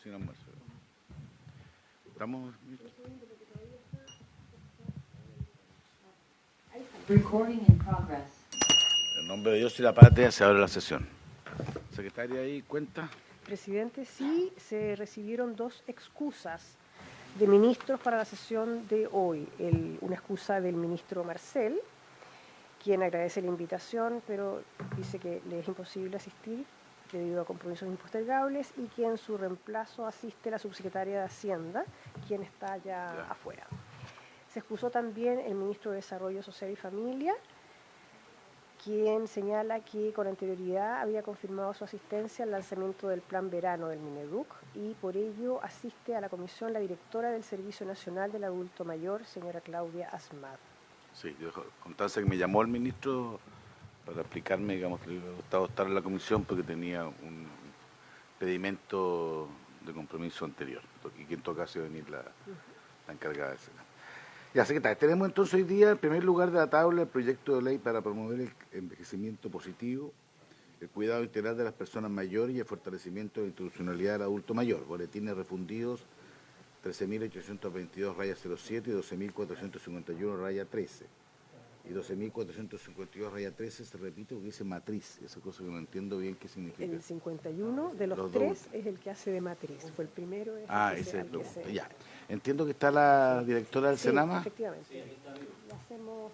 sin almuerzo. ¿Estamos? Recording in progress. En nombre de Dios y la patria se abre la sesión. Secretaria, ahí cuenta. Presidente, sí, se recibieron 2 excusas de ministros para la sesión de hoy. Una excusa del ministro Marcel, quien agradece la invitación, pero dice que le es imposible asistir debido a compromisos impostergables, y que en su reemplazo asiste la subsecretaria de Hacienda, quien está ya afuera. Se excusó también el ministro de Desarrollo Social y Familia, quien señala que con anterioridad había confirmado su asistencia al lanzamiento del Plan Verano del Mineduc, y por ello asiste a la comisión la directora del Servicio Nacional del Adulto Mayor, señora Claudia Asmad. Sí, yo contarse que me llamó el ministro para explicarme, digamos, que le hubiera gustado estar en la comisión porque tenía un pedimento de compromiso anterior, y que en todo caso iba a venir la encargada de ese. Ya, secretaria, tenemos entonces hoy día, en primer lugar de la tabla, el proyecto de ley para promover el envejecimiento positivo, el cuidado integral de las personas mayores y el fortalecimiento de la institucionalidad del adulto mayor. Boletines refundidos 13.822-07 y 12.451-13. Y 12.452-13 se repite porque dice matriz, esa cosa que no entiendo bien qué significa. El 51 de los 3 es el que hace de matriz, fue el primero. Ese es el ya. Entiendo que está la directora del Senama. Efectivamente. Lo hacemos.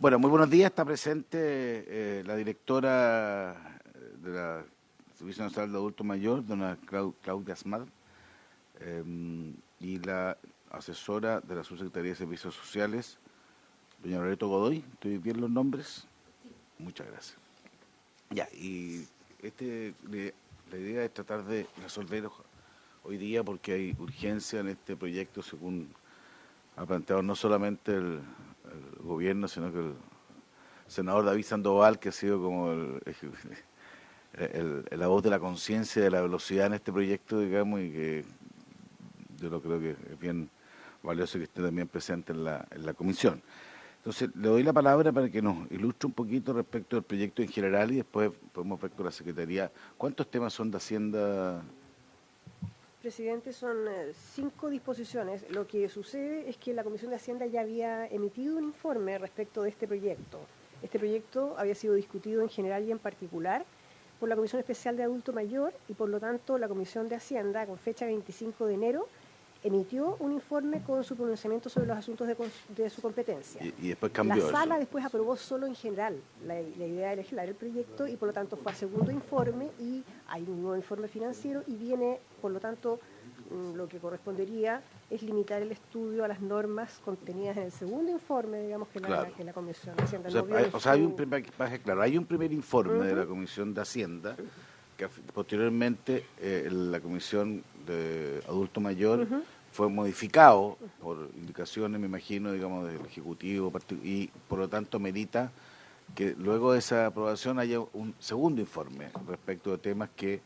Bueno, muy buenos días. Está presente la directora de la Servicio Nacional de Adulto Mayor, dona Claudia Asmad, y la asesora de la Subsecretaría de Servicios Sociales, doña Loreto Godoy. ¿Estoy bien los nombres? Sí. Muchas gracias. Ya, y la idea es tratar de resolver hoy día, porque hay urgencia en este proyecto, según ha planteado no solamente el gobierno, sino que el senador David Sandoval, que ha sido como la voz de la conciencia de la velocidad en este proyecto, digamos, y que yo lo creo que es bien valioso que esté también presente en la comisión. Entonces, le doy la palabra para que nos ilustre un poquito respecto del proyecto en general y después podemos ver con la Secretaría cuántos temas son de Hacienda. Presidente, son 5 disposiciones. Lo que sucede es que la Comisión de Hacienda ya había emitido un informe respecto de este proyecto. Este proyecto había sido discutido en general y en particular por la Comisión Especial de Adulto Mayor, y por lo tanto la Comisión de Hacienda, con fecha 25 de enero, emitió un informe con su pronunciamiento sobre los asuntos de su competencia. Y después cambió la sala eso. Después aprobó solo en general la idea de legislar el proyecto, y por lo tanto fue a segundo informe, y hay un nuevo informe financiero, y viene, por lo tanto, lo que correspondería es limitar el estudio a las normas contenidas en el segundo informe, digamos, que la Comisión de Hacienda no vio. Hay un primer informe de la Comisión de Hacienda, que posteriormente la Comisión de Adulto Mayor fue modificado por indicaciones, me imagino, digamos, del Ejecutivo, y por lo tanto merita que luego de esa aprobación haya un segundo informe respecto de temas que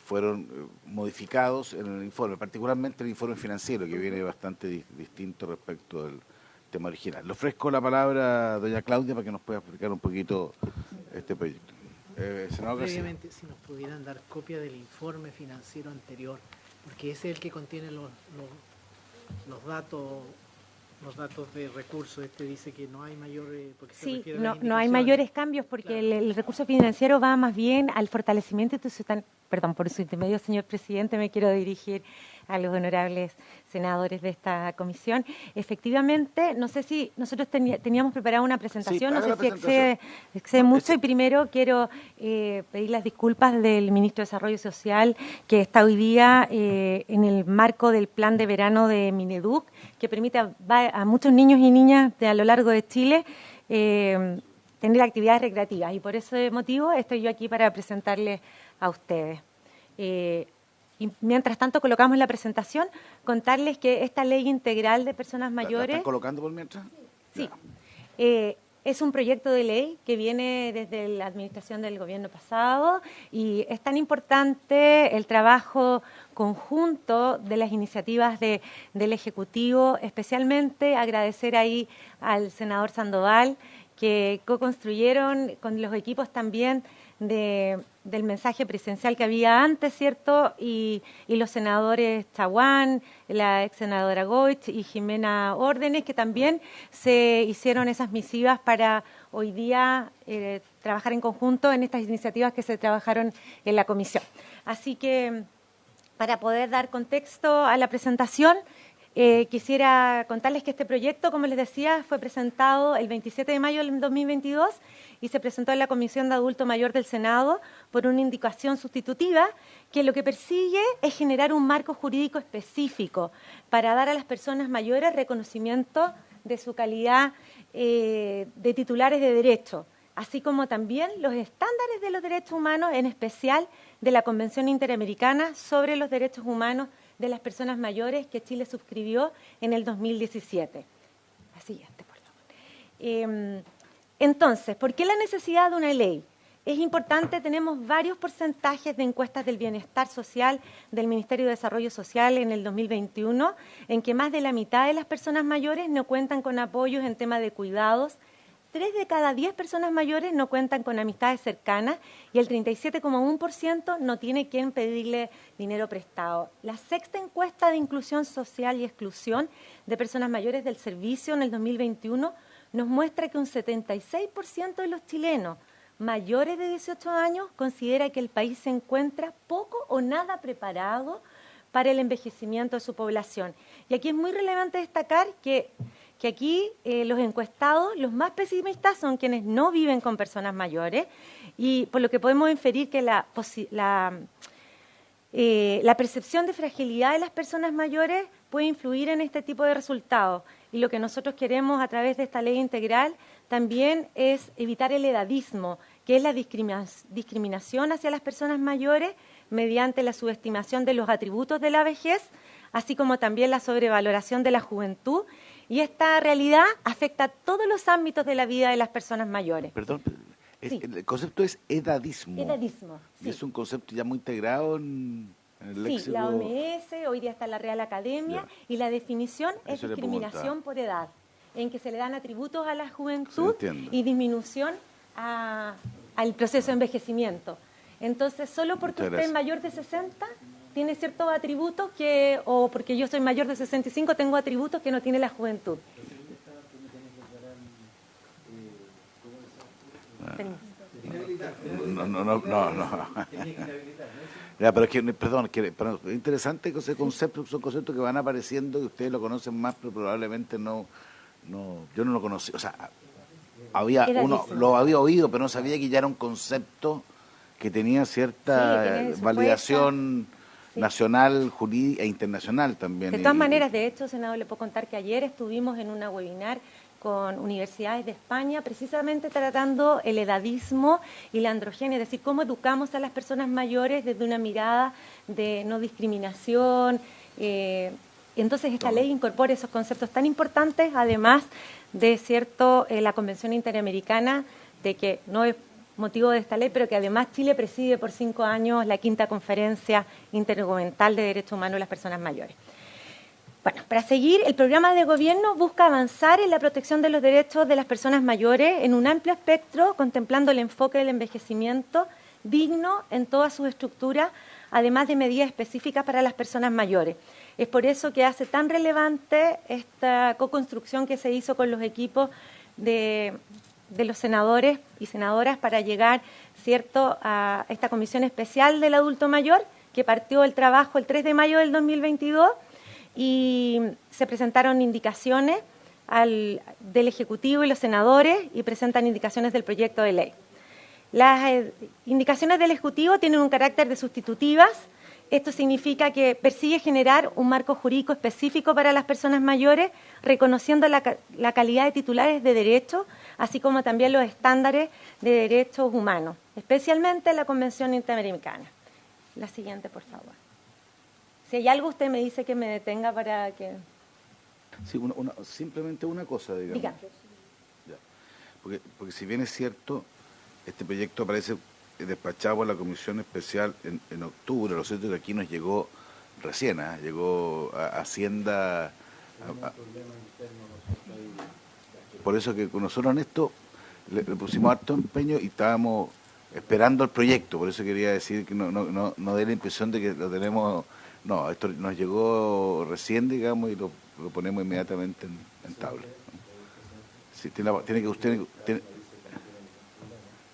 fueron modificados en el informe, particularmente el informe financiero, que viene bastante distinto respecto del tema original. Le ofrezco la palabra a doña Claudia para que nos pueda explicar un poquito este proyecto. Senador Brevemente, García, si nos pudieran dar copia del informe financiero anterior, porque ese es el que contiene los datos de recursos. Este dice que no hay mayores... Sí, no hay mayores cambios, porque el recurso financiero va más bien al fortalecimiento perdón, por su intermedio, señor presidente, me quiero dirigir a los honorables senadores de esta comisión. Efectivamente, no sé si nosotros teníamos preparada una presentación, no sé si excede mucho, y primero quiero pedir las disculpas del ministro de Desarrollo Social, que está hoy día en el marco del plan de verano de Mineduc, que permite a muchos niños y niñas a lo largo de Chile tener actividades recreativas, y por ese motivo estoy yo aquí para presentarles a ustedes. Y mientras tanto colocamos la presentación, contarles que esta ley integral de personas mayores... ¿La están colocando por mientras? Sí. Es un proyecto de ley que viene desde la administración del gobierno pasado, y es tan importante el trabajo conjunto de las iniciativas del Ejecutivo, especialmente agradecer ahí al senador Sandoval, que co-construyeron con los equipos también del mensaje presidencial que había antes, ¿cierto? Y los senadores Chaguán, la ex senadora Goich y Jimena Órdenes, que también se hicieron esas misivas para hoy día trabajar en conjunto en estas iniciativas que se trabajaron en la comisión. Así que, para poder dar contexto a la presentación, quisiera contarles que este proyecto, como les decía, fue presentado el 27 de mayo del 2022 y se presentó en la Comisión de Adulto Mayor del Senado por una indicación sustitutiva que lo que persigue es generar un marco jurídico específico para dar a las personas mayores reconocimiento de su calidad de titulares de derecho, así como también los estándares de los derechos humanos, en especial de la Convención Interamericana sobre los Derechos Humanos de las Personas Mayores, que Chile suscribió en el 2017. La siguiente, por favor. Entonces, ¿por qué la necesidad de una ley? Es importante, tenemos varios porcentajes de encuestas del bienestar social del Ministerio de Desarrollo Social en el 2021, en que más de la mitad de las personas mayores no cuentan con apoyos en tema de cuidados, 3 de cada 10 personas mayores no cuentan con amistades cercanas y el 37,1% no tiene quien pedirle dinero prestado. La sexta encuesta de inclusión social y exclusión de personas mayores del servicio en el 2021 nos muestra que un 76% de los chilenos mayores de 18 años considera que el país se encuentra poco o nada preparado para el envejecimiento de su población. Y aquí es muy relevante destacar que aquí los encuestados, los más pesimistas, son quienes no viven con personas mayores, y por lo que podemos inferir que la percepción de fragilidad de las personas mayores puede influir en este tipo de resultados. Y lo que nosotros queremos a través de esta ley integral también es evitar el edadismo, que es la discriminación hacia las personas mayores mediante la subestimación de los atributos de la vejez, así como también la sobrevaloración de la juventud. Y esta realidad afecta a todos los ámbitos de la vida de las personas mayores. Perdón, Sí. el concepto es edadismo. Edadismo, Y sí. es un concepto ya muy integrado en el léxico. Sí, la OMS, hoy día está la Real Academia, y la definición es Eso le discriminación por edad, en que se le dan atributos a la Sí, juventud entiendo. y disminución al proceso de envejecimiento. Entonces, solo porque Muchas usted es gracias. mayor de 60 tiene ciertos atributos o porque yo soy mayor de 65 tengo atributos que no tiene la juventud. No. Ya, pero es que, perdón, es interesante que ese concepto, son conceptos que van apareciendo y ustedes lo conocen más, pero probablemente yo no lo conocí. O sea, lo había oído, pero no sabía que ya era un concepto que tenía cierta Sí, tiene su validación Sí. nacional, jurídica e internacional también. De todas maneras, de hecho, senador, le puedo contar que ayer estuvimos en una webinar con universidades de España, precisamente tratando el edadismo y la androgenia, es decir, cómo educamos a las personas mayores desde una mirada de no discriminación. Entonces, esta ley incorpora esos conceptos tan importantes, además de, cierto, la Convención Interamericana, de que no es motivo de esta ley, pero que además Chile preside por 5 años la 5ª Conferencia Intergubernamental de Derechos Humanos de las Personas Mayores. Bueno, para seguir, el programa de gobierno busca avanzar en la protección de los derechos de las personas mayores en un amplio espectro, contemplando el enfoque del envejecimiento digno en todas sus estructuras, además de medidas específicas para las personas mayores. Es por eso que hace tan relevante esta co-construcción que se hizo con los equipos de de los senadores y senadoras para llegar, ¿cierto?, a esta comisión especial del adulto mayor, que partió el trabajo el 3 de mayo del 2022 y se presentaron indicaciones del Ejecutivo y los senadores y presentan indicaciones del proyecto de ley. Las indicaciones del Ejecutivo tienen un carácter de sustitutivas. Esto significa que persigue generar un marco jurídico específico para las personas mayores, reconociendo la calidad de titulares de derechos, así como también los estándares de derechos humanos, especialmente la Convención Interamericana. La siguiente, por favor. Si hay algo, usted me dice que me detenga para que... Sí, simplemente una cosa, digamos. Diga. Ya. Porque si bien es cierto, este proyecto aparece despachado por la Comisión Especial en octubre, lo cierto es que aquí nos llegó recién, llegó a Hacienda. Por eso que con nosotros en esto le pusimos harto empeño y estábamos esperando el proyecto, por eso quería decir que no dé la impresión de que lo tenemos. No, esto nos llegó recién, digamos, y lo ponemos inmediatamente en tabla. Sí, tiene que usted...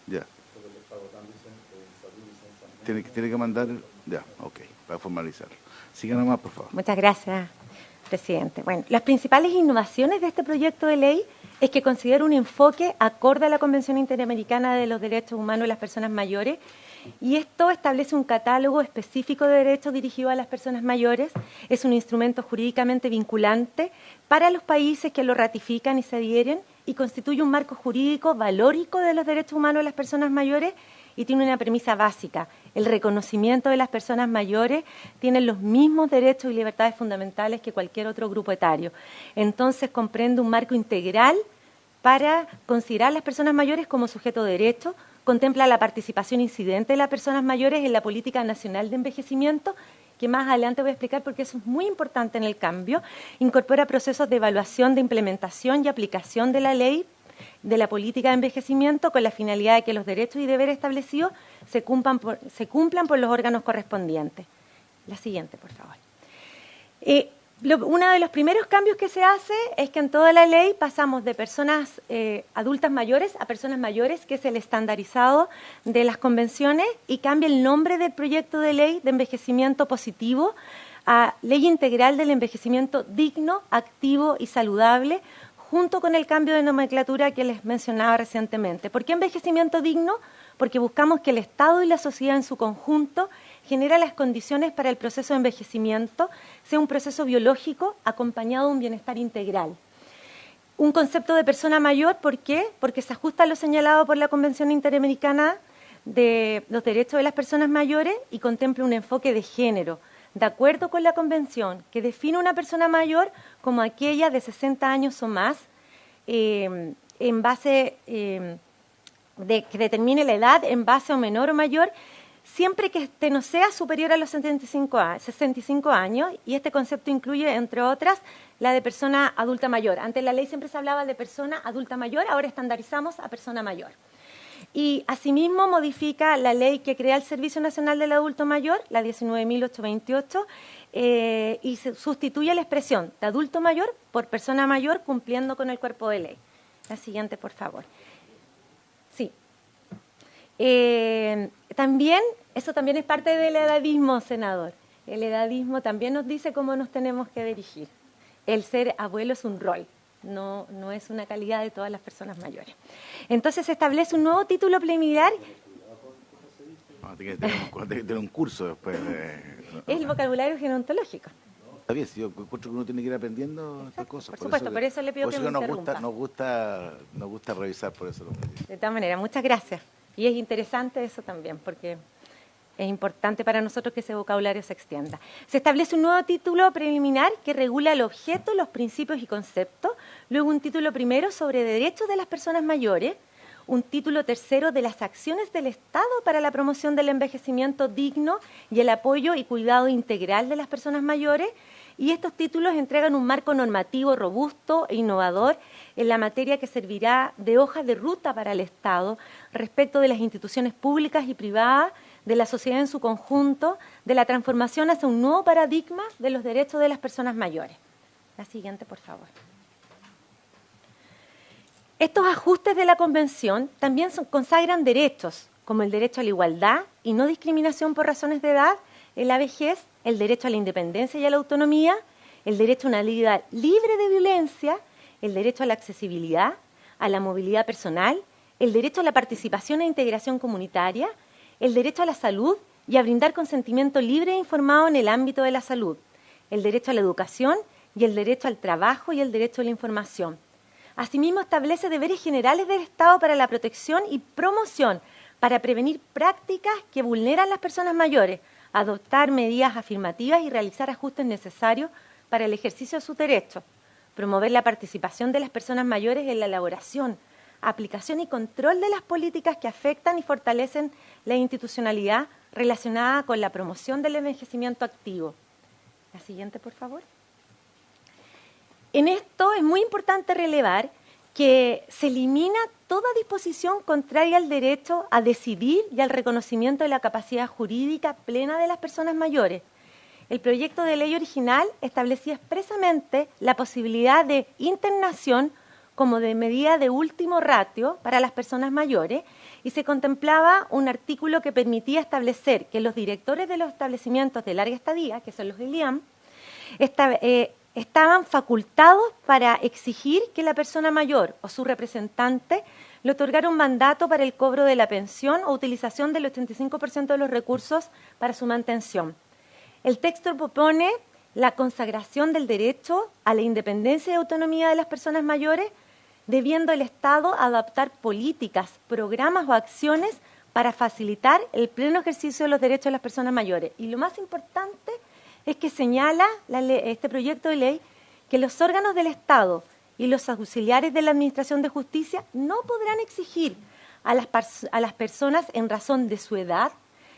Ya. Tiene que mandar... Ya, ok, para formalizar. Siga nomás, por favor. Muchas gracias, presidente. Bueno, las principales innovaciones de este proyecto de ley es que considera un enfoque acorde a la Convención Interamericana de los Derechos Humanos de las Personas Mayores, y esto establece un catálogo específico de derechos dirigidos a las personas mayores. Es un instrumento jurídicamente vinculante para los países que lo ratifican y se adhieren, y constituye un marco jurídico valórico de los derechos humanos de las personas mayores, y tiene una premisa básica: el reconocimiento de las personas mayores tienen los mismos derechos y libertades fundamentales que cualquier otro grupo etario. Entonces comprende un marco integral para considerar a las personas mayores como sujeto de derecho, contempla la participación incidente de las personas mayores en la política nacional de envejecimiento, que más adelante voy a explicar porque eso es muy importante en el cambio, incorpora procesos de evaluación, de implementación y aplicación de la ley de la política de envejecimiento con la finalidad de que los derechos y deberes establecidos se cumplan por los órganos correspondientes. La siguiente, por favor. Uno de los primeros cambios que se hace es que en toda la ley pasamos de personas adultas mayores a personas mayores, que es el estandarizado de las convenciones, y cambia el nombre del proyecto de ley de envejecimiento positivo a Ley Integral del Envejecimiento Digno, Activo y Saludable, junto con el cambio de nomenclatura que les mencionaba recientemente. ¿Por qué envejecimiento digno? Porque buscamos que el Estado y la sociedad en su conjunto genera las condiciones para el proceso de envejecimiento, sea un proceso biológico acompañado de un bienestar integral. Un concepto de persona mayor, ¿por qué? Porque se ajusta a lo señalado por la Convención Interamericana de los Derechos de las Personas Mayores y contempla un enfoque de género, de acuerdo con la Convención, que define una persona mayor como aquella de 60 años o más, en base que determine la edad en base a menor o mayor, siempre que no sea superior a los 65 años, y este concepto incluye, entre otras, la de persona adulta mayor. Antes la ley siempre se hablaba de persona adulta mayor, ahora estandarizamos a persona mayor. Y asimismo modifica la ley que crea el Servicio Nacional del Adulto Mayor, la 19.828, y se sustituye la expresión de adulto mayor por persona mayor, cumpliendo con el cuerpo de ley. La siguiente, por favor. Sí. También, eso también es parte del edadismo, senador. El edadismo también nos dice cómo nos tenemos que dirigir. El ser abuelo es un rol, no es una calidad de todas las personas mayores. Entonces se establece un nuevo título preliminar. Tiene que tener un curso después. Es el vocabulario gerontológico. Está bien, si yo encuentro que uno tiene que ir aprendiendo estas cosas. Por supuesto, por eso le pido que me interrumpa. Nos gusta revisar por eso. De todas maneras, muchas gracias. Y es interesante eso también, porque es importante para nosotros que ese vocabulario se extienda. Se establece un nuevo título preliminar que regula el objeto, los principios y conceptos. Luego un título primero sobre derechos de las personas mayores. Un título tercero de las acciones del Estado para la promoción del envejecimiento digno y el apoyo y cuidado integral de las personas mayores. Y estos títulos entregan un marco normativo robusto e innovador en la materia que servirá de hoja de ruta para el Estado respecto de las instituciones públicas y privadas, de la sociedad en su conjunto, de la transformación hacia un nuevo paradigma de los derechos de las personas mayores. La siguiente, por favor. Estos ajustes de la Convención también consagran derechos, como el derecho a la igualdad y no discriminación por razones de edad en la vejez, el derecho a la independencia y a la autonomía, el derecho a una vida libre de violencia, el derecho a la accesibilidad, a la movilidad personal, el derecho a la participación e integración comunitaria, el derecho a la salud y a brindar consentimiento libre e informado en el ámbito de la salud, el derecho a la educación y el derecho al trabajo y el derecho a la información. Asimismo, establece deberes generales del Estado para la protección y promoción, para prevenir prácticas que vulneran a las personas mayores, adoptar medidas afirmativas y realizar ajustes necesarios para el ejercicio de sus derechos, promover la participación de las personas mayores en la elaboración, aplicación y control de las políticas que afectan y fortalecen la institucionalidad relacionada con la promoción del envejecimiento activo. La siguiente, por favor. En esto es muy importante relevar que se elimina toda disposición contraria al derecho a decidir y al reconocimiento de la capacidad jurídica plena de las personas mayores. El proyecto de ley original establecía expresamente la posibilidad de internación como de medida de último ratio para las personas mayores y se contemplaba un artículo que permitía establecer que los directores de los establecimientos de larga estadía, que son los ILIAM, estaban facultados para exigir que la persona mayor o su representante le otorgara un mandato para el cobro de la pensión o utilización del 85% de los recursos para su mantención. El texto propone la consagración del derecho a la independencia y autonomía de las personas mayores, debiendo el Estado adoptar políticas, programas o acciones para facilitar el pleno ejercicio de los derechos de las personas mayores. Y lo más importante es que señala este proyecto de ley que los órganos del Estado y los auxiliares de la Administración de Justicia no podrán exigir a las personas en razón de su edad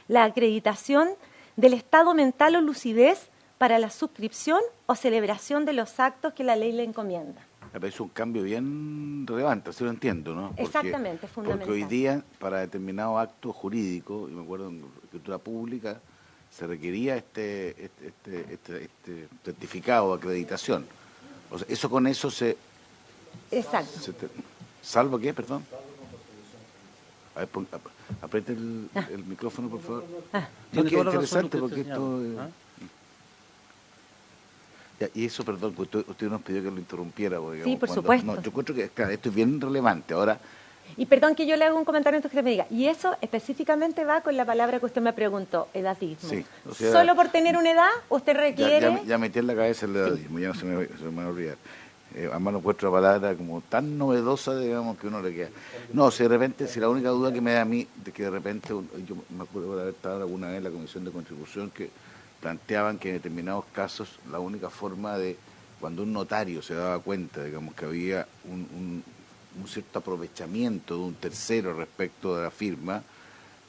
la acreditación del estado mental o lucidez para la suscripción o celebración de los actos que la ley le encomienda. Me parece un cambio bien relevante, así lo entiendo, ¿no? Exactamente, es fundamental. Porque hoy día, para determinado acto jurídico, y me acuerdo en escritura pública, se requería este certificado de acreditación. O sea, eso con eso se... Exacto. ¿Salvo qué, perdón? A ver, apriete el micrófono, por favor. No, que es interesante porque esto... Ya, y eso, perdón, pues usted nos pidió que lo interrumpiera. Porque, sí, por supuesto. No, yo encuentro que, claro, esto es bien relevante. Ahora... Y perdón que yo le haga un comentario antes que usted me diga. Y eso específicamente va con la palabra que usted me preguntó, edadismo. Sí, o sea, ¿solo por tener una edad usted requiere...? Ya metí en la cabeza el edadismo, sí. Ya no se me va a olvidar. Además no encuentro una palabra como tan novedosa, digamos, que uno le queda. No, si de repente, si la única duda que me da a mí, de que de repente, yo me acuerdo de haber estado alguna vez en la Comisión de Contribución, que planteaban que en determinados casos la única forma de, cuando un notario se daba cuenta, digamos, que había un cierto aprovechamiento de un tercero respecto de la firma,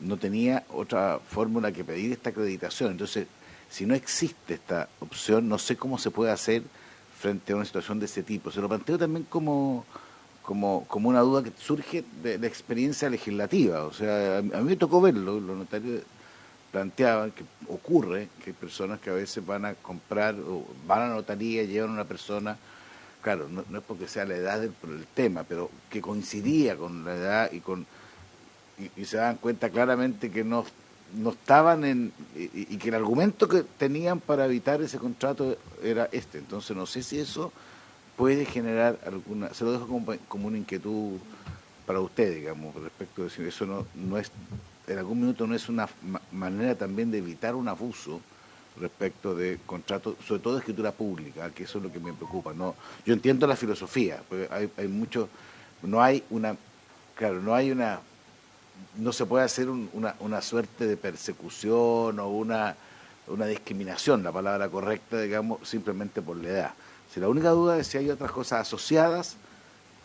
no tenía otra fórmula que pedir esta acreditación. Entonces, si no existe esta opción, no sé cómo se puede hacer frente a una situación de ese tipo. Se lo planteo también como una duda que surge de la experiencia legislativa. O sea, a mí me tocó verlo, los notarios planteaban que ocurre que hay personas que a veces van a comprar o van a la notaría, llevan a una persona, claro, no es porque sea la edad del tema, pero que coincidía con la edad y se dan cuenta claramente que no estaban y que el argumento que tenían para evitar ese contrato era este. Entonces no sé si eso puede generar alguna, se lo dejo como una inquietud para usted, digamos, respecto de si eso no es, en algún minuto no es una manera también de evitar un abuso respecto de contratos, sobre todo de escritura pública, que eso es lo que me preocupa. No, yo entiendo la filosofía, porque hay mucho, no se puede hacer una suerte de persecución o una discriminación, la palabra correcta, digamos, simplemente por la edad. Si la única duda es si hay otras cosas asociadas,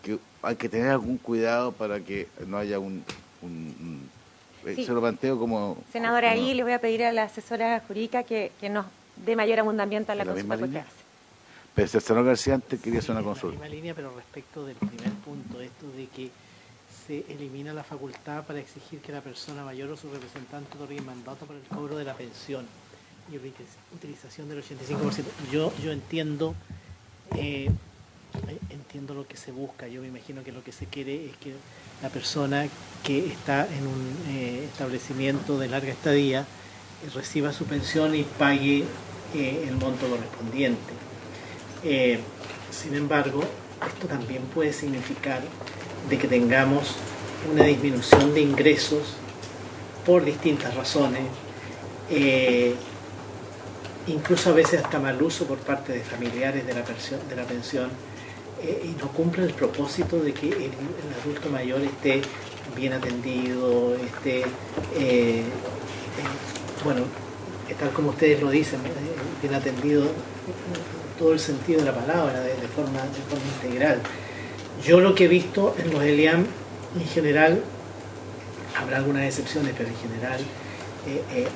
que hay que tener algún cuidado para que no haya sí. Se lo planteo como... Senadora, ahí le voy a pedir a la asesora jurídica que nos dé mayor abundamiento a la consulta que usted hace. Pero el senador García antes quería hacer una consulta. En la misma línea, pero respecto del primer punto, esto de que se elimina la facultad para exigir que la persona mayor o su representante otorgue mandato para el cobro de la pensión y utilización del 85%. Yo entiendo entiendo lo que se busca. Yo me imagino que lo que se quiere es que la persona que está en un establecimiento de larga estadía reciba su pensión y pague el monto correspondiente. Sin embargo, esto también puede significar de que tengamos una disminución de ingresos por distintas razones, incluso a veces hasta mal uso por parte de familiares de la pensión, y no cumple el propósito de que el adulto mayor esté bien atendido, esté, bueno, tal como ustedes lo dicen, bien atendido todo el sentido de la palabra, de forma integral. Yo lo que he visto en los ELIAM, en general, habrá algunas excepciones, pero en general,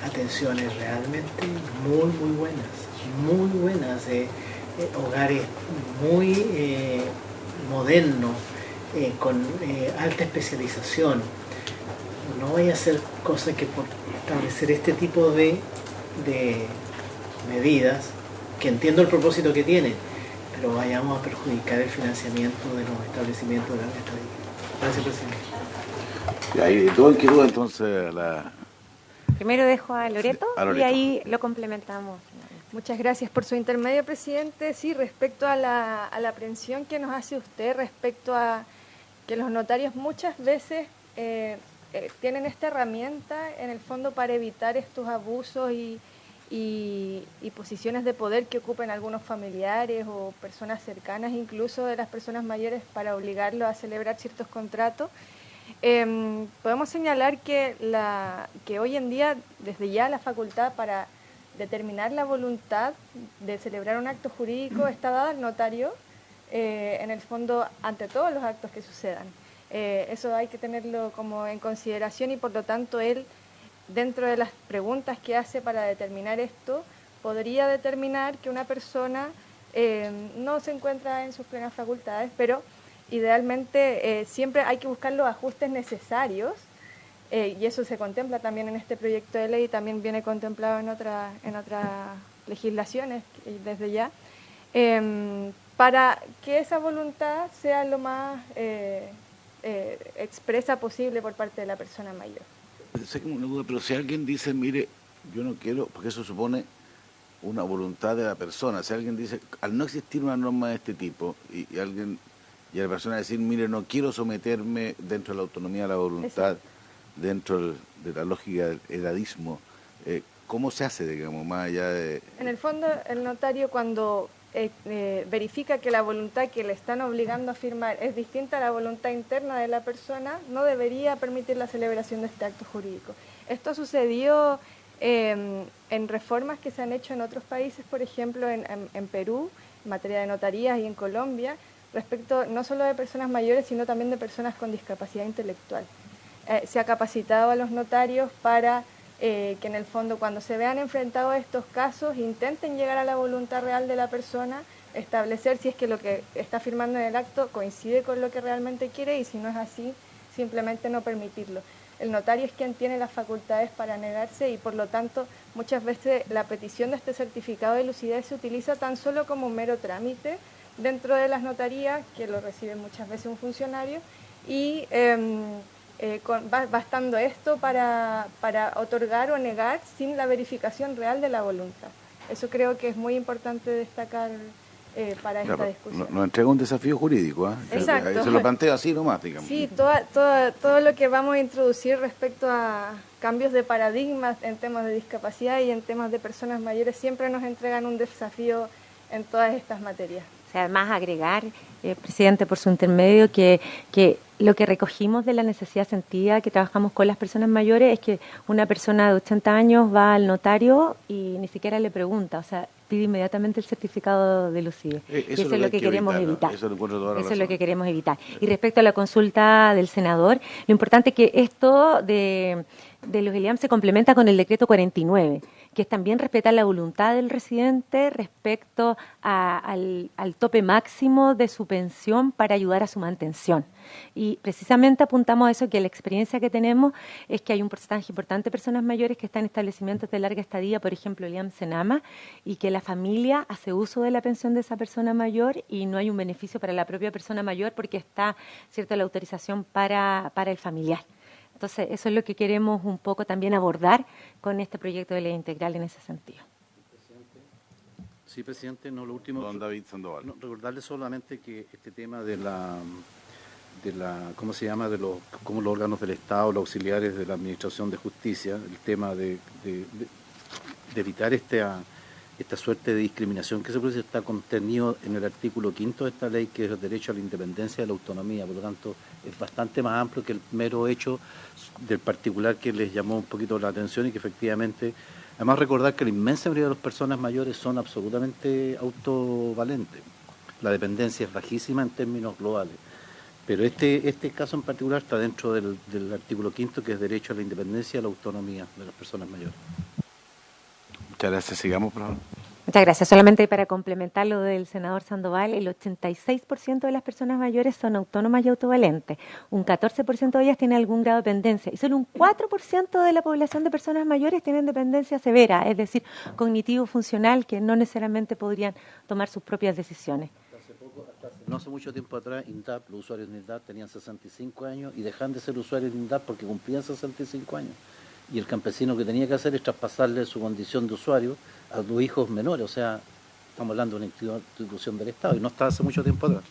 atenciones realmente muy buenas, hogares muy modernos, con alta especialización. No vaya a ser cosa que por establecer este tipo de medidas, que entiendo el propósito que tienen, pero vayamos a perjudicar el financiamiento de los establecimientos de la estadía. Gracias, presidente. Y ahí todo inquietud entonces Primero dejo a Loreto, a Loreto y ahí lo complementamos. Muchas gracias por su intermedio, presidente. Sí, respecto a la aprehensión que nos hace usted, respecto a que los notarios muchas veces tienen esta herramienta en el fondo para evitar estos abusos y posiciones de poder que ocupen algunos familiares o personas cercanas, incluso de las personas mayores, para obligarlos a celebrar ciertos contratos. Podemos señalar que hoy en día, desde ya, la facultad para determinar la voluntad de celebrar un acto jurídico está dada al notario, en el fondo, ante todos los actos que sucedan. Eso hay que tenerlo como en consideración, y por lo tanto él, dentro de las preguntas que hace para determinar esto, podría determinar que una persona no se encuentra en sus plenas facultades, pero idealmente siempre hay que buscar los ajustes necesarios, y eso se contempla también en este proyecto de ley y también viene contemplado en otras legislaciones desde ya, para que esa voluntad sea lo más expresa posible por parte de la persona mayor. Sé que una duda, pero si alguien dice, mire, yo no quiero, porque eso supone una voluntad de la persona. Si alguien dice, al no existir una norma de este tipo, y la persona decir, mire, no quiero someterme dentro de la autonomía de la voluntad, dentro de la lógica del edadismo, ¿cómo se hace, digamos, más allá de...? En el fondo, el notario, cuando verifica que la voluntad que le están obligando a firmar es distinta a la voluntad interna de la persona, no debería permitir la celebración de este acto jurídico. Esto sucedió en reformas que se han hecho en otros países, por ejemplo en Perú, en materia de notarías, y en Colombia, respecto no solo de personas mayores, sino también de personas con discapacidad intelectual. Se ha capacitado a los notarios para que en el fondo, cuando se vean enfrentados a estos casos, intenten llegar a la voluntad real de la persona, establecer si es que lo que está firmando en el acto coincide con lo que realmente quiere, y si no es así, simplemente no permitirlo. El notario es quien tiene las facultades para negarse, y por lo tanto muchas veces la petición de este certificado de lucidez se utiliza tan solo como un mero trámite dentro de las notarías, que lo recibe muchas veces un funcionario, y bastando esto para otorgar o negar sin la verificación real de la voluntad. Eso creo que es muy importante destacar para esta discusión. Nos entrega un desafío jurídico, ¿eh? Exacto. Se lo planteo así nomás, digamos. Sí, todo lo que vamos a introducir respecto a cambios de paradigmas en temas de discapacidad y en temas de personas mayores siempre nos entregan un desafío en todas estas materias. O sea, además agregar, presidente, por su intermedio, que lo que recogimos de la necesidad sentida que trabajamos con las personas mayores es que una persona de 80 años va al notario y ni siquiera le pregunta, o sea, pide inmediatamente el certificado de lucidez. Y eso es lo que queremos evitar. Eso es lo que queremos evitar. Y respecto a la consulta del senador, lo importante es que esto de los ELIAM se complementa con el decreto 49, que es también respetar la voluntad del residente respecto al tope máximo de su pensión para ayudar a su mantención. Y precisamente apuntamos a eso, que la experiencia que tenemos es que hay un porcentaje importante de personas mayores que están en establecimientos de larga estadía, por ejemplo, el IAM Senama, y que la familia hace uso de la pensión de esa persona mayor y no hay un beneficio para la propia persona mayor porque está, ¿cierto?, la autorización para el familiar. Entonces, eso es lo que queremos un poco también abordar con este proyecto de ley integral en ese sentido. Sí, presidente, no, lo último. Don David Sandoval. No, recordarle solamente que este tema de la ¿cómo se llama? Cómo los órganos del Estado, los auxiliares de la Administración de Justicia, el tema de evitar esta suerte de discriminación que se produce, está contenido en el artículo 5 de esta ley, que es el derecho a la independencia y a la autonomía. Por lo tanto, es bastante más amplio que el mero hecho del particular que les llamó un poquito la atención y que efectivamente, además recordar que la inmensa mayoría de las personas mayores son absolutamente autovalentes. La dependencia es bajísima en términos globales. Pero este caso en particular está dentro del artículo 5, que es derecho a la independencia y a la autonomía de las personas mayores. Muchas gracias. Sigamos, por favor. Muchas gracias. Solamente para complementar lo del senador Sandoval, el 86% de las personas mayores son autónomas y autovalentes. Un 14% de ellas tiene algún grado de dependencia y solo un 4% de la población de personas mayores tienen dependencia severa, es decir, cognitivo-funcional, que no necesariamente podrían tomar sus propias decisiones. No hace mucho tiempo atrás, INDAP, los usuarios de INDAP tenían 65 años y dejan de ser usuarios de INDAP porque cumplían 65 años. Y el campesino que tenía que hacer es traspasarle su condición de usuario a los hijos menores. O sea, estamos hablando de una institución del Estado y no está hace mucho tiempo atrás.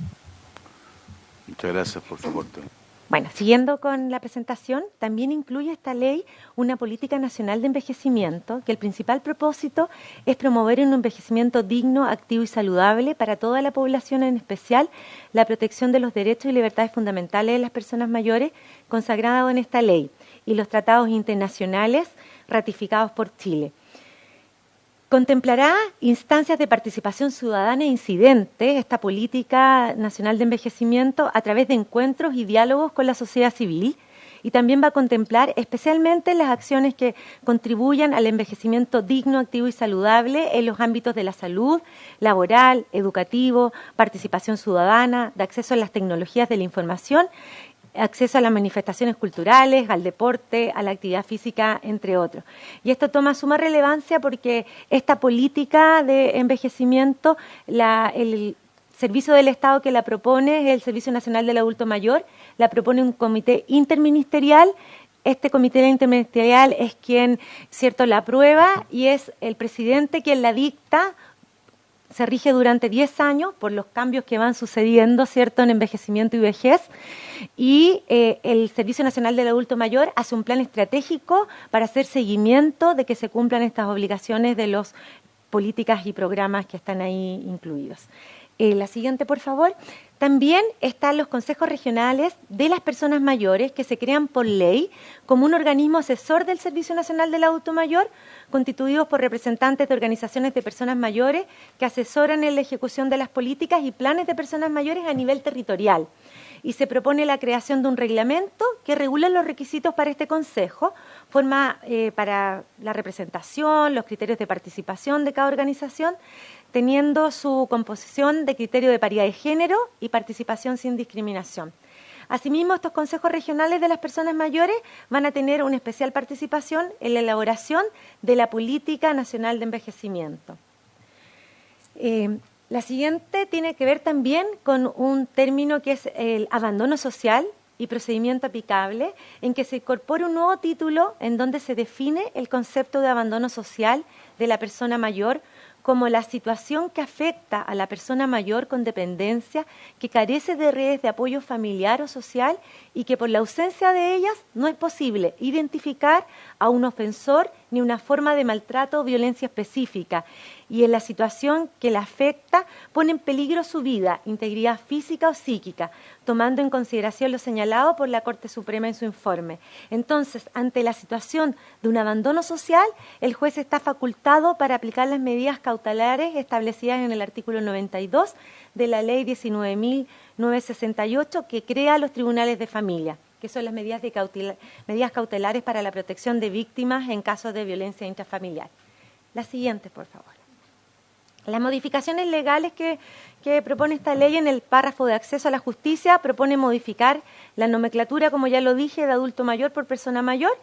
Muchas gracias por su aporte. Bueno, siguiendo con la presentación, también incluye esta ley una política nacional de envejecimiento, que el principal propósito es promover un envejecimiento digno, activo y saludable para toda la población, en especial la protección de los derechos y libertades fundamentales de las personas mayores, consagrado en esta ley, y los tratados internacionales ratificados por Chile. Contemplará instancias de participación ciudadana e incidente, esta política nacional de envejecimiento, a través de encuentros y diálogos con la sociedad civil, y también va a contemplar especialmente las acciones que contribuyan al envejecimiento digno, activo y saludable en los ámbitos de la salud, laboral, educativo, participación ciudadana, de acceso a las tecnologías de la información, acceso a las manifestaciones culturales, al deporte, a la actividad física, entre otros. Y esto toma suma relevancia porque esta política de envejecimiento, el servicio del Estado que la propone es el Servicio Nacional del Adulto Mayor, la propone un comité interministerial. Este comité interministerial es quien, ¿cierto?, la aprueba y es el presidente quien la dicta. Se rige durante 10 años por los cambios que van sucediendo, ¿cierto?, en envejecimiento y vejez. Y el Servicio Nacional del Adulto Mayor hace un plan estratégico para hacer seguimiento de que se cumplan estas obligaciones de las políticas y programas que están ahí incluidos. La siguiente, por favor. También están los consejos regionales de las personas mayores que se crean por ley como un organismo asesor del Servicio Nacional del Adulto Mayor, constituidos por representantes de organizaciones de personas mayores que asesoran en la ejecución de las políticas y planes de personas mayores a nivel territorial. Y se propone la creación de un reglamento que regula los requisitos para este consejo, forma para la representación, los criterios de participación de cada organización, teniendo su composición de criterio de paridad de género y participación sin discriminación. Asimismo, estos consejos regionales de las personas mayores van a tener una especial participación en la elaboración de la Política Nacional de Envejecimiento. La siguiente tiene que ver también con un término que es el abandono social y procedimiento aplicable, en que se incorpora un nuevo título en donde se define el concepto de abandono social de la persona mayor como la situación que afecta a la persona mayor con dependencia que carece de redes de apoyo familiar o social y que por la ausencia de ellas no es posible identificar a un ofensor ni una forma de maltrato o violencia específica, y en la situación que la afecta pone en peligro su vida, integridad física o psíquica, tomando en consideración lo señalado por la Corte Suprema en su informe. Entonces, ante la situación de un abandono social, el juez está facultado para aplicar las medidas cautelares establecidas en el artículo 92 de la Ley 19.968, que crea los tribunales de familia, que son las medidas cautelares para la protección de víctimas en casos de violencia intrafamiliar. La siguiente, por favor. Las modificaciones legales que propone esta ley en el párrafo de acceso a la justicia propone modificar la nomenclatura, como ya lo dije, de adulto mayor por persona mayor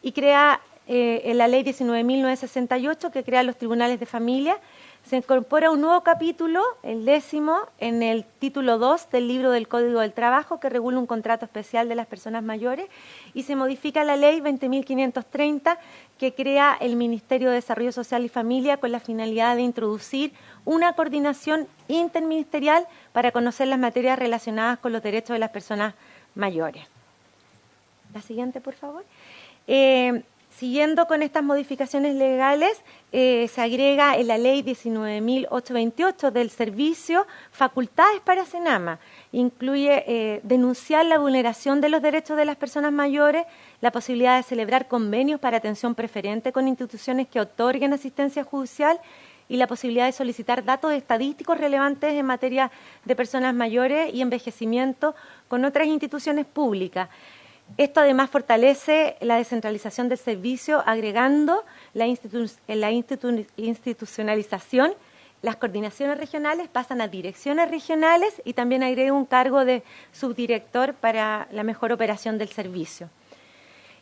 y crea en la ley 19.968 que crea los tribunales de familia. Se incorpora un nuevo capítulo, el 10º, en el título 2 del libro del Código del Trabajo que regula un contrato especial de las personas mayores y se modifica la ley 20.530 que crea el Ministerio de Desarrollo Social y Familia con la finalidad de introducir una coordinación interministerial para conocer las materias relacionadas con los derechos de las personas mayores. La siguiente, por favor. Siguiendo con estas modificaciones legales, se agrega en la ley 19.828 del servicio facultades para Senama. Incluye denunciar la vulneración de los derechos de las personas mayores, la posibilidad de celebrar convenios para atención preferente con instituciones que otorguen asistencia judicial y la posibilidad de solicitar datos estadísticos relevantes en materia de personas mayores y envejecimiento con otras instituciones públicas. Esto además fortalece la descentralización del servicio, agregando la institucionalización. Las coordinaciones regionales pasan a direcciones regionales y también agrega un cargo de subdirector para la mejor operación del servicio.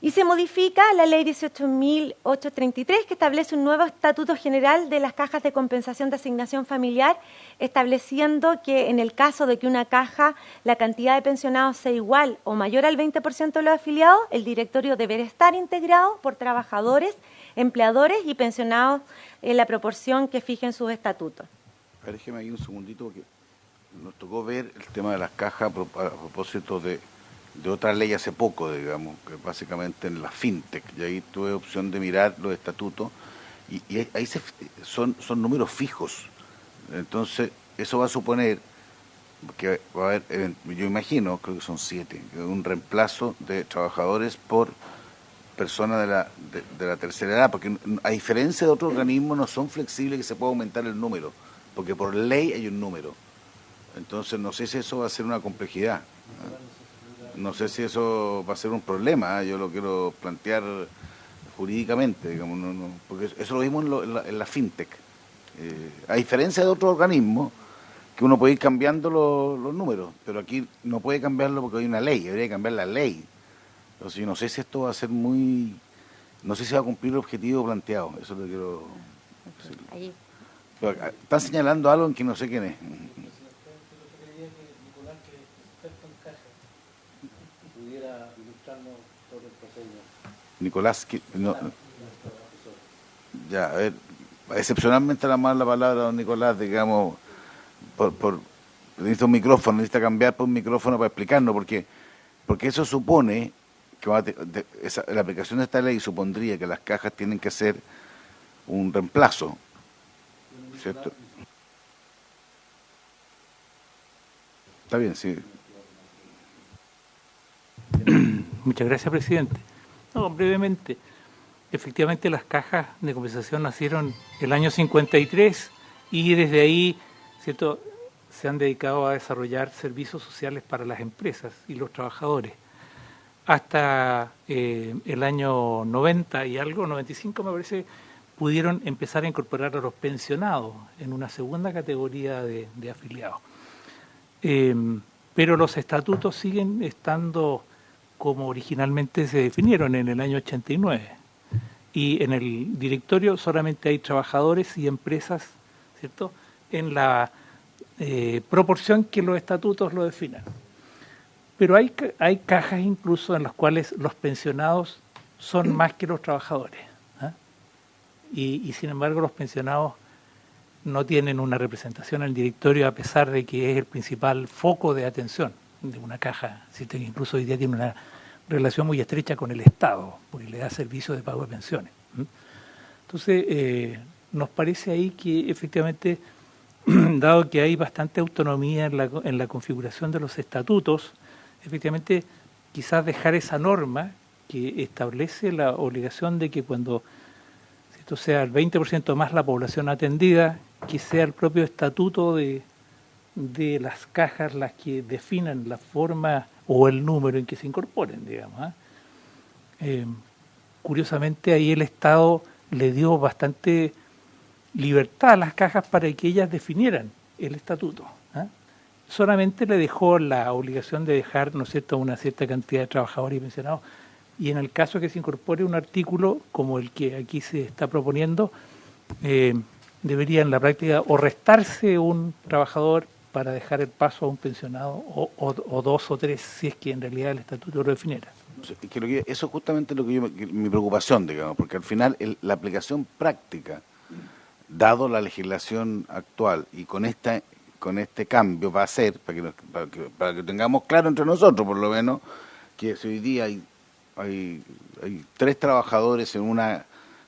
Y se modifica la ley 18.833 que establece un nuevo estatuto general de las cajas de compensación de asignación familiar, estableciendo que en el caso de que una caja, la cantidad de pensionados sea igual o mayor al 20% de los afiliados, el directorio deberá estar integrado por trabajadores, empleadores y pensionados en la proporción que fijen sus estatutos. Déjeme ahí un segundito porque nos tocó ver el tema de las cajas a propósito de otra ley hace poco, digamos, que básicamente en la FinTech, y ahí tuve opción de mirar los estatutos, y ahí son números fijos. Entonces, eso va a suponer que va a haber, yo imagino, creo que son 7, un reemplazo de trabajadores por personas de la tercera edad, porque a diferencia de otros organismos no son flexibles que se pueda aumentar el número, porque por ley hay un número. Entonces, no sé si eso va a ser una complejidad. No sé si eso va a ser un problema, yo lo quiero plantear jurídicamente, digamos, porque eso lo vimos en la FinTech. A diferencia de otros organismos, que uno puede ir cambiando los números, pero aquí no puede cambiarlo porque hay una ley, debería cambiar la ley. Entonces yo no sé si esto va a ser no sé si va a cumplir el objetivo planteado, eso lo quiero decir. Pero están señalando algo en que no sé quién es. Nicolás, ya, a ver, excepcionalmente la mala palabra, don Nicolás, digamos, necesita un micrófono, necesita cambiar por un micrófono para explicarnos, porque eso supone que la aplicación de esta ley supondría que las cajas tienen que hacer un reemplazo, ¿cierto? Está bien, sí. Muchas gracias, presidente. No, brevemente, efectivamente las cajas de compensación nacieron el año 53 y desde ahí, ¿cierto?, se han dedicado a desarrollar servicios sociales para las empresas y los trabajadores. Hasta el año 90 y algo, 95 me parece, pudieron empezar a incorporar a los pensionados en una segunda categoría de afiliados. Pero los estatutos siguen estando como originalmente se definieron en el año 89. Y en el directorio solamente hay trabajadores y empresas, ¿cierto?, en la proporción que los estatutos lo definan. Pero hay cajas incluso en las cuales los pensionados son más que los trabajadores. Y sin embargo los pensionados no tienen una representación en el directorio a pesar de que es el principal foco de atención de una caja, que incluso hoy día tiene una relación muy estrecha con el Estado, porque le da servicios de pago de pensiones. Entonces, nos parece ahí que efectivamente, dado que hay bastante autonomía en la configuración de los estatutos, efectivamente quizás dejar esa norma que establece la obligación de que cuando esto sea el 20% más la población atendida, que sea el propio estatuto de las cajas las que definan la forma o el número en que se incorporen, digamos. Curiosamente ahí el Estado le dio bastante libertad a las cajas para que ellas definieran el estatuto. Solamente le dejó la obligación de dejar, ¿no es cierto?, una cierta cantidad de trabajadores y pensionados. Y en el caso que se incorpore un artículo como el que aquí se está proponiendo, debería en la práctica o restarse un trabajador para dejar el paso a un pensionado o dos o tres, si es que en realidad el estatuto lo definiera. Eso es justamente mi preocupación, digamos, porque al final la aplicación práctica, dado la legislación actual y con este cambio va a ser, para que tengamos claro entre nosotros por lo menos, que si hoy día hay 3 trabajadores en una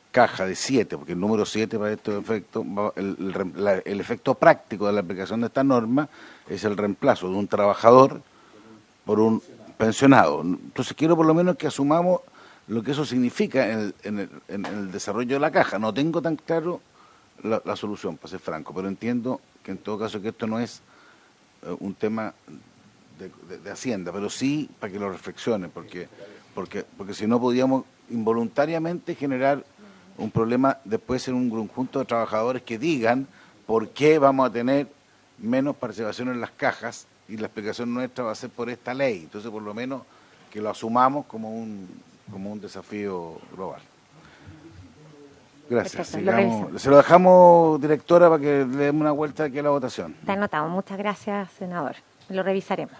caja de 7, porque el número 7 para estos efectos, el efecto práctico de la aplicación de esta norma es el reemplazo de un trabajador por un pensionado. Entonces quiero por lo menos que asumamos lo que eso significa en el desarrollo de la caja. No tengo tan claro la solución, para ser franco, pero entiendo que en todo caso que esto no es un tema de Hacienda, pero sí para que lo reflexionen, porque si no podíamos involuntariamente generar un problema después en un conjunto de trabajadores que digan por qué vamos a tener menos participación en las cajas y la explicación nuestra va a ser por esta ley. Entonces, por lo menos que lo asumamos como un desafío global. Gracias. Se lo dejamos, directora, para que le demos una vuelta aquí a la votación. Está anotado. Muchas gracias, senador. Lo revisaremos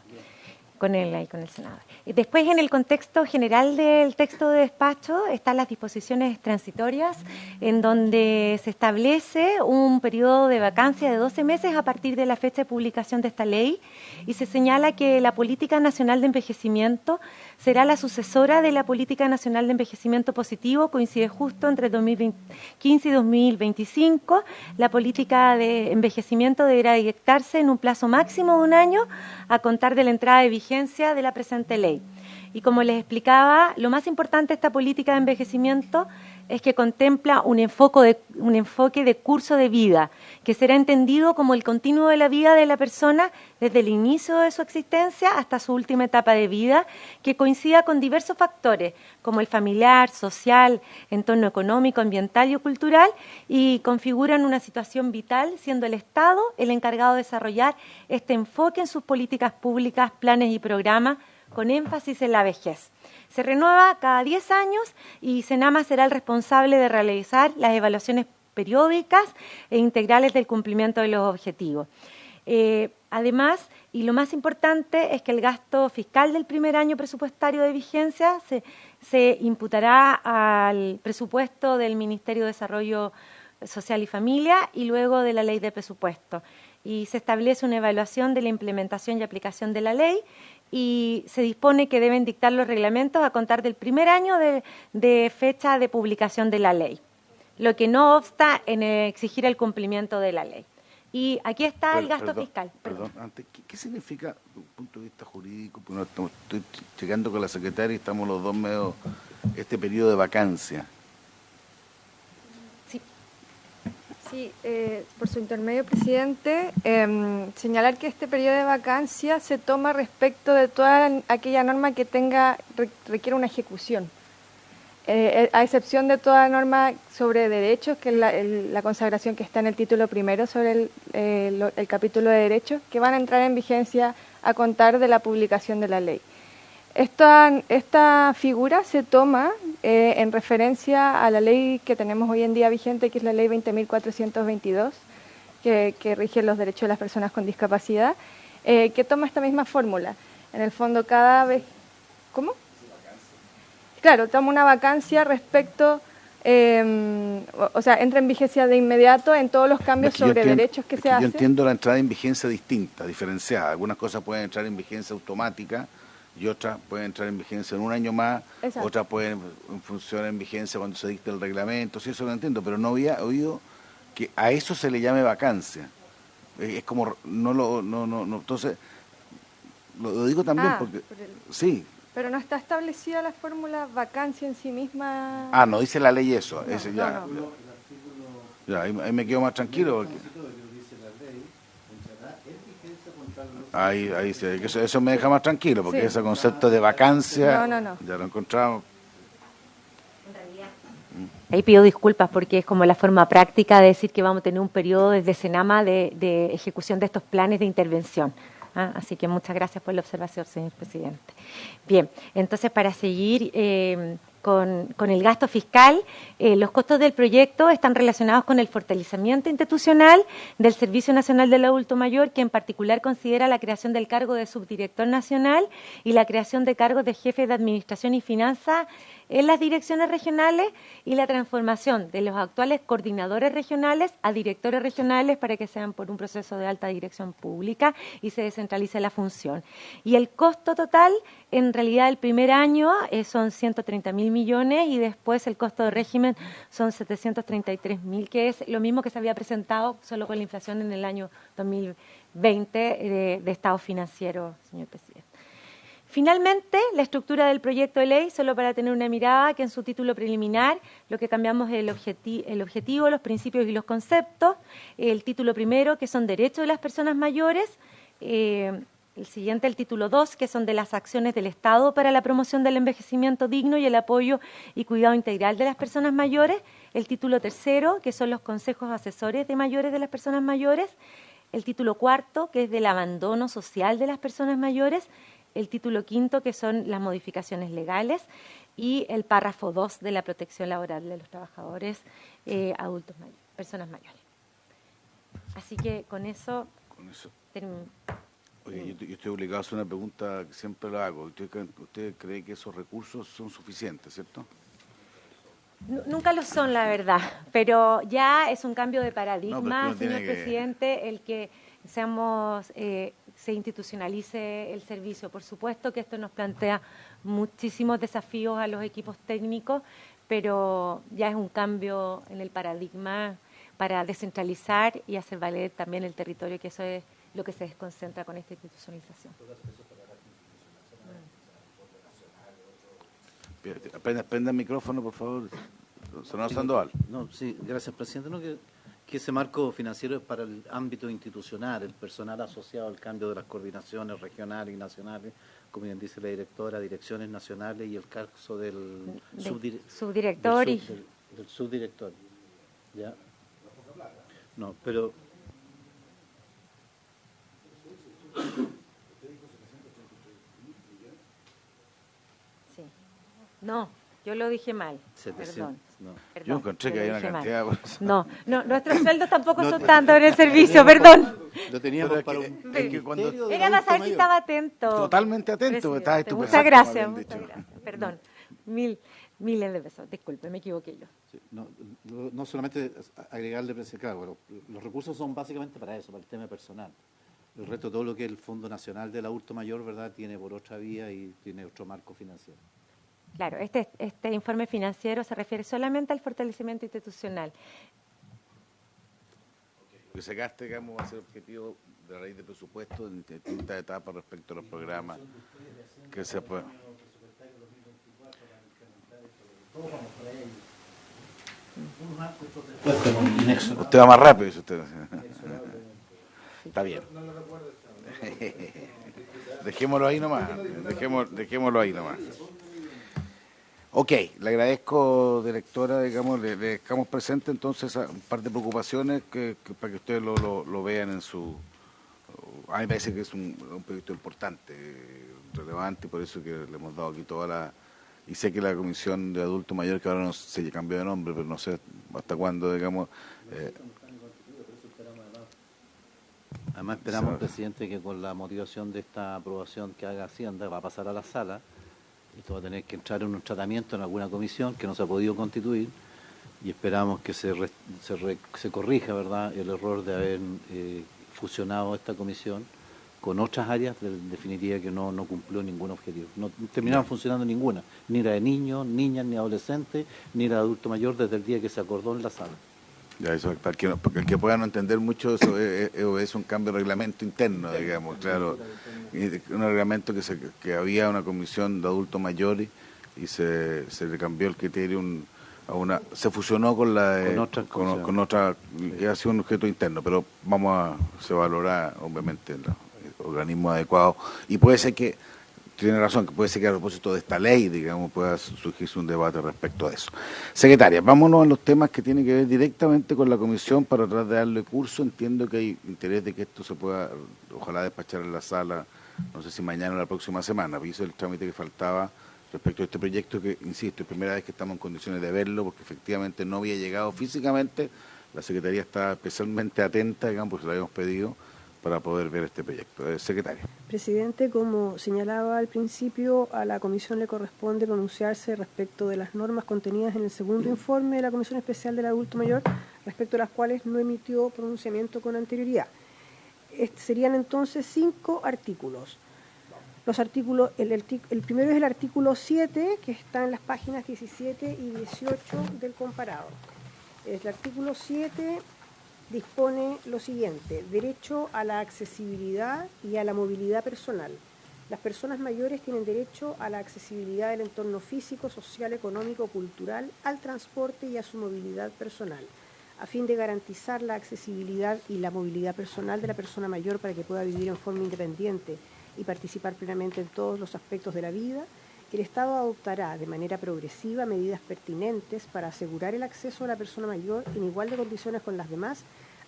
con él y con el senador. Después, en el contexto general del texto de despacho, están las disposiciones transitorias, en donde se establece un periodo de vacancia de 12 meses a partir de la fecha de publicación de esta ley, y se señala que la Política Nacional de Envejecimiento será la sucesora de la Política Nacional de Envejecimiento Positivo, coincide justo entre 2015 y 2025. La política de envejecimiento deberá dictarse en un plazo máximo de 1 año a contar de la entrada de vigencia de la presente ley. Y como les explicaba, lo más importante de esta política de envejecimiento es que contempla un enfoque de curso de vida, que será entendido como el continuo de la vida de la persona desde el inicio de su existencia hasta su última etapa de vida, que coincida con diversos factores, como el familiar, social, entorno económico, ambiental y cultural, y configuran una situación vital, siendo el Estado el encargado de desarrollar este enfoque en sus políticas públicas, planes y programas, con énfasis en la vejez. Se renueva cada 10 años y Senama será el responsable de realizar las evaluaciones periódicas e integrales del cumplimiento de los objetivos. Además, y lo más importante, es que el gasto fiscal del primer año presupuestario de vigencia se imputará al presupuesto del Ministerio de Desarrollo Social y Familia y luego de la Ley de Presupuesto. Y se establece una evaluación de la implementación y aplicación de la ley, y se dispone que deben dictar los reglamentos a contar del primer año de fecha de publicación de la ley, lo que no obsta en exigir el cumplimiento de la ley. Y aquí está el gasto fiscal. Perdón, antes, ¿qué significa, desde un punto de vista jurídico? Porque estoy checando con la secretaria y estamos los dos medio este periodo de vacancia. Sí, por su intermedio, presidente, señalar que este periodo de vacancia se toma respecto de toda aquella norma que requiere una ejecución, a excepción de toda norma sobre derechos, que es la consagración que está en el título primero sobre el capítulo de derechos, que van a entrar en vigencia a contar de la publicación de la ley. Esta figura se toma en referencia a la ley que tenemos hoy en día vigente, que es la ley 20.422, que rige los derechos de las personas con discapacidad, que toma esta misma fórmula. En el fondo, cada vez... ¿Cómo? Claro, toma una vacancia respecto... o sea, entra en vigencia de inmediato en todos los cambios sobre derechos que se hacen. Yo entiendo la entrada en vigencia distinta, diferenciada. Algunas cosas pueden entrar en vigencia automática y otras pueden entrar en vigencia en 1 año más. Exacto. Otras pueden funcionar en vigencia cuando se dicte el reglamento. Sí, eso lo entiendo, pero no había oído que a eso se le llame vacancia. Es como, entonces, lo digo también porque... sí. Pero no está establecida la fórmula vacancia en sí misma. No dice la ley eso. No, ese ya, no. Ya, ahí me quedo más tranquilo. Porque... Ahí sí, eso me deja más tranquilo, porque ese concepto de vacancia ya lo encontramos. En realidad. Ahí pido disculpas porque es como la forma práctica de decir que vamos a tener un periodo desde Senama de ejecución de estos planes de intervención. Así que muchas gracias por la observación, señor presidente. Bien, entonces para seguir con el gasto fiscal, los costos del proyecto están relacionados con el fortalecimiento institucional del Servicio Nacional del Adulto Mayor, que en particular considera la creación del cargo de subdirector nacional y la creación de cargos de jefe de administración y finanzas en las direcciones regionales y la transformación de los actuales coordinadores regionales a directores regionales para que sean por un proceso de alta dirección pública y se descentralice la función. Y el costo total, en realidad el primer año son 130.000 millones y después el costo de régimen son 733.000, que es lo mismo que se había presentado solo con la inflación en el año 2020 de estado financiero, señor presidente. Finalmente, la estructura del proyecto de ley, solo para tener una mirada, que en su título preliminar lo que cambiamos es el objetivo, los principios y los conceptos. El título primero, que son derechos de las personas mayores. El siguiente, el título 2, que son de las acciones del Estado para la promoción del envejecimiento digno y el apoyo y cuidado integral de las personas mayores. El título tercero, que son los consejos asesores de mayores de las personas mayores. El título cuarto, que es del abandono social de las personas mayores. El título quinto, que son las modificaciones legales, y el párrafo 2 de la protección laboral de los trabajadores adultos mayores, personas mayores. Así que con eso. Oye, yo estoy obligado a hacer una pregunta que siempre lo hago. ¿Usted cree que esos recursos son suficientes, cierto? Nunca lo son, la verdad, pero ya es un cambio de paradigma, señor presidente, el que se institucionalice el servicio. Por supuesto que esto nos plantea muchísimos desafíos a los equipos técnicos, pero ya es un cambio en el paradigma para descentralizar y hacer valer también el territorio, que eso es lo que se desconcentra con esta institucionalización. Prenda el micrófono, por favor. Senador Sandoval. No, sí, gracias, presidente. No, que ese marco financiero es para el ámbito institucional, el personal asociado al cambio de las coordinaciones regionales y nacionales, como bien dice la directora, direcciones nacionales y el caso del subdirector. Del subdirector. ¿Ya? No, pero... Sí. No, yo lo dije mal. 700, perdón. No. Yo encontré que hay una cantidad. No, nuestros sueldos tampoco son tantos en el servicio, perdón. Lo teníamos para Era para saber si estaba atento. Totalmente atento, estaba estupefacto. Muchas gracias. Perdón, miles de pesos. Disculpe, me equivoqué yo. Sí, no solamente agregarle, claro, bueno, los recursos son básicamente para eso, para el tema personal. El resto, todo lo que es el Fondo Nacional del Adulto Mayor, ¿verdad?, tiene por otra vía y tiene otro marco financiero. Claro, este informe financiero se refiere solamente al fortalecimiento institucional. Que se gaste, digamos, va a ser objetivo de la ley de presupuesto en distintas etapas respecto a los programas que se pueden. Usted va más rápido, dice usted. Está bien. Dejémoslo ahí nomás. Dejémoslo ahí nomás. Ok, le agradezco, directora, digamos, le dejamos presente entonces un par de preocupaciones para que ustedes lo vean en su... A mí me parece que es un proyecto importante, relevante, por eso que le hemos dado aquí toda la... Y sé que la Comisión de Adulto Mayor, que ahora no se cambió de nombre, pero no sé hasta cuándo, digamos... Además esperamos, presidente, que con la motivación de esta aprobación que haga Hacienda va a pasar a la sala. Esto va a tener que entrar en un tratamiento en alguna comisión que no se ha podido constituir y esperamos que se corrija, ¿verdad?, el error de haber fusionado esta comisión con otras áreas, en definitiva, que no cumplió ningún objetivo. No terminaron funcionando ninguna, ni la de niños, niñas, ni adolescentes, ni la de adulto mayor desde el día que se acordó en la sala. Ya, eso, porque el que pueda no entender mucho, eso es un cambio de reglamento interno, digamos, claro. Un reglamento que había una comisión de adultos mayores y se le cambió el criterio se fusionó con con otra, que ha sido un objeto interno, pero se valorará, obviamente, el organismo adecuado. Y puede ser que tiene razón, que puede ser que a propósito de esta ley, digamos, pueda surgirse un debate respecto a eso. Secretaria, vámonos a los temas que tienen que ver directamente con la comisión para tratar de darle curso. Entiendo que hay interés de que esto se pueda, ojalá, despachar en la sala, no sé si mañana o la próxima semana. Hizo el trámite que faltaba respecto a este proyecto que, insisto, es primera vez que estamos en condiciones de verlo, porque efectivamente no había llegado físicamente. La Secretaría está especialmente atenta, digamos, porque se lo habíamos pedido, para poder ver este proyecto. Secretario. Presidente, como señalaba al principio, a la Comisión le corresponde pronunciarse respecto de las normas contenidas en el segundo informe de la Comisión Especial del Adulto Mayor, respecto a las cuales no emitió pronunciamiento con anterioridad. Serían entonces 5 artículos. Los artículos, el primero es el artículo 7, que está en las páginas 17 y 18 del comparado. El artículo 7 dispone lo siguiente: derecho a la accesibilidad y a la movilidad personal. Las personas mayores tienen derecho a la accesibilidad del entorno físico, social, económico, cultural, al transporte y a su movilidad personal, a fin de garantizar la accesibilidad y la movilidad personal de la persona mayor para que pueda vivir en forma independiente y participar plenamente en todos los aspectos de la vida. El Estado adoptará de manera progresiva medidas pertinentes para asegurar el acceso a la persona mayor en igual de condiciones con las demás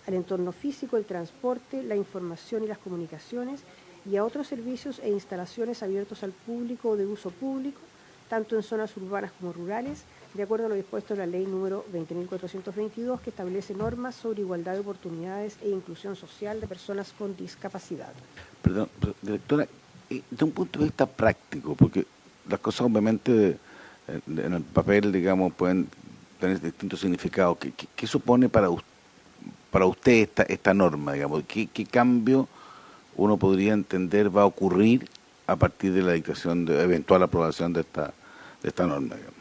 al entorno físico, el transporte, la información y las comunicaciones y a otros servicios e instalaciones abiertos al público o de uso público, tanto en zonas urbanas como rurales, de acuerdo a lo dispuesto en la Ley número 20.422, que establece normas sobre igualdad de oportunidades e inclusión social de personas con discapacidad. Perdón, directora, de un punto de vista práctico, porque las cosas obviamente en el papel, digamos, pueden tener distintos significados. ¿Qué supone para usted esta norma, digamos? ¿Qué cambio uno podría entender va a ocurrir a partir de la dictación, de eventual aprobación de esta norma, digamos?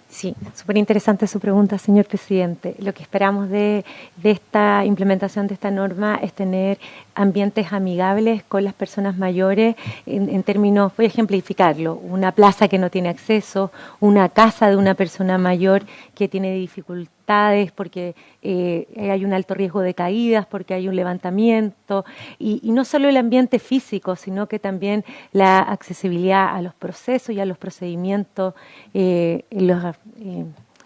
Sí, súper interesante su pregunta, señor presidente. Lo que esperamos de esta implementación de esta norma es tener ambientes amigables con las personas mayores en términos, voy a ejemplificarlo, una plaza que no tiene acceso, una casa de una persona mayor que tiene dificultades porque hay un alto riesgo de caídas, porque hay un levantamiento, y no solo el ambiente físico, sino que también la accesibilidad a los procesos y a los procedimientos, las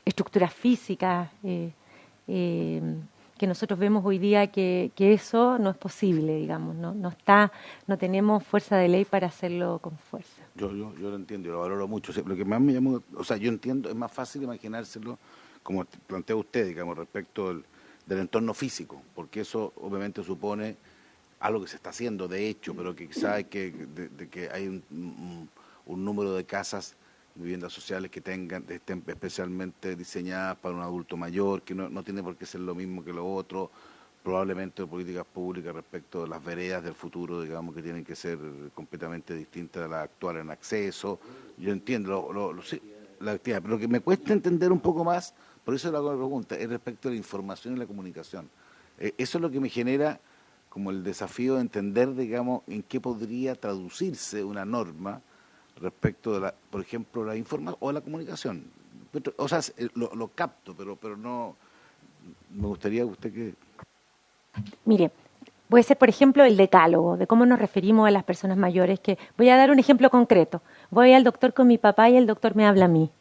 estructuras físicas, que nosotros vemos hoy día que eso no es posible, digamos, no tenemos fuerza de ley para hacerlo con fuerza. Yo lo entiendo, yo lo valoro mucho. Lo que más me llamó, yo entiendo, es más fácil imaginárselo, como plantea usted, digamos, respecto del entorno físico, porque eso obviamente supone algo que se está haciendo de hecho, pero que quizás hay que hay un número de casas, viviendas sociales que estén especialmente diseñadas para un adulto mayor, que no tiene por qué ser lo mismo que lo otro, probablemente políticas públicas respecto de las veredas del futuro, digamos, que tienen que ser completamente distintas a las actuales en acceso. Yo entiendo sí, la actividad, pero lo que me cuesta entender un poco más, por eso le hago la pregunta, es respecto a la información y la comunicación. Eso es lo que me genera como el desafío de entender, digamos, en qué podría traducirse una norma respecto de por ejemplo, la información o la comunicación. O sea, lo capto, pero no, me gustaría usted que... Mire, puede ser, por ejemplo, el decálogo, de cómo nos referimos a las personas mayores, que voy a dar un ejemplo concreto. Voy al doctor con mi papá y el doctor me habla a mí.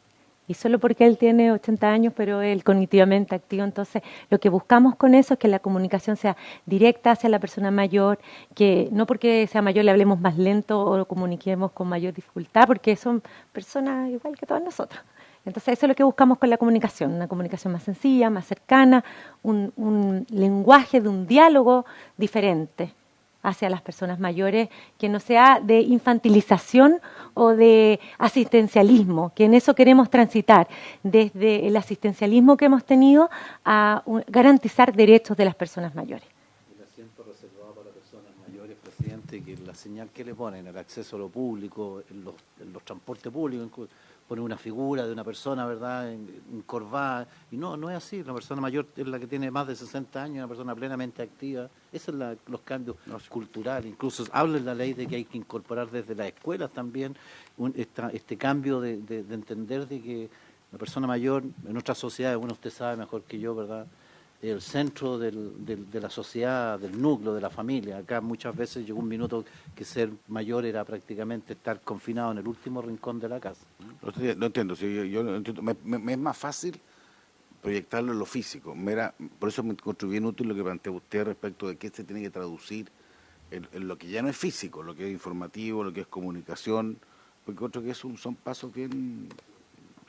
Y solo porque él tiene 80 años, pero él cognitivamente activo. Entonces, lo que buscamos con eso es que la comunicación sea directa hacia la persona mayor, que no porque sea mayor le hablemos más lento o lo comuniquemos con mayor dificultad, porque son personas igual que todas nosotras. Entonces, eso es lo que buscamos con la comunicación, una comunicación más sencilla, más cercana, un lenguaje de un diálogo diferente hacia las personas mayores, que no sea de infantilización o de asistencialismo, que en eso queremos transitar, desde el asistencialismo que hemos tenido a garantizar derechos de las personas mayores. El asiento reservado para personas mayores, presidente, que la señal que le ponen, el acceso a lo público, en los transportes públicos, pone una figura de una persona, ¿verdad?, encorvada, y no es así. La persona mayor es la que tiene más de 60 años, una persona plenamente activa. Esos son los cambios culturales. Incluso habla en la ley de que hay que incorporar desde las escuelas también este cambio de entender de que la persona mayor en nuestras sociedades, bueno, usted sabe mejor que yo, ¿verdad?, el centro de la sociedad, del núcleo, de la familia. Acá muchas veces llegó un minuto que ser mayor era prácticamente estar confinado en el último rincón de la casa. No entiendo, sí, yo no entiendo. Me es más fácil proyectarlo en lo físico. Por eso me encuentro bien útil lo que plantea usted respecto de qué se tiene que traducir en lo que ya no es físico, lo que es informativo, lo que es comunicación, porque encuentro que son pasos bien,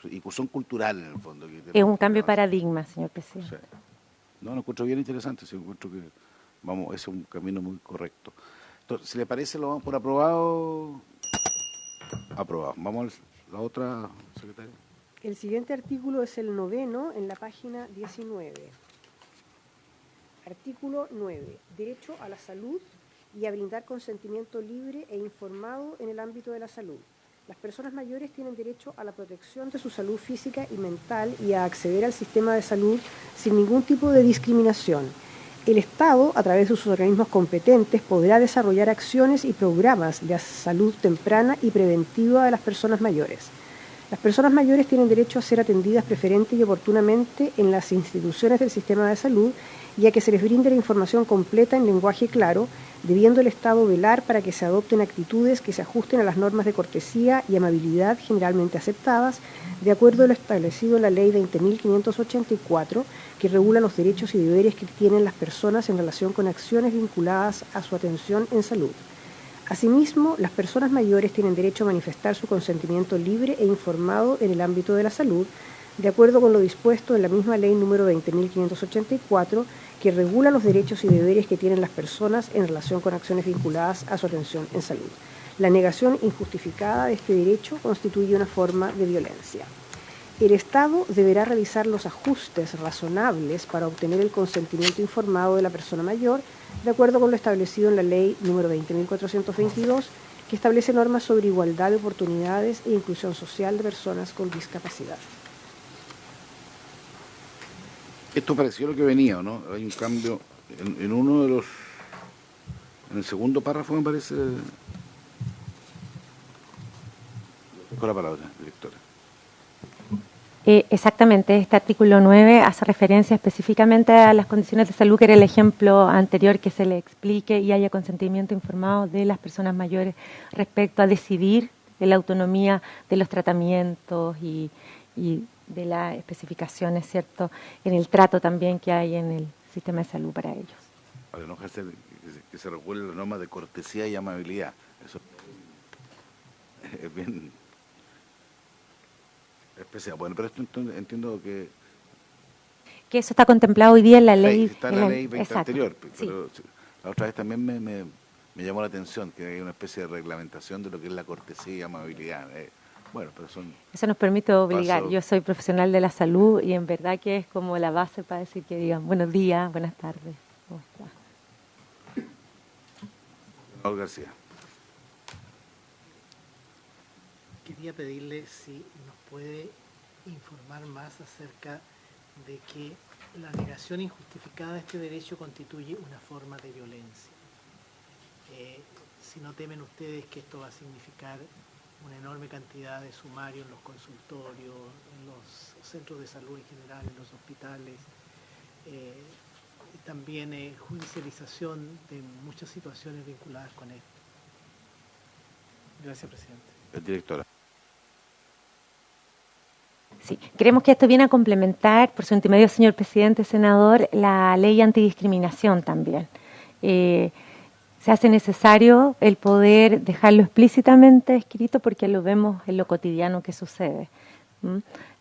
y son culturales en el fondo. Es un cambio de paradigma, señor presidente. Sí. No, lo encuentro bien interesante, sí, encuentro que ese es un camino muy correcto. Entonces, si le parece, lo vamos por aprobado. Aprobado. Vamos a la otra, secretaria. El siguiente artículo es el 9º en la página 19. Artículo 9. Derecho a la salud y a brindar consentimiento libre e informado en el ámbito de la salud. Las personas mayores tienen derecho a la protección de su salud física y mental y a acceder al sistema de salud sin ningún tipo de discriminación. El Estado, a través de sus organismos competentes, podrá desarrollar acciones y programas de salud temprana y preventiva de las personas mayores. Las personas mayores tienen derecho a ser atendidas preferente y oportunamente en las instituciones del sistema de salud y a que se les brinde la información completa en lenguaje claro, debiendo el Estado velar para que se adopten actitudes que se ajusten a las normas de cortesía y amabilidad generalmente aceptadas, de acuerdo a lo establecido en la Ley 20.584, que regula los derechos y deberes que tienen las personas en relación con acciones vinculadas a su atención en salud. Asimismo, las personas mayores tienen derecho a manifestar su consentimiento libre e informado en el ámbito de la salud, de acuerdo con lo dispuesto en la misma Ley número 20.584, que regula los derechos y deberes que tienen las personas en relación con acciones vinculadas a su atención en salud. La negación injustificada de este derecho constituye una forma de violencia. El Estado deberá realizar los ajustes razonables para obtener el consentimiento informado de la persona mayor, de acuerdo con lo establecido en la Ley número 20.422, que establece normas sobre igualdad de oportunidades e inclusión social de personas con discapacidad. Esto pareció lo que venía, ¿no? Hay un cambio en uno de los... En el segundo párrafo, me parece... Con la palabra, directora. Exactamente, este artículo 9 hace referencia específicamente a las condiciones de salud, que era el ejemplo anterior, que se le explique y haya consentimiento informado de las personas mayores respecto a decidir de la autonomía de los tratamientos y de las especificaciones, ¿cierto?, en el trato también que hay en el sistema de salud para ellos. Para no dejarse que se regule la norma de cortesía y amabilidad. Eso es bien especial. Bueno, pero esto entiendo que eso está contemplado hoy día en la ley. Está en la ley 20 exacto, anterior, sí. pero la otra vez también me llamó la atención que hay una especie de reglamentación de lo que es la cortesía y amabilidad. Bueno, pero eso nos permite obligar. pasos. Yo soy profesional de la salud y en verdad que es como la base para decir que digan buenos días, buenas tardes. ¿Cómo está? Raúl García. Quería pedirle si nos puede informar más acerca de que la negación injustificada de este derecho constituye una forma de violencia. Si no temen ustedes que esto va a significar una enorme cantidad de sumarios en los consultorios, en los centros de salud en general, en los hospitales, y también judicialización de muchas situaciones vinculadas con esto. Gracias, presidente. Directora. Sí, creemos que esto viene a complementar, por su intermedio, señor presidente, senador, la ley antidiscriminación también. Se hace necesario el poder dejarlo explícitamente escrito porque lo vemos en lo cotidiano que sucede.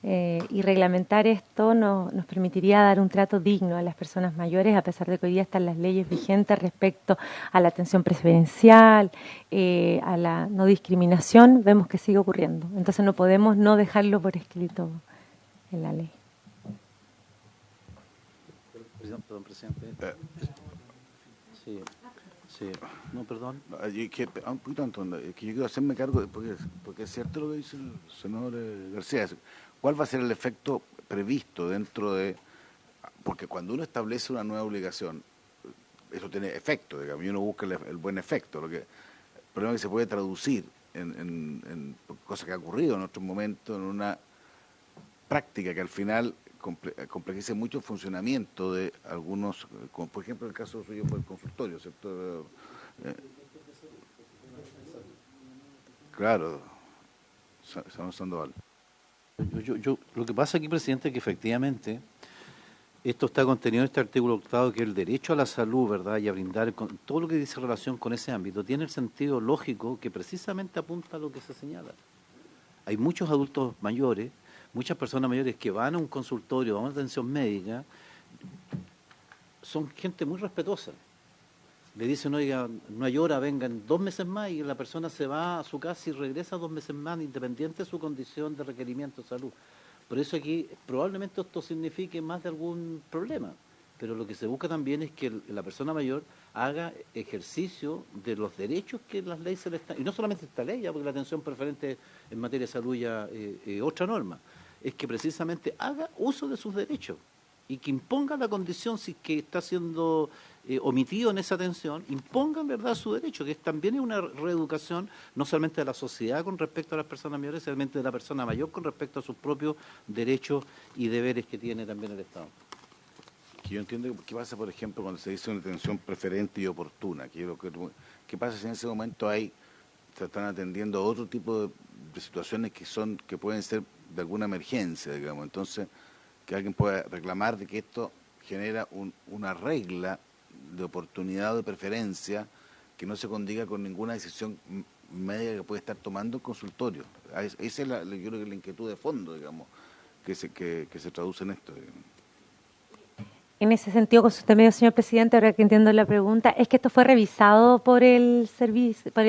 Y reglamentar esto nos permitiría dar un trato digno a las personas mayores, a pesar de que hoy día están las leyes vigentes respecto a la atención preferencial, a la no discriminación, vemos que sigue ocurriendo. Entonces no podemos no dejarlo por escrito en la ley. Perdón, presidente. Sí. No, perdón. Un poquito, Antonio, que yo quiero hacerme cargo, porque es cierto lo que dice el senador García. ¿Cuál va a ser el efecto previsto dentro de...? Porque cuando uno establece una nueva obligación, eso tiene efecto, digamos, y uno busca el buen efecto. El problema es que se puede traducir en cosas que ha ocurrido en otros momentos, en una práctica que al final complejice mucho el funcionamiento de algunos, como por ejemplo el caso suyo por el consultorio, ¿cierto? Claro, Sandoval. Lo que pasa aquí, presidente, es que efectivamente esto está contenido en este artículo 8, que el derecho a la salud, ¿verdad?, y a brindar todo lo que dice relación con ese ámbito, tiene el sentido lógico que precisamente apunta a lo que se señala. Hay muchos adultos mayores, muchas personas mayores que van a un consultorio, a una atención médica, son gente muy respetuosa. Le dicen, oiga, no hay hora, vengan 2 meses más, y la persona se va a su casa y regresa 2 meses más, independiente de su condición de requerimiento de salud. Por eso aquí probablemente esto signifique más de algún problema, pero lo que se busca también es que la persona mayor haga ejercicio de los derechos que las leyes se le están, y no solamente esta ley, porque la atención preferente en materia de salud ya es otra norma, es que precisamente haga uso de sus derechos y que imponga la condición, si es que está siendo omitido en esa atención, imponga en verdad su derecho, que también es una reeducación no solamente de la sociedad con respecto a las personas mayores, sino de la persona mayor con respecto a sus propios derechos y deberes que tiene también el Estado. Que yo entiendo qué pasa, por ejemplo, cuando se dice una atención preferente y oportuna. ¿Qué pasa si en ese momento se están atendiendo otro tipo de situaciones que pueden ser de alguna emergencia, digamos? Entonces, que alguien pueda reclamar de que esto genera una regla de oportunidad o de preferencia que no se condiga con ninguna decisión médica que puede estar tomando el consultorio. Esa es yo creo que la inquietud de fondo, digamos, que se traduce en esto, digamos. En ese sentido, con su medio, señor presidente, ahora que entiendo la pregunta, es que esto fue revisado por el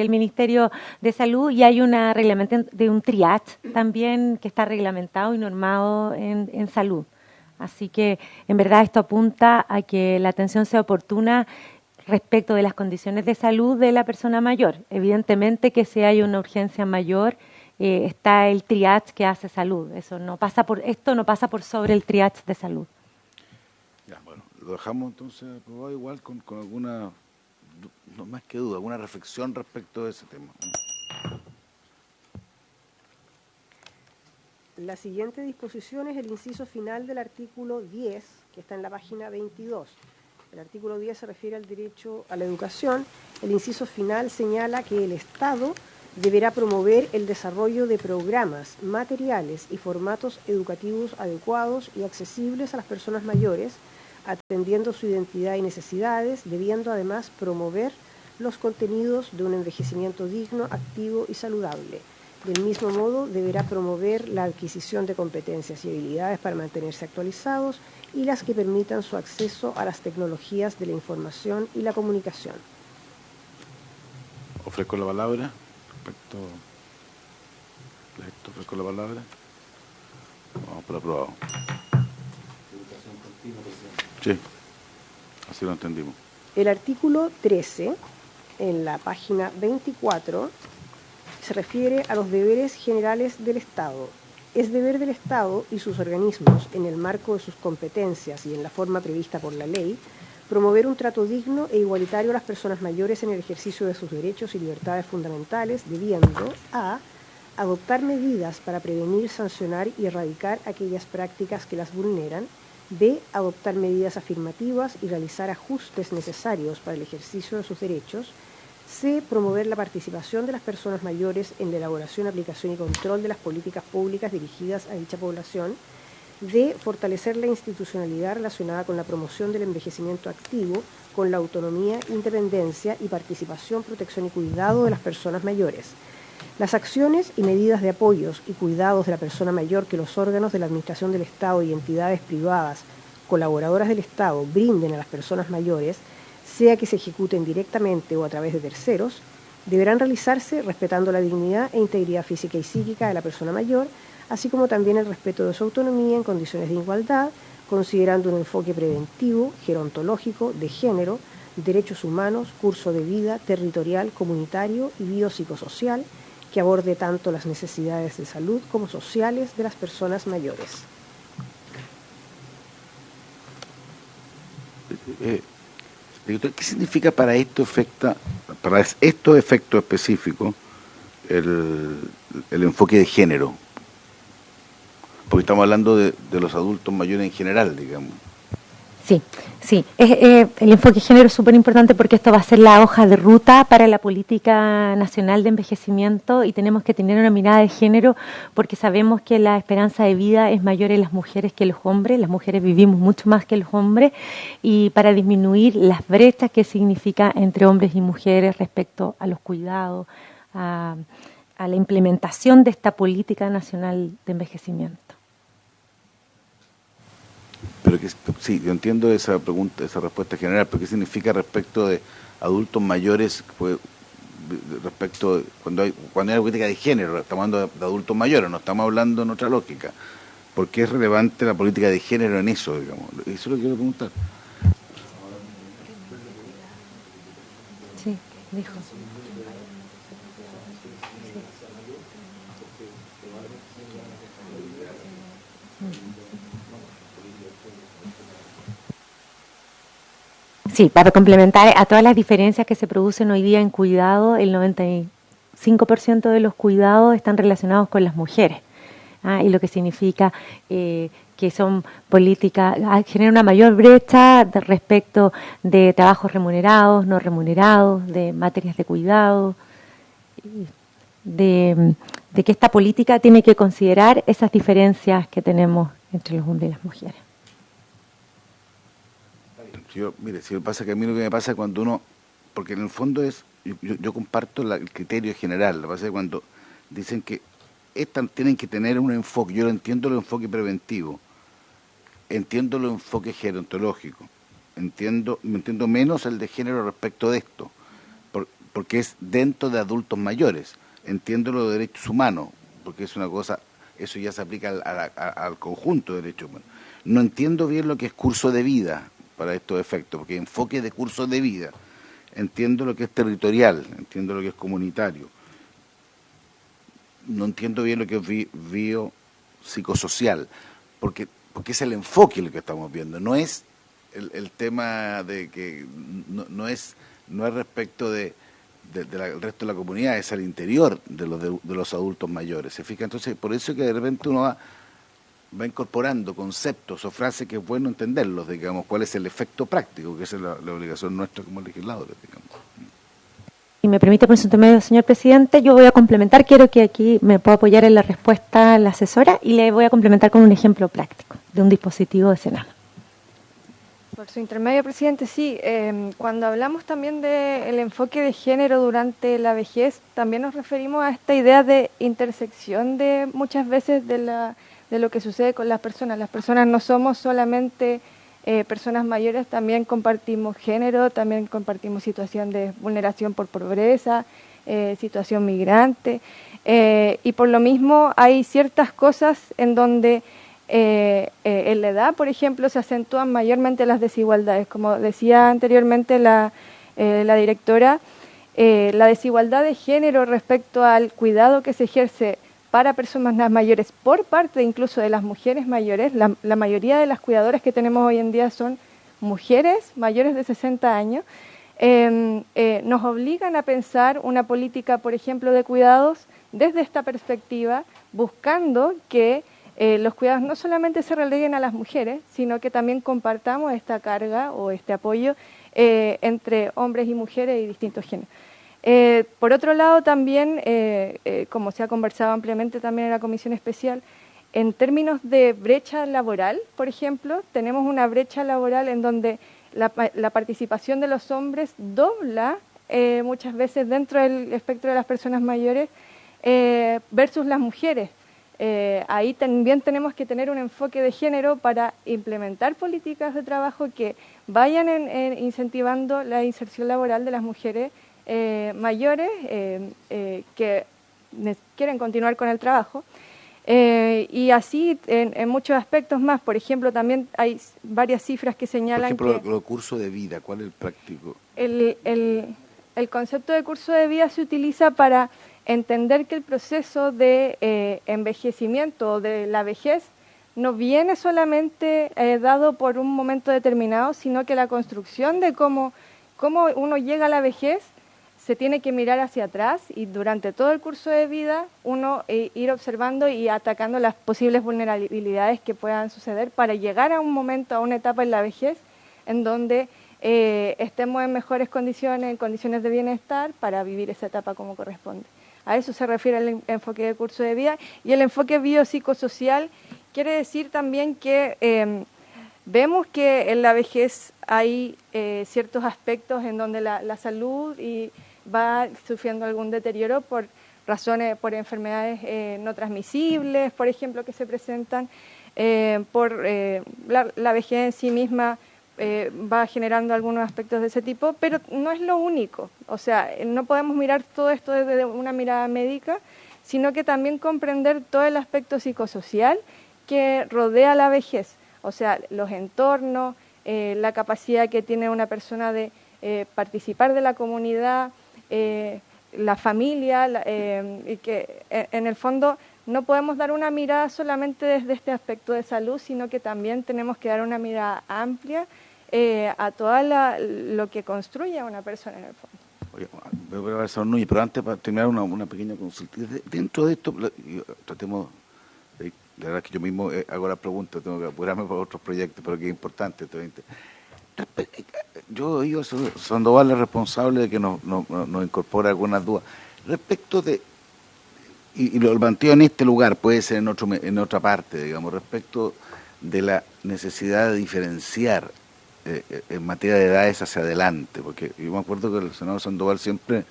Ministerio de Salud, y hay una reglamento de un triage también que está reglamentado y normado en salud. Así que, en verdad, esto apunta a que la atención sea oportuna respecto de las condiciones de salud de la persona mayor. Evidentemente que si hay una urgencia mayor, está el triage que hace salud. Esto no pasa por sobre el triage de salud. Ya, bueno, lo dejamos entonces aprobado igual con alguna, no más que duda, alguna reflexión respecto de ese tema. La siguiente disposición es el inciso final del artículo 10, que está en la página 22. El artículo 10 se refiere al derecho a la educación. El inciso final señala que el Estado deberá promover el desarrollo de programas, materiales y formatos educativos adecuados y accesibles a las personas mayores, atendiendo su identidad y necesidades, debiendo además promover los contenidos de un envejecimiento digno, activo y saludable. Del mismo modo, deberá promover la adquisición de competencias y habilidades para mantenerse actualizados y las que permitan su acceso a las tecnologías de la información y la comunicación. Ofrezco la palabra respecto a esto. Ofrezco la palabra. Vamos por aprobado. Educación continua, presidente. Sí, así lo entendimos. El artículo 13, en la página 24, se refiere a los deberes generales del Estado. Es deber del Estado y sus organismos, en el marco de sus competencias y en la forma prevista por la ley, promover un trato digno e igualitario a las personas mayores en el ejercicio de sus derechos y libertades fundamentales, debiendo a adoptar medidas para prevenir, sancionar y erradicar aquellas prácticas que las vulneran, b. adoptar medidas afirmativas y realizar ajustes necesarios para el ejercicio de sus derechos, c. promover la participación de las personas mayores en la elaboración, aplicación y control de las políticas públicas dirigidas a dicha población, d. fortalecer la institucionalidad relacionada con la promoción del envejecimiento activo, con la autonomía, independencia y participación, protección y cuidado de las personas mayores. Las acciones y medidas de apoyos y cuidados de la persona mayor que los órganos de la Administración del Estado y entidades privadas colaboradoras del Estado brinden a las personas mayores, sea que se ejecuten directamente o a través de terceros, deberán realizarse respetando la dignidad e integridad física y psíquica de la persona mayor, así como también el respeto de su autonomía en condiciones de igualdad, considerando un enfoque preventivo, gerontológico, de género, derechos humanos, curso de vida, territorial, comunitario y biopsicosocial, que aborde tanto las necesidades de salud como sociales de las personas mayores. ¿Qué significa para estos efectos específicos el enfoque de género? Porque estamos hablando de los adultos mayores en general, digamos. Sí, sí. El enfoque de género es súper importante porque esto va a ser la hoja de ruta para la política nacional de envejecimiento y tenemos que tener una mirada de género porque sabemos que la esperanza de vida es mayor en las mujeres que en los hombres. Las mujeres vivimos mucho más que los hombres y para disminuir las brechas que significa entre hombres y mujeres respecto a los cuidados, a la implementación de esta política nacional de envejecimiento. Pero que, sí, yo entiendo esa pregunta, esa respuesta general, pero ¿qué significa respecto de adultos mayores, pues, respecto de, cuando hay política de género? Estamos hablando de adultos mayores, no estamos hablando en otra lógica. ¿Por qué es relevante la política de género en eso, digamos? Eso es lo que quiero preguntar. Sí, dijo. Sí, para complementar a todas las diferencias que se producen hoy día en cuidado, el 95% de los cuidados están relacionados con las mujeres, y lo que significa que son políticas, genera una mayor brecha respecto de trabajos remunerados, no remunerados, de materias de cuidado, de que esta política tiene que considerar esas diferencias que tenemos entre los hombres y las mujeres. Mire, si pasa que a mí lo que me pasa cuando uno, porque en el fondo es, yo comparto el criterio general, lo que pasa es cuando dicen que tienen que tener un enfoque, yo lo entiendo el enfoque preventivo, entiendo el enfoque gerontológico, entiendo menos el de género respecto de esto, porque es dentro de adultos mayores, entiendo los derechos humanos, porque es una cosa, eso ya se aplica al conjunto de derechos humanos. No entiendo bien lo que es curso de vida para estos efectos, porque enfoque de curso de vida, entiendo lo que es territorial, entiendo lo que es comunitario, no entiendo bien lo que es biopsicosocial, porque es el enfoque lo que estamos viendo, no es el tema de que no es respecto del resto de la comunidad, es al interior de los adultos mayores, ¿se fija? Entonces, por eso que de repente uno va incorporando conceptos o frases que es bueno entenderlos, digamos, cuál es el efecto práctico, que esa es la obligación nuestra como legisladores, digamos. Y me permite por su intermedio, señor presidente, yo voy a complementar, quiero que aquí me pueda apoyar en la respuesta la asesora y le voy a complementar con un ejemplo práctico de un dispositivo de Senado. Por su intermedio, presidente, sí. Cuando hablamos también del enfoque de género durante la vejez, también nos referimos a esta idea de intersección de muchas veces de lo que sucede con las personas. Las personas no somos solamente personas mayores, también compartimos género, también compartimos situación de vulneración por pobreza, situación migrante, y por lo mismo hay ciertas cosas en donde en la edad, por ejemplo, se acentúan mayormente las desigualdades. Como decía anteriormente la directora, la desigualdad de género respecto al cuidado que se ejerce para personas mayores por parte incluso de las mujeres mayores. La mayoría de las cuidadoras que tenemos hoy en día son mujeres mayores de 60 años. Nos obligan a pensar una política, por ejemplo, de cuidados desde esta perspectiva, buscando que los cuidados no solamente se releguen a las mujeres, sino que también compartamos esta carga o este apoyo entre hombres y mujeres y distintos géneros. Por otro lado, también, como se ha conversado ampliamente también en la comisión especial, en términos de brecha laboral, por ejemplo, tenemos una brecha laboral en donde la participación de los hombres dobla muchas veces dentro del espectro de las personas mayores versus las mujeres. Ahí también tenemos que tener un enfoque de género para implementar políticas de trabajo que vayan incentivando la inserción laboral de las mujeres mayores que quieren continuar con el trabajo, y así en muchos aspectos más. Por ejemplo, también hay varias cifras que señalan por ejemplo, el curso de vida, ¿cuál es el práctico? El concepto de curso de vida se utiliza para entender que el proceso de envejecimiento de la vejez no viene solamente dado por un momento determinado, sino que la construcción de cómo uno llega a la vejez se tiene que mirar hacia atrás y durante todo el curso de vida uno ir observando y atacando las posibles vulnerabilidades que puedan suceder para llegar a un momento, a una etapa en la vejez en donde estemos en mejores condiciones, en condiciones de bienestar para vivir esa etapa como corresponde. A eso se refiere el enfoque de curso de vida. Y el enfoque biopsicosocial quiere decir también que vemos que en la vejez hay ciertos aspectos en donde la salud va sufriendo algún deterioro por razones, por enfermedades no transmisibles, por ejemplo, que se presentan, por la vejez en sí misma va generando algunos aspectos de ese tipo, pero no es lo único. O sea, no podemos mirar todo esto desde una mirada médica, sino que también comprender todo el aspecto psicosocial que rodea la vejez. O sea, los entornos, la capacidad que tiene una persona de participar de la comunidad, la familia, y que en el fondo no podemos dar una mirada solamente desde este aspecto de salud, sino que también tenemos que dar una mirada amplia a todo lo que construye a una persona en el fondo. Oye, Núñez, pero antes, para terminar, una pequeña consulta. Dentro de esto, tratemos, la verdad es que yo mismo hago la pregunta, tengo que apurarme por otros proyectos, pero que es importante. Yo digo, Sandoval es responsable de que nos incorpore algunas dudas. Respecto de, y lo planteo en este lugar, puede ser en otra parte, digamos, respecto de la necesidad de diferenciar en materia de edades hacia adelante, porque yo me acuerdo que el senador Sandoval siempre,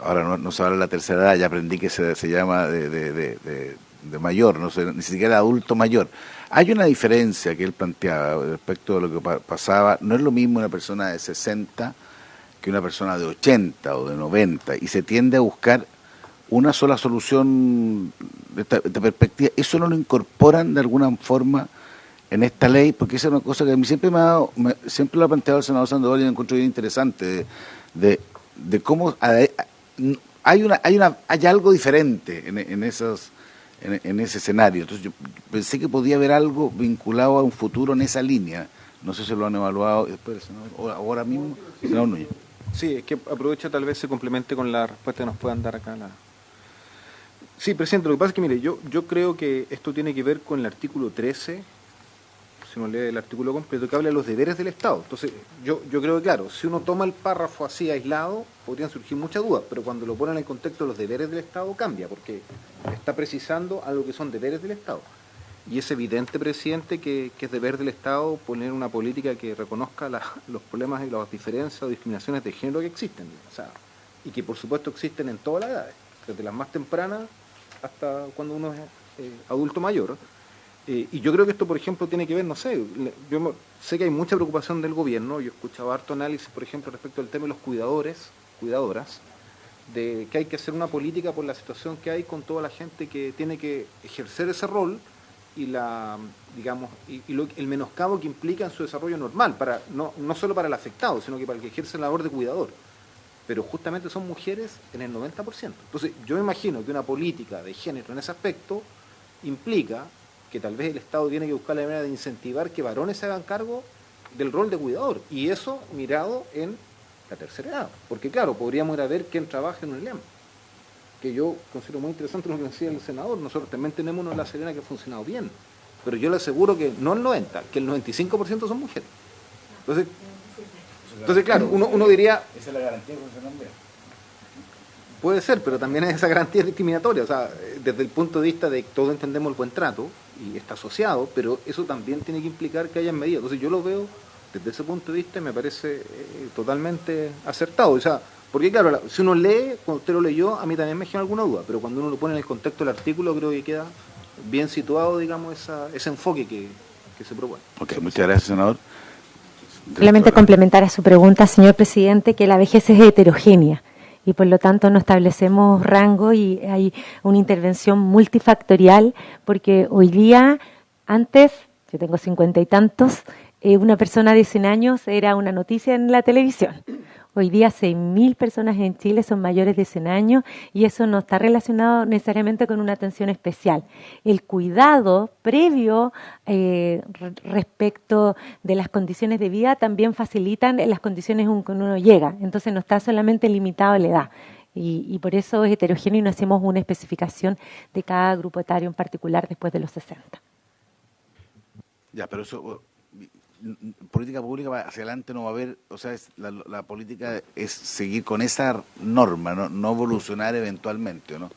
ahora no se habla de la tercera edad, ya aprendí que se llama de mayor, no sé, ni siquiera adulto mayor. Hay una diferencia que él planteaba respecto de lo que pasaba, no es lo mismo una persona de 60 que una persona de 80 o de 90, y se tiende a buscar una sola solución de esta perspectiva. ¿Eso no lo incorporan de alguna forma en esta ley? Porque esa es una cosa que a mí siempre siempre lo ha planteado el senador Sandoval y me encuentro bien interesante, de cómo hay algo diferente en ese escenario. Entonces yo pensé que podía haber algo vinculado a un futuro en esa línea. No sé si lo han evaluado después del senador, ahora mismo, senador Núñez. Sí, es que aprovecho, tal vez se complemente con la respuesta que nos puedan dar acá. Sí, presidente, lo que pasa es que, mire, yo creo que esto tiene que ver con el artículo 13, si uno lee el artículo completo, que habla de los deberes del Estado. Entonces, yo creo que, claro, si uno toma el párrafo así aislado, podrían surgir muchas dudas, pero cuando lo ponen en el contexto de los deberes del Estado, cambia, porque está precisando algo que son deberes del Estado. Y es evidente, presidente, que es deber del Estado poner una política que reconozca los problemas y las diferencias o discriminaciones de género que existen, o sea, y que por supuesto existen en todas las edades, desde las más tempranas hasta cuando uno es adulto mayor. Y yo creo que esto, por ejemplo, tiene que ver, no sé, yo sé que hay mucha preocupación del gobierno, yo he escuchado harto análisis, por ejemplo, respecto al tema de los cuidadoras, de que hay que hacer una política por la situación que hay con toda la gente que tiene que ejercer ese rol y el menoscabo que implica en su desarrollo normal, no solo para el afectado, sino que para el que ejerce la labor de cuidador. Pero justamente son mujeres en el 90%. Entonces, yo me imagino que una política de género en ese aspecto implica que tal vez el Estado tiene que buscar la manera de incentivar que varones se hagan cargo del rol de cuidador, y eso mirado en la tercera edad. Porque claro, podríamos ir a ver quién trabaja en un ELEAM, que yo considero muy interesante lo que decía el senador. Nosotros también tenemos uno en La Serena que ha funcionado bien, pero yo le aseguro que no el 90%, que el 95% son mujeres. Entonces claro, uno diría... Esa es la garantía que funcionan bien. Puede ser, pero también esa garantía es discriminatoria. O sea, desde el punto de vista de que todos entendemos el buen trato, y está asociado, pero eso también tiene que implicar que haya medidas. Entonces yo lo veo desde ese punto de vista y me parece totalmente acertado. O sea, porque claro, si uno lee, cuando usted lo leyó, a mí también me genera alguna duda, pero cuando uno lo pone en el contexto del artículo, creo que queda bien situado, digamos, ese enfoque que se propone. Ok, muchas gracias, senador. Solamente complementar a su pregunta, señor presidente, que la vejez es heterogénea y por lo tanto no establecemos rango y hay una intervención multifactorial, porque hoy día, antes, yo tengo 50 y tantos, una persona de 100 años era una noticia en la televisión. Hoy día 6.000 personas en Chile son mayores de 100 años y eso no está relacionado necesariamente con una atención especial. El cuidado previo respecto de las condiciones de vida también facilitan las condiciones en que uno llega. Entonces no está solamente limitado a la edad. Y por eso es heterogéneo y no hacemos una especificación de cada grupo etario en particular después de los 60. Ya, pero eso, política pública hacia adelante no va a haber, o sea, la política es seguir con esa norma, no evolucionar eventualmente, ¿no?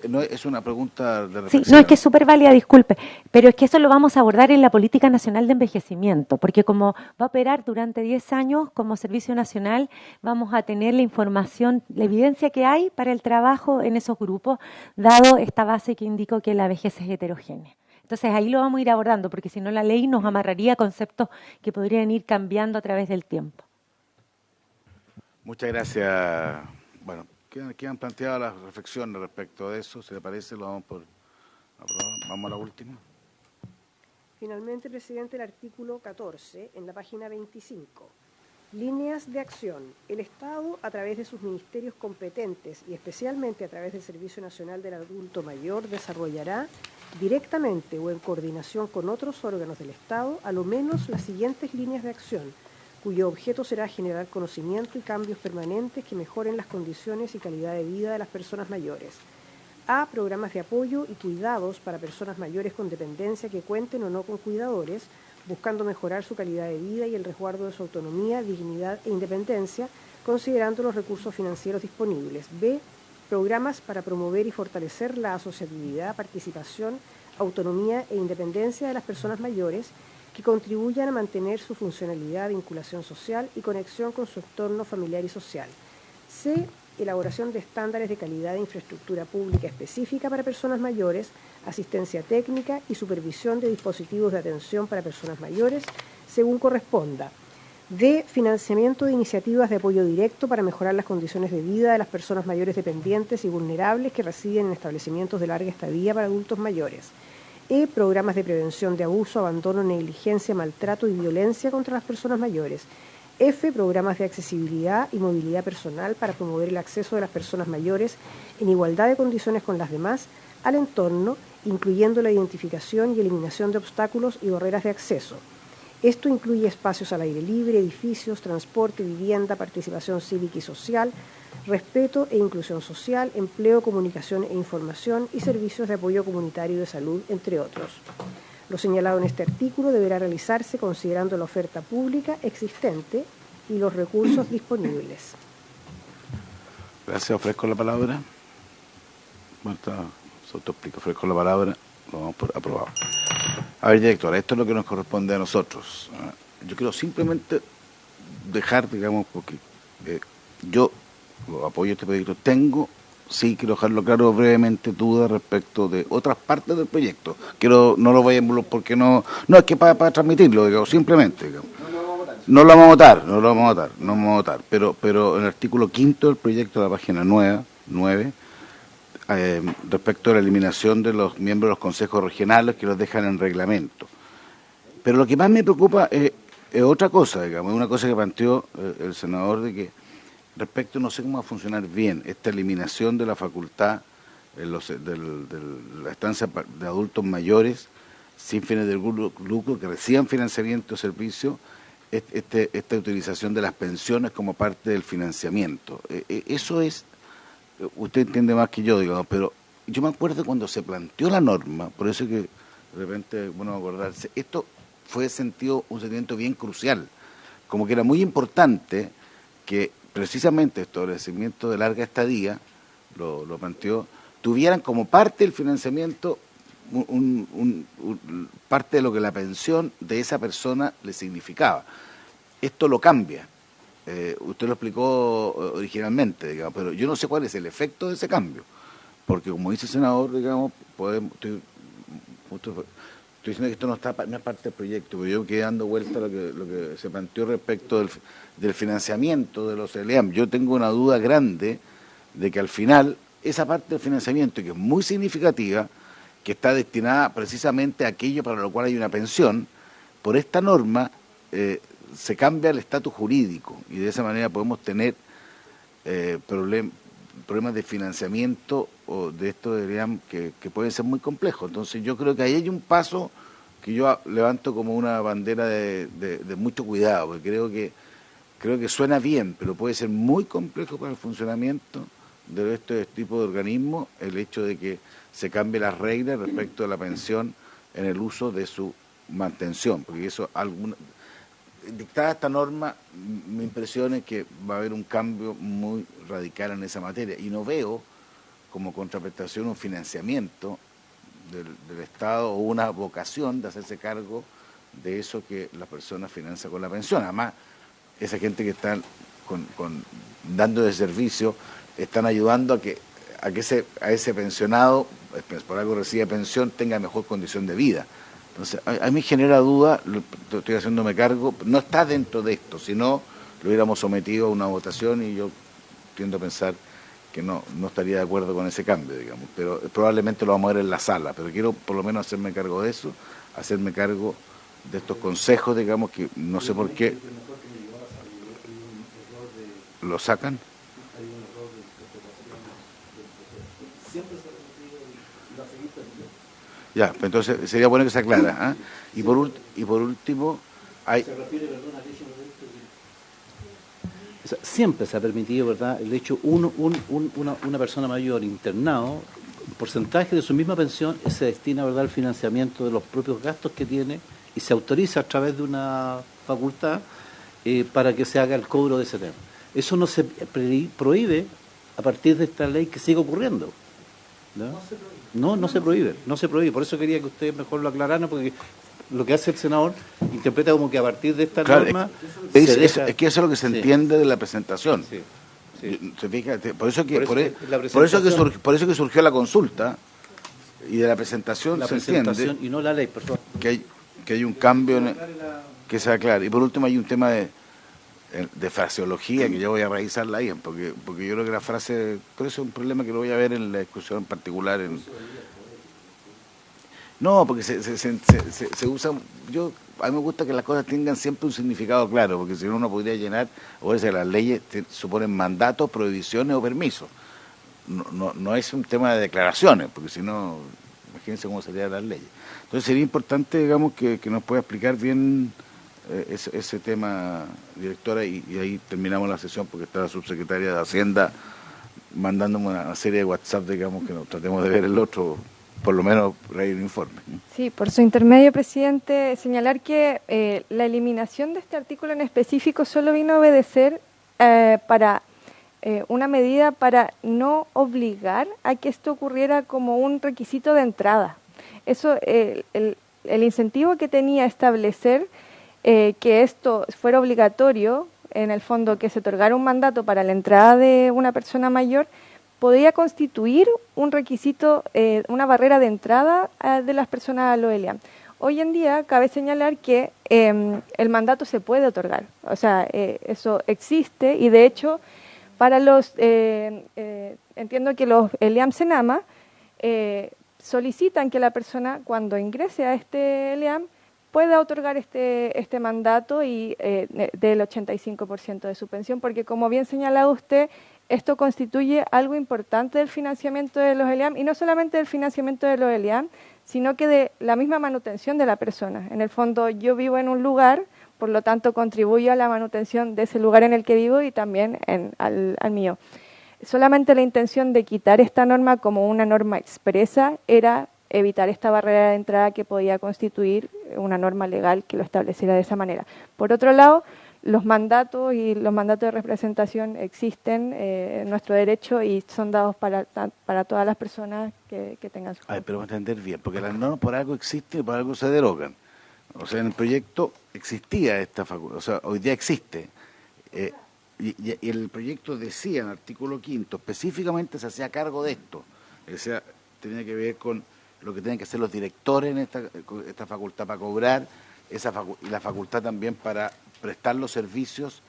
No es una pregunta de reflexión. Sí, no, es que es súper válida, disculpe, pero es que eso lo vamos a abordar en la Política Nacional de Envejecimiento, porque como va a operar durante 10 años como Servicio Nacional, vamos a tener la información, la evidencia que hay para el trabajo en esos grupos, dado esta base que indico que la vejez es heterogénea. Entonces ahí lo vamos a ir abordando, porque si no la ley nos amarraría a conceptos que podrían ir cambiando a través del tiempo. Muchas gracias. Bueno, quedan planteadas las reflexiones respecto de eso. Si le parece, lo vamos por aprobar. Vamos a la última. Finalmente, presidente, el artículo 14, en la página 25. Líneas de acción. El Estado, a través de sus ministerios competentes y especialmente a través del Servicio Nacional del Adulto Mayor, desarrollará directamente o en coordinación con otros órganos del Estado, a lo menos las siguientes líneas de acción, cuyo objeto será generar conocimiento y cambios permanentes que mejoren las condiciones y calidad de vida de las personas mayores. A. Programas de apoyo y cuidados para personas mayores con dependencia que cuenten o no con cuidadores, buscando mejorar su calidad de vida y el resguardo de su autonomía, dignidad e independencia, considerando los recursos financieros disponibles. B. Programas para promover y fortalecer la asociatividad, participación, autonomía e independencia de las personas mayores que contribuyan a mantener su funcionalidad, vinculación social y conexión con su entorno familiar y social. C. Elaboración de estándares de calidad de infraestructura pública específica para personas mayores, asistencia técnica y supervisión de dispositivos de atención para personas mayores, según corresponda. D. Financiamiento de iniciativas de apoyo directo para mejorar las condiciones de vida de las personas mayores dependientes y vulnerables que residen en establecimientos de larga estadía para adultos mayores. E. Programas de prevención de abuso, abandono, negligencia, maltrato y violencia contra las personas mayores. F. Programas de accesibilidad y movilidad personal para promover el acceso de las personas mayores en igualdad de condiciones con las demás al entorno, incluyendo la identificación y eliminación de obstáculos y barreras de acceso. Esto incluye espacios al aire libre, edificios, transporte, vivienda, participación cívica y social, respeto e inclusión social, empleo, comunicación e información y servicios de apoyo comunitario y de salud, entre otros. Lo señalado en este artículo deberá realizarse considerando la oferta pública existente y los recursos disponibles. Gracias. Ofrezco la palabra. Bueno, se autoexplica. Ofrezco la palabra. Lo vamos por aprobado. A ver, directora, esto es lo que nos corresponde a nosotros. Yo quiero simplemente dejar, digamos, porque yo apoyo este proyecto. Sí, quiero dejarlo claro brevemente, dudas respecto de otras partes del proyecto. No lo voy a involucrar porque no es que para transmitirlo, digamos, simplemente. Digamos. No lo vamos a votar. Pero en el artículo 5 del proyecto de la página 9, respecto a la eliminación de los miembros de los consejos regionales que los dejan en reglamento. Pero lo que más me preocupa es otra cosa, digamos, una cosa que planteó el senador de que respecto, no sé cómo va a funcionar bien, esta eliminación de la facultad de la estancia de adultos mayores sin fines de lucro que reciban financiamiento de servicio, esta utilización de las pensiones como parte del financiamiento. Eso es, usted entiende más que yo, digamos, pero yo me acuerdo cuando se planteó la norma, por eso que de repente, bueno, acordarse, esto fue un sentimiento bien crucial, como que era muy importante que precisamente establecimientos de larga estadía, lo planteó, tuvieran como parte del financiamiento parte de lo que la pensión de esa persona le significaba. Esto lo cambia. Usted lo explicó originalmente, digamos, pero yo no sé cuál es el efecto de ese cambio, porque como dice el senador, digamos, estoy diciendo que esto no es parte del proyecto, pero yo quedé dando vuelta a lo que se planteó respecto del financiamiento de los ELEAM. Yo tengo una duda grande de que al final esa parte del financiamiento, que es muy significativa, que está destinada precisamente a aquello para lo cual hay una pensión, por esta norma se cambia el estatus jurídico y de esa manera podemos tener problemas de financiamiento o de esto dirían que pueden ser muy complejos. Entonces yo creo que ahí hay un paso que yo levanto como una bandera de mucho cuidado, porque creo que suena bien, pero puede ser muy complejo para el funcionamiento de este tipo de organismos el hecho de que se cambie las reglas respecto a la pensión en el uso de su mantención, porque eso dictada esta norma, mi impresión es que va a haber un cambio muy radical en esa materia y no veo como contraprestación un financiamiento del Estado o una vocación de hacerse cargo de eso que la persona financia con la pensión. Además, esa gente que está dando de servicio están ayudando a que ese pensionado, por algo recibe pensión, tenga mejor condición de vida. Entonces, a mí genera duda, estoy haciéndome cargo, no está dentro de esto, si no lo hubiéramos sometido a una votación y yo tiendo a pensar que no estaría de acuerdo con ese cambio, digamos, pero probablemente lo vamos a ver en la sala, pero quiero por lo menos hacerme cargo de eso, hacerme cargo de estos consejos, digamos, que no sé por qué lo sacan. Ya, pues entonces sería bueno que se aclara. Y por último, hay... Siempre se ha permitido, ¿verdad?, el hecho, una persona mayor internado, un porcentaje de su misma pensión se destina, ¿verdad?, al financiamiento de los propios gastos que tiene y se autoriza a través de una facultad para que se haga el cobro de ese tema. Eso no se prohíbe a partir de esta ley que sigue ocurriendo, ¿no? No se prohíbe. Por eso quería que ustedes mejor lo aclararan, porque lo que hace el senador interpreta como que a partir de esta norma... Es que eso es lo que se entiende de la presentación. Sí. ¿Se fija? Por eso que surgió la consulta y de la presentación se entiende y no la ley, por favor. Que hay un cambio que se aclara. Y por último hay un tema de fraseología que yo voy a revisarla ahí, porque yo creo que la frase, por eso es un problema que lo voy a ver en la discusión en particular. No, porque se usa, a mí me gusta que las cosas tengan siempre un significado claro, porque si no uno podría llenar, o sea, las leyes suponen mandatos, prohibiciones o permisos. No es un tema de declaraciones, porque si no, imagínense cómo serían las leyes. Entonces sería importante, digamos, que nos pueda explicar bien ese tema, directora, y ahí terminamos la sesión porque está la subsecretaria de Hacienda mandándome una serie de WhatsApp, digamos, que nos tratemos de ver el otro, por lo menos reír un informe. Sí, por su intermedio, presidente, señalar que la eliminación de este artículo en específico solo vino a obedecer para una medida para no obligar a que esto ocurriera como un requisito de entrada. Eso, el incentivo que tenía establecer que esto fuera obligatorio, en el fondo que se otorgara un mandato para la entrada de una persona mayor, podría constituir un requisito, una barrera de entrada de las personas al OELIAM. Hoy en día cabe señalar que el mandato se puede otorgar, o sea, eso existe y de hecho para los, entiendo que los ELIAM-CENAMA solicitan que la persona cuando ingrese a este ELIAM pueda otorgar este mandato y del 85% de su pensión, porque como bien señalaba usted, esto constituye algo importante del financiamiento de los ELIAM, y no solamente del financiamiento de los ELIAM, sino que de la misma manutención de la persona. En el fondo, yo vivo en un lugar, por lo tanto contribuyo a la manutención de ese lugar en el que vivo y también al mío. Solamente la intención de quitar esta norma como una norma expresa era evitar esta barrera de entrada que podía constituir una norma legal que lo estableciera de esa manera. Por otro lado, los mandatos y los mandatos de representación existen en nuestro derecho y son dados para todas las personas que tengan su... Pero vamos a entender bien, porque las normas por algo existen y por algo se derogan. O sea, en el proyecto existía esta facultad, o sea, hoy día existe. Y el proyecto decía en el artículo 5, específicamente se hacía cargo de esto. O sea, tenía que ver con lo que tienen que hacer los directores en esta facultad para cobrar, y la facultad también para prestar los servicios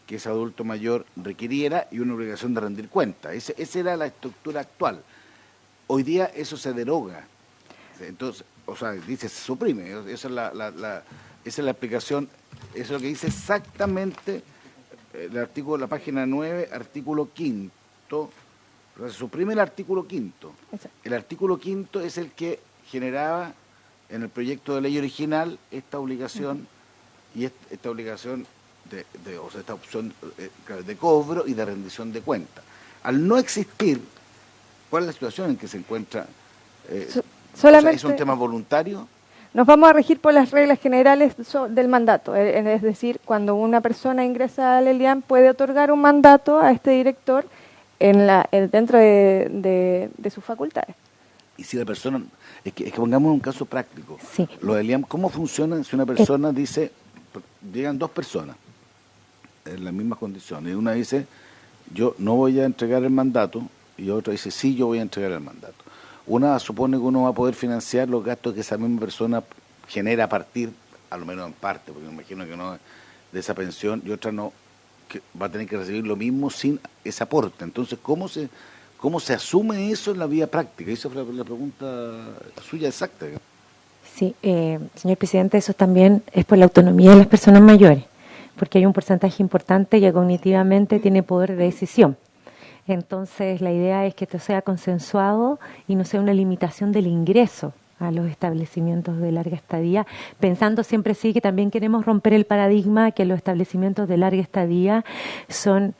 que ese adulto mayor requiriera y una obligación de rendir cuenta. Esa era la estructura actual. Hoy día eso se deroga. Entonces, o sea, dice se suprime, esa es la explicación, eso es lo que dice exactamente el artículo, la página 9, artículo 5. Se suprime el artículo 5. Exacto. El artículo 5 es el que generaba en el proyecto de ley original esta obligación y esta obligación o sea, esta opción de cobro y de rendición de cuentas. Al no existir, ¿cuál es la situación en que se encuentra? Solamente ¿Es un tema voluntario? nos vamos a regir por las reglas generales del mandato, es decir, cuando una persona ingresa al ELIAM puede otorgar un mandato a este director dentro de sus facultades. Y si la persona, es que pongamos un caso práctico, Sí. lo del IAM, ¿cómo funciona si una persona dice, llegan dos personas en las mismas condiciones, y una dice, yo no voy a entregar el mandato, y otra dice, sí, yo voy a entregar el mandato? Una supone que uno va a poder financiar los gastos que esa misma persona genera a partir, a lo menos en parte, porque me imagino que no, de esa pensión, y otra no, que va a tener que recibir lo mismo sin ese aporte. Entonces, ¿cómo se asume eso en la vida práctica? Esa fue la pregunta suya exacta. Sí, señor presidente, eso también es por la autonomía de las personas mayores, porque hay un porcentaje importante que cognitivamente tiene poder de decisión. Entonces, la idea es que esto sea consensuado y no sea una limitación del ingreso a los establecimientos de larga estadía, pensando siempre sí que también queremos romper el paradigma que los establecimientos de larga estadía son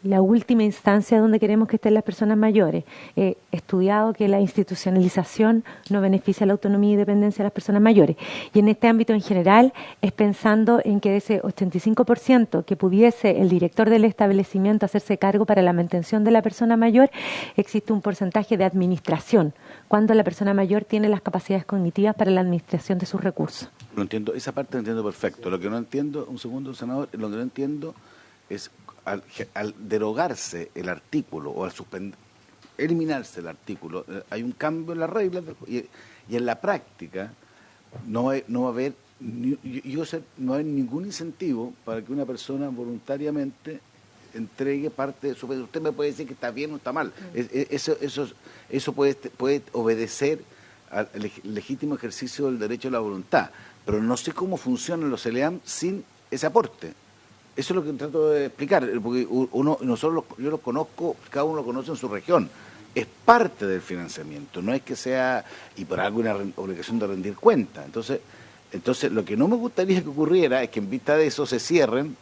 la última instancia donde queremos que estén las personas mayores. He estudiado que la institucionalización no beneficia la autonomía y dependencia de las personas mayores. Y en este ámbito en general es pensando en que de ese 85% que pudiese el director del establecimiento hacerse cargo para la mantención de la persona mayor, existe un porcentaje de administración, cuando la persona mayor tiene las capacidades cognitivas para la administración de sus recursos. Lo entiendo, esa parte la entiendo perfecto. Lo que no entiendo, un segundo, senador, lo que no entiendo es al derogarse el artículo o al eliminarse el artículo, hay un cambio en las reglas y en la práctica no va a haber no hay ningún incentivo para que una persona voluntariamente entregue parte de su pensión. Usted me puede decir que está bien o está mal. Eso puede obedecer al legítimo ejercicio del derecho a la voluntad, pero no sé cómo funcionan los ELEAM sin ese aporte. Eso es lo que trato de explicar, porque yo lo conozco, cada uno lo conoce en su región. Es parte del financiamiento, no es que sea, y por algo una obligación de rendir cuenta. Entonces lo que no me gustaría que ocurriera es que en vista de eso se cierren,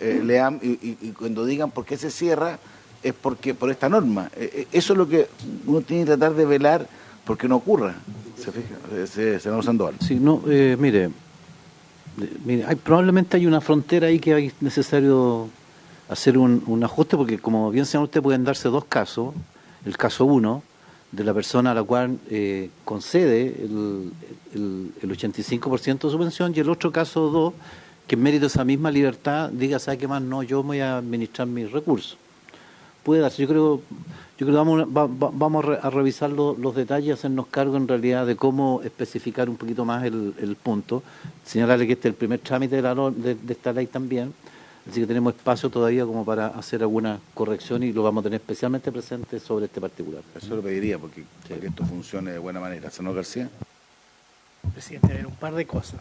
y cuando digan por qué se cierra, es porque por esta norma. Eso es lo que uno tiene que tratar de velar porque no ocurra. ¿Se fija? Senador Sandoval. Sí, no, mire, probablemente hay una frontera ahí que es necesario hacer un ajuste, porque como bien señor usted, pueden darse dos casos. El caso 1, de la persona a la cual concede el 85% de su pensión, y el otro caso 2, que en mérito de esa misma libertad diga, ¿sabe qué más? No, yo voy a administrar mis recursos. Puede darse. Yo creo que vamos a revisar los detalles y hacernos cargo en realidad de cómo especificar un poquito más el punto. Señalarle que este es el primer trámite de esta ley también, así que tenemos espacio todavía como para hacer alguna corrección y lo vamos a tener especialmente presente sobre este particular. Eso lo pediría para que esto funcione de buena manera. Senador García. Presidente, a ver, un par de cosas.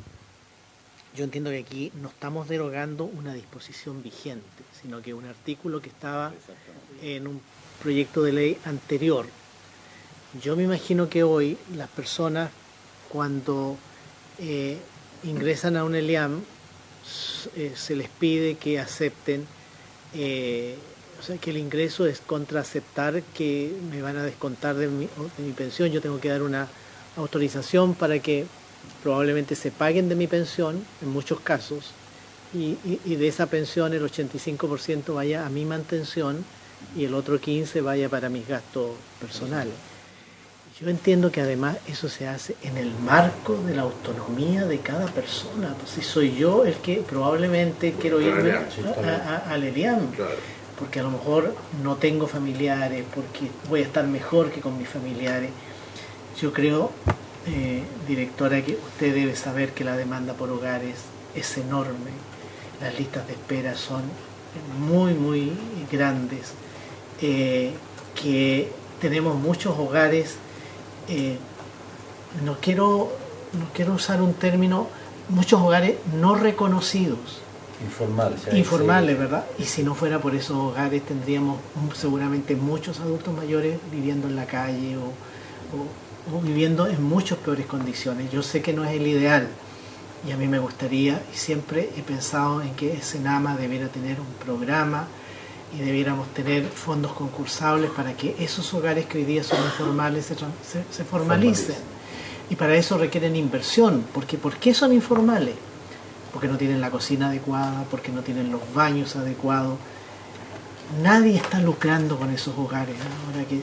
Yo entiendo que aquí no estamos derogando una disposición vigente, sino que un artículo que estaba en un proyecto de ley anterior. Yo me imagino que hoy las personas, cuando ingresan a un ELIAM, se les pide que acepten, o sea, que el ingreso es contra aceptar que me van a descontar de mi pensión. Yo tengo que dar una autorización para que probablemente se paguen de mi pensión, en muchos casos, y de esa pensión el 85% vaya a mi mantención y el otro 15% vaya para mis gastos personales. Yo entiendo que además eso se hace en el marco de la autonomía de cada persona. Pues si soy yo el que probablemente quiero irme al ELIAM, porque a lo mejor no tengo familiares, porque voy a estar mejor que con mis familiares. Yo creo, directora, que usted debe saber que la demanda por hogares es enorme. Las listas de espera son muy, muy grandes. Que tenemos muchos hogares no quiero usar un término, muchos hogares no reconocidos. Informales, ¿verdad? Y si no fuera por esos hogares tendríamos seguramente muchos adultos mayores viviendo en la calle o viviendo en muchas peores condiciones. Yo sé que no es el ideal y a mí me gustaría, y siempre he pensado en que Senama debiera tener un programa y debiéramos tener fondos concursables para que esos hogares que hoy día son informales se formalicen. Y para eso requieren inversión, porque ¿por qué son informales? Porque no tienen la cocina adecuada, porque no tienen los baños adecuados. Nadie está lucrando con esos hogares. Ahora que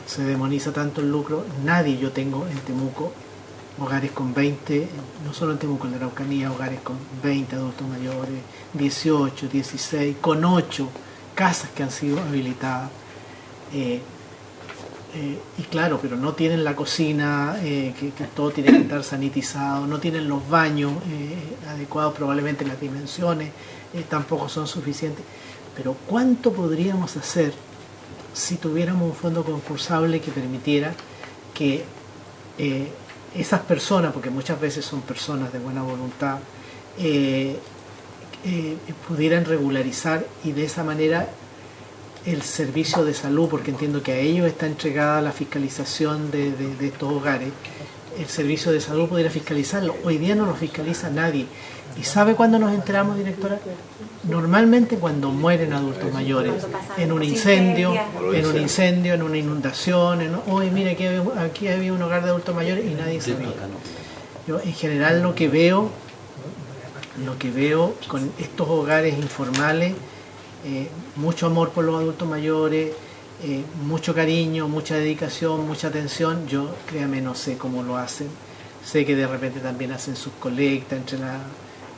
se demoniza tanto el lucro, nadie. Yo tengo en Temuco hogares con 20, no solo en Temuco, en la Araucanía, hogares con 20 adultos mayores, 18, 16, con 8 casas que han sido habilitadas. Y claro, pero no tienen la cocina, que todo tiene que estar sanitizado, no tienen los baños adecuados, probablemente las dimensiones tampoco son suficientes. Pero ¿cuánto podríamos hacer si tuviéramos un fondo concursable que permitiera que esas personas, porque muchas veces son personas de buena voluntad, pudieran regularizar y de esa manera el servicio de salud, porque entiendo que a ellos está entregada la fiscalización de estos hogares, el servicio de salud pudiera fiscalizarlo. Hoy día no lo fiscaliza nadie. ¿Y sabe cuándo nos enteramos, directora? Normalmente cuando mueren adultos mayores, en un incendio, en una inundación, hoy mire, aquí había un hogar de adultos mayores y nadie sabía. Yo en general lo que veo con estos hogares informales, mucho amor por los adultos mayores, mucho cariño, mucha dedicación, mucha atención. Yo, créame, no sé cómo lo hacen. Sé que de repente también hacen sus colectas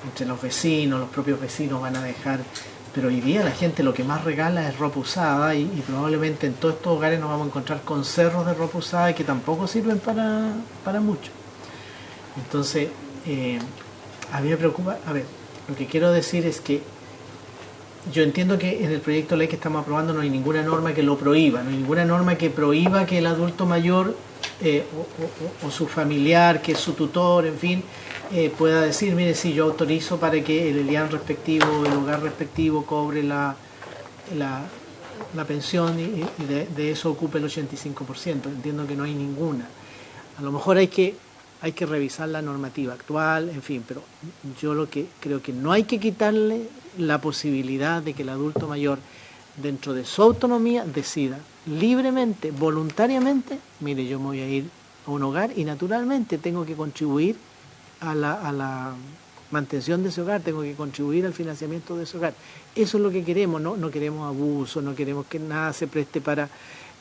entre los vecinos, los propios vecinos van a dejar. Pero hoy día la gente lo que más regala es ropa usada y probablemente en todos estos hogares nos vamos a encontrar con cerros de ropa usada que tampoco sirven para mucho. Entonces, a mí me preocupa. A ver, lo que quiero decir es que yo entiendo que en el proyecto de ley que estamos aprobando no hay ninguna norma que lo prohíba, no hay ninguna norma que prohíba que el adulto mayor o su familiar, que es su tutor, en fin, pueda decir, mire, sí, yo autorizo para que el ELIAN respectivo, el hogar respectivo cobre la pensión y de eso ocupe el 85%. Entiendo que no hay ninguna. A lo mejor hay que revisar la normativa actual, en fin, pero yo lo que creo que no hay que quitarle la posibilidad de que el adulto mayor, dentro de su autonomía, decida libremente, voluntariamente, mire, yo me voy a ir a un hogar y naturalmente tengo que contribuir a la mantención de ese hogar, tengo que contribuir al financiamiento de ese hogar. Eso es lo que queremos, no queremos abuso, no queremos que nada se preste para...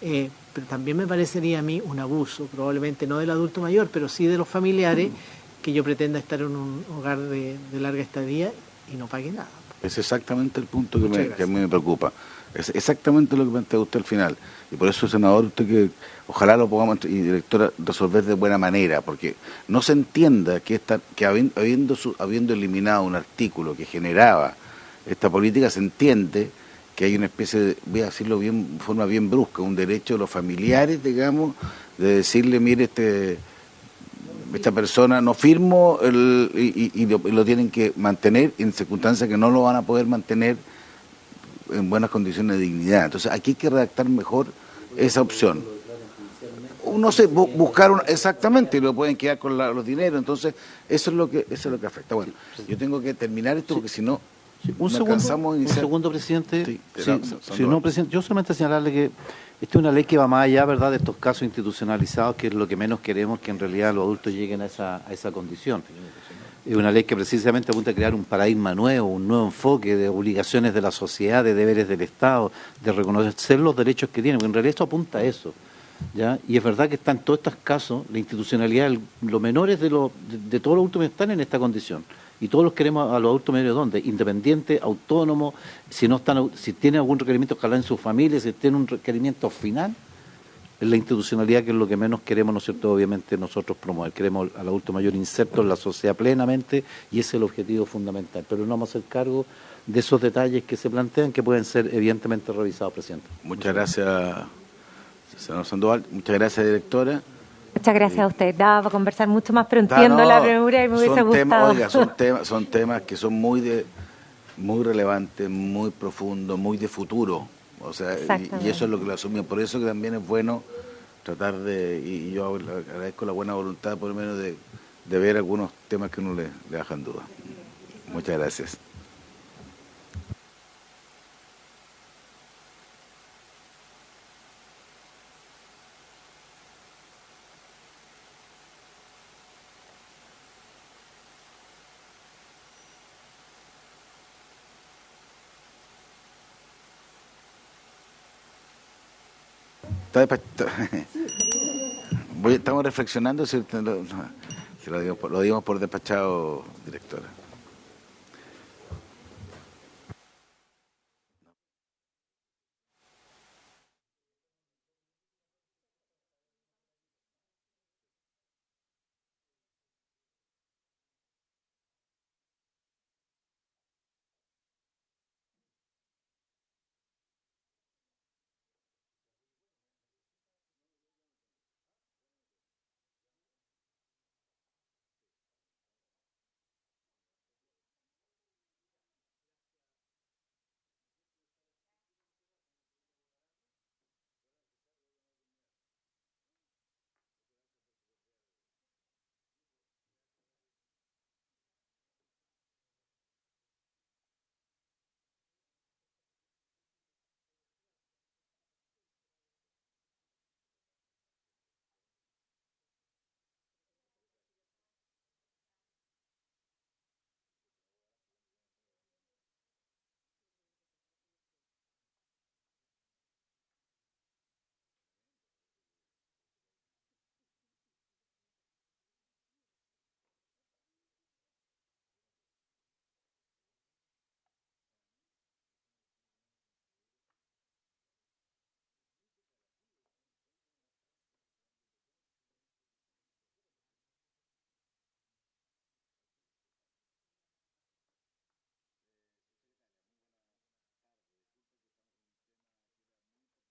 pero también me parecería a mí un abuso, probablemente no del adulto mayor, pero sí de los familiares, que yo pretenda estar en un hogar de larga estadía y no pague nada. Es exactamente el punto que a mí me preocupa. Es exactamente lo que plantea usted al final. Y por eso, senador, usted que ojalá lo podamos, y directora, resolver de buena manera, porque no se entienda que habiendo eliminado un artículo que generaba esta política, se entiende que hay una especie de, voy a decirlo bien, de forma bien brusca, un derecho de los familiares, digamos, de decirle, mire, esta persona no firmo y lo tienen que mantener en circunstancias que no lo van a poder mantener en buenas condiciones de dignidad. Entonces aquí hay que redactar mejor esa opción. No sé, buscar exactamente, y lo pueden quedar con los dineros. Entonces eso es lo que afecta. Bueno, yo tengo que terminar esto porque si no... Un segundo, presidente. Presidente, yo solamente señalarle que esta es una ley que va más allá, ¿verdad?, de estos casos institucionalizados, que es lo que menos queremos, que en realidad los adultos lleguen a esa condición. Es una ley que precisamente apunta a crear un paradigma nuevo, un nuevo enfoque de obligaciones de la sociedad, de deberes del Estado, de reconocer los derechos que tienen, porque en realidad esto apunta a eso, ¿ya? Y es verdad que están todos estos casos, la institucionalidad, los menores de todos los adultos están en esta condición. Y todos los queremos a los adultos mayores, ¿dónde? Independientes, autónomos, si tienen algún requerimiento, ojalá en su familia, si tienen un requerimiento final, en la institucionalidad, que es lo que menos queremos, ¿no es cierto?, obviamente nosotros promover. Queremos al adulto mayor inserto en la sociedad plenamente y ese es el objetivo fundamental. Pero no vamos a hacer cargo de esos detalles que se plantean, que pueden ser evidentemente revisados, presidente. Muchas gracias, senador Sandoval. Muchas gracias, directora. Muchas gracias a usted. Daba para conversar mucho más, pero entiendo la premura y me hubiese gustado. Oiga, son temas que son muy relevantes, muy profundos, muy de futuro. O sea, y eso es lo que lo asumimos. Por eso que también es bueno tratar y yo agradezco la buena voluntad, por lo menos, de ver algunos temas que uno le dejan duda. Muchas gracias. Estamos reflexionando si lo dimos por despachado, directora.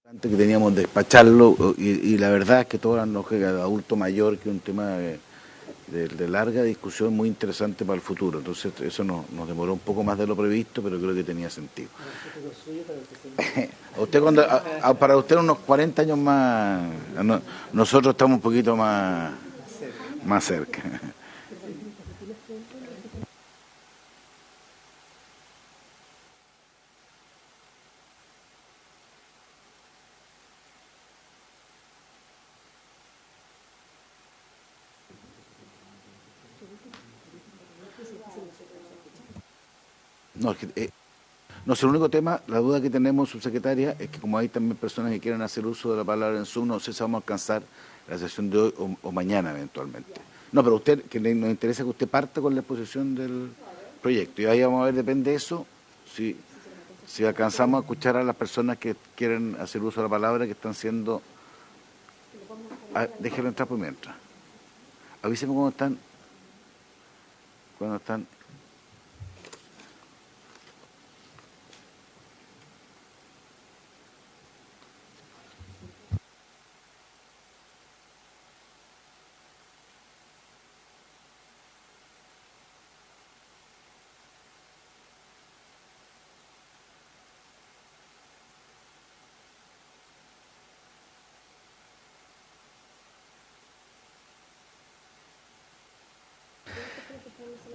Antes que teníamos de despacharlo, y la verdad es que todo nos llega de adulto mayor, que es un tema de larga discusión muy interesante para el futuro. Entonces eso nos demoró un poco más de lo previsto, pero creo que tenía sentido. Para usted unos 40 años más, nosotros estamos un poquito más cerca. No, es el único tema, la duda que tenemos, subsecretaria, es que como hay también personas que quieren hacer uso de la palabra en Zoom, no sé si vamos a alcanzar la sesión de hoy o mañana eventualmente. No, pero usted, que nos interesa que usted parta con la exposición del proyecto. Y ahí vamos a ver, depende de eso, si alcanzamos a escuchar a las personas que quieren hacer uso de la palabra, que están siendo... déjenlo entrar por mientras. Avísenme cuando están...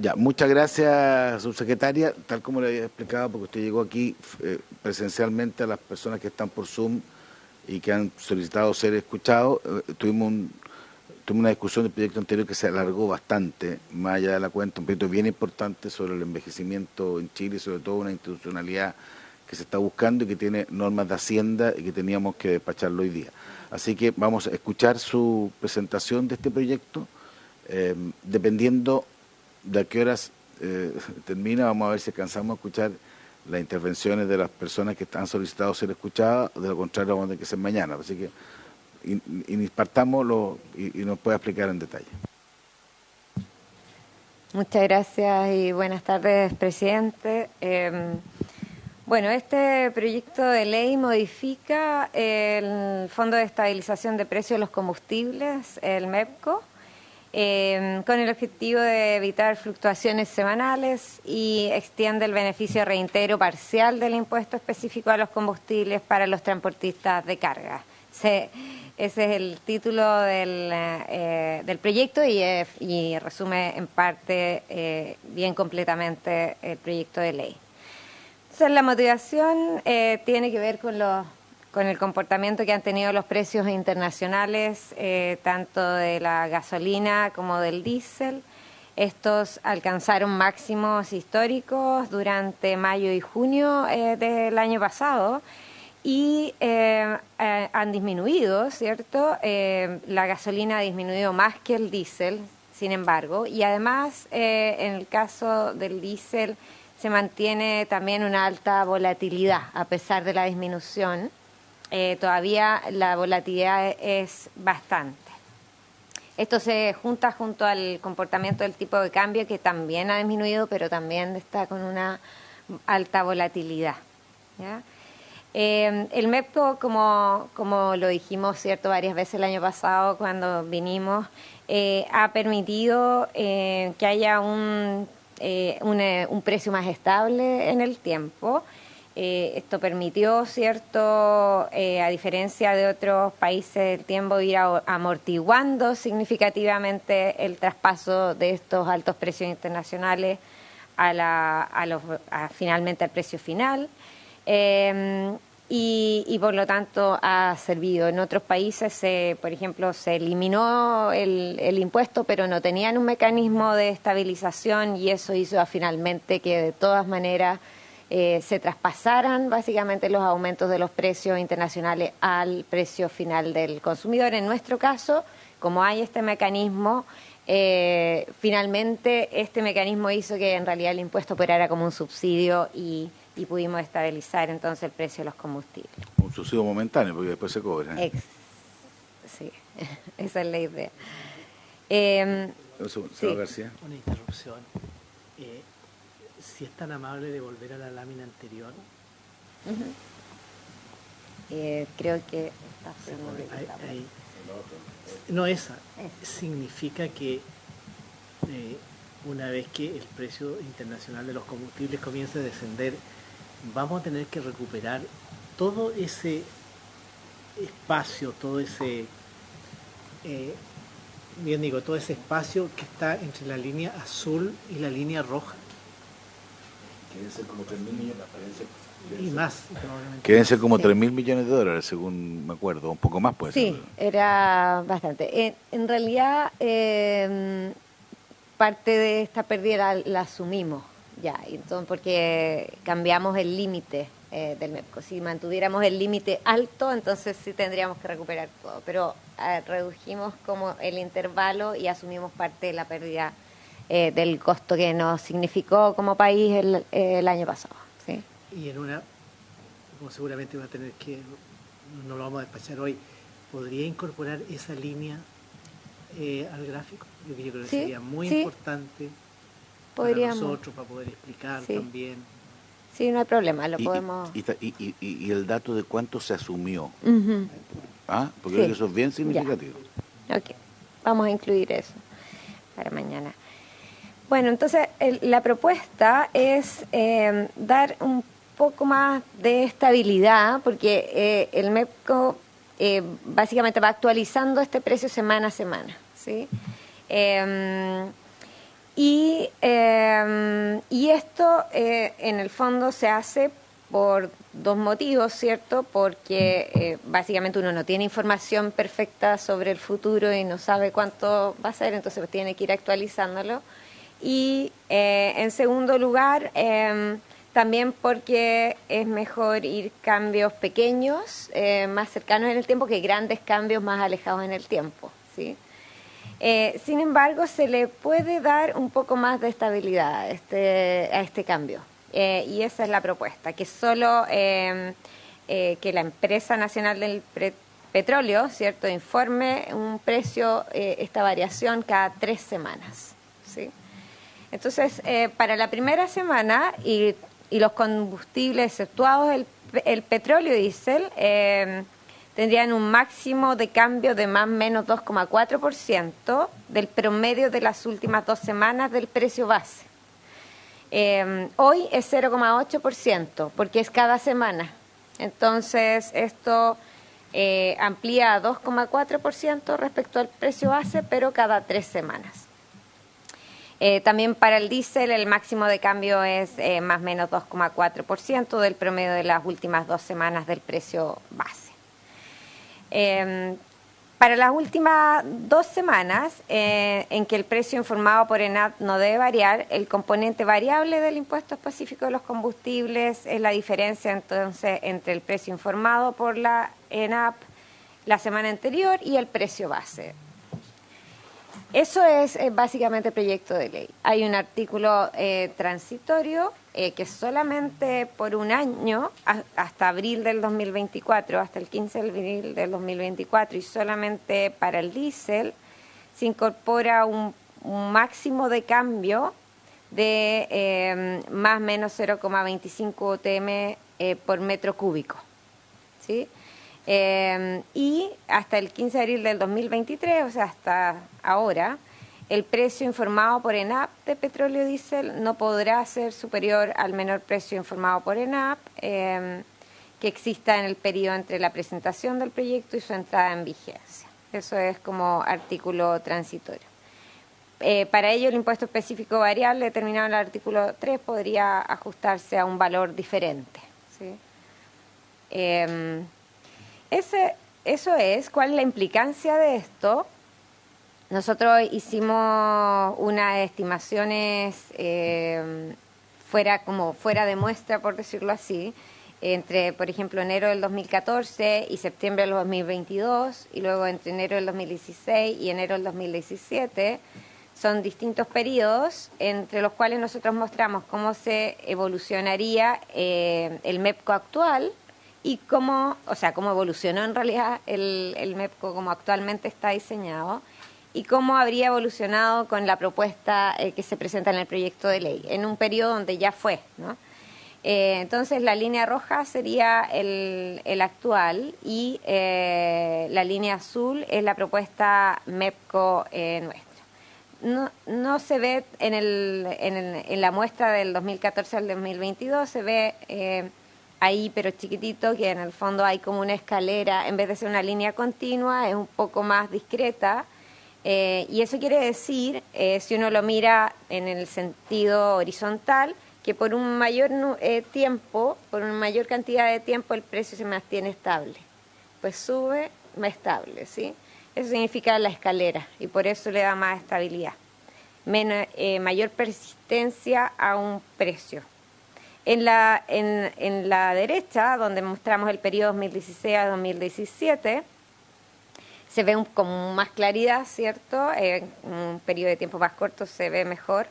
Ya, muchas gracias, subsecretaria. Tal como le había explicado, porque usted llegó aquí presencialmente, a las personas que están por Zoom y que han solicitado ser escuchados, tuvimos una discusión del proyecto anterior que se alargó bastante, más allá de la cuenta, un proyecto bien importante sobre el envejecimiento en Chile y sobre todo una institucionalidad que se está buscando y que tiene normas de Hacienda y que teníamos que despacharlo hoy día. Así que vamos a escuchar su presentación de este proyecto, dependiendo de a qué horas termina, vamos a ver si alcanzamos a escuchar las intervenciones de las personas que están solicitado ser escuchadas, de lo contrario vamos a tener que ser mañana. Así que partámoslo y nos puede explicar en detalle. Muchas gracias y buenas tardes, presidente. Bueno, este proyecto de ley modifica el Fondo de Estabilización de Precios de los Combustibles, el MEPCO, con el objetivo de evitar fluctuaciones semanales y extiende el beneficio de reintegro parcial del impuesto específico a los combustibles para los transportistas de carga. Ese es el título del proyecto y resume en parte bien completamente el proyecto de ley. Entonces, la motivación tiene que ver con el comportamiento que han tenido los precios internacionales, tanto de la gasolina como del diésel. Estos alcanzaron máximos históricos durante mayo y junio del año pasado y han disminuido, ¿cierto? La gasolina ha disminuido más que el diésel, sin embargo, y además en el caso del diésel se mantiene también una alta volatilidad a pesar de la disminución. Todavía la volatilidad es bastante. Esto se junta junto al comportamiento del tipo de cambio, que también ha disminuido, pero también está con una alta volatilidad, ¿ya? El MEPCO, como lo dijimos, cierto, varias veces el año pasado cuando vinimos, ha permitido que haya un precio más estable en el tiempo. Esto permitió, cierto, a diferencia de otros países del tiempo, ir amortiguando significativamente el traspaso de estos altos precios internacionales finalmente al precio final. Y por lo tanto ha servido. En otros países, por ejemplo, se eliminó el impuesto, pero no tenían un mecanismo de estabilización y eso hizo finalmente que de todas maneras se traspasaran básicamente los aumentos de los precios internacionales al precio final del consumidor. En nuestro caso, como hay este mecanismo, finalmente este mecanismo hizo que en realidad el impuesto operara como un subsidio y pudimos estabilizar entonces el precio de los combustibles. Un subsidio momentáneo, porque después se cobra. Sí, esa es la idea. Señor García. Una interrupción. Si es tan amable de volver a la lámina anterior. Creo que está haciendo no, esa. Significa que una vez que el precio internacional de los combustibles comience a descender, vamos a tener que recuperar todo ese espacio, todo ese todo ese espacio que está entre la línea azul y la línea roja. Quieren ser como 3.000 millones, y más, probablemente. Quieren ser como 3.000 millones de dólares, según me acuerdo, un poco más puede ser. Sí, era bastante. En realidad, parte de esta pérdida la asumimos ya, entonces, porque cambiamos el límite del MEPCO. Si mantuviéramos el límite alto, entonces sí tendríamos que recuperar todo, pero redujimos como el intervalo y asumimos parte de la pérdida del costo que nos significó como país el año pasado. ¿Sí? Y como seguramente va a tener que, no lo vamos a despachar hoy, ¿podría incorporar esa línea al gráfico? Yo creo que sería muy importante para nosotros, para poder explicar también. Sí, no hay problema, lo podemos... Y el dato de cuánto se asumió. Porque creo que eso es bien significativo. Ya. Ok, vamos a incluir eso para mañana. Bueno, entonces la propuesta es dar un poco más de estabilidad, porque el MEPCO básicamente va actualizando este precio semana a semana, ¿sí? Y esto en el fondo se hace por dos motivos, ¿cierto? Porque básicamente uno no tiene información perfecta sobre el futuro y no sabe cuánto va a ser, entonces pues tiene que ir actualizándolo. Y en segundo lugar, también porque es mejor ir cambios pequeños, más cercanos en el tiempo, que grandes cambios más alejados en el tiempo, ¿sí? Sin embargo, se le puede dar un poco más de estabilidad a este cambio. Y esa es la propuesta, que solo que la empresa nacional del petróleo, ¿cierto?, informe un precio, esta variación cada 3 semanas, ¿sí? Entonces, para la primera semana, y y los combustibles exceptuados el petróleo y diésel tendrían un máximo de cambio de más o menos 2,4% del promedio de las últimas 2 semanas del precio base. Hoy es 0,8% porque es cada semana. Entonces esto amplía a 2,4% respecto al precio base, pero cada 3 semanas. También para el diésel el máximo de cambio es más o menos 2,4% del promedio de las últimas 2 semanas del precio base. Para las últimas 2 semanas en que el precio informado por ENAP no debe variar, el componente variable del impuesto específico de los combustibles es la diferencia entonces entre el precio informado por la ENAP la semana anterior y el precio base. Eso es básicamente el proyecto de ley. Hay un artículo transitorio que solamente por un año, hasta abril del 2024, hasta el 15 de abril del 2024, y solamente para el diésel, se incorpora un máximo de cambio de más o menos 0,25 UTM por metro cúbico. ¿Sí? Y hasta el 15 de abril del 2023, o sea, hasta ahora, el precio informado por ENAP de petróleo y diésel no podrá ser superior al menor precio informado por ENAP que exista en el periodo entre la presentación del proyecto y su entrada en vigencia. Eso es como artículo transitorio. Para ello, el impuesto específico variable determinado en el artículo 3 podría ajustarse a un valor diferente. ¿Sí? Eso es. ¿Cuál es la implicancia de esto? Nosotros hicimos unas estimaciones fuera de muestra, por decirlo así, entre, por ejemplo, enero del 2014 y septiembre del 2022, y luego entre enero del 2016 y enero del 2017. Son distintos periodos entre los cuales nosotros mostramos cómo se evolucionaría el MEPCO actual y cómo evolucionó en realidad el MEPCO como actualmente está diseñado y cómo habría evolucionado con la propuesta que se presenta en el proyecto de ley, en un periodo donde ya fue, ¿no? Entonces la línea roja sería el actual y la línea azul es la propuesta MEPCO nuestra. No se ve en la muestra del 2014 al 2022, se ve ahí, pero chiquitito, que en el fondo hay como una escalera, en vez de ser una línea continua, es un poco más discreta. Y eso quiere decir, si uno lo mira en el sentido horizontal, que por un mayor tiempo, por una mayor cantidad de tiempo, el precio se mantiene estable. Pues sube, más estable, ¿sí? Eso significa la escalera y por eso le da más estabilidad. Mayor persistencia a un precio. En la derecha, donde mostramos el periodo 2016 a 2017, se ve con más claridad, ¿cierto? Un periodo de tiempo más corto se ve mejor.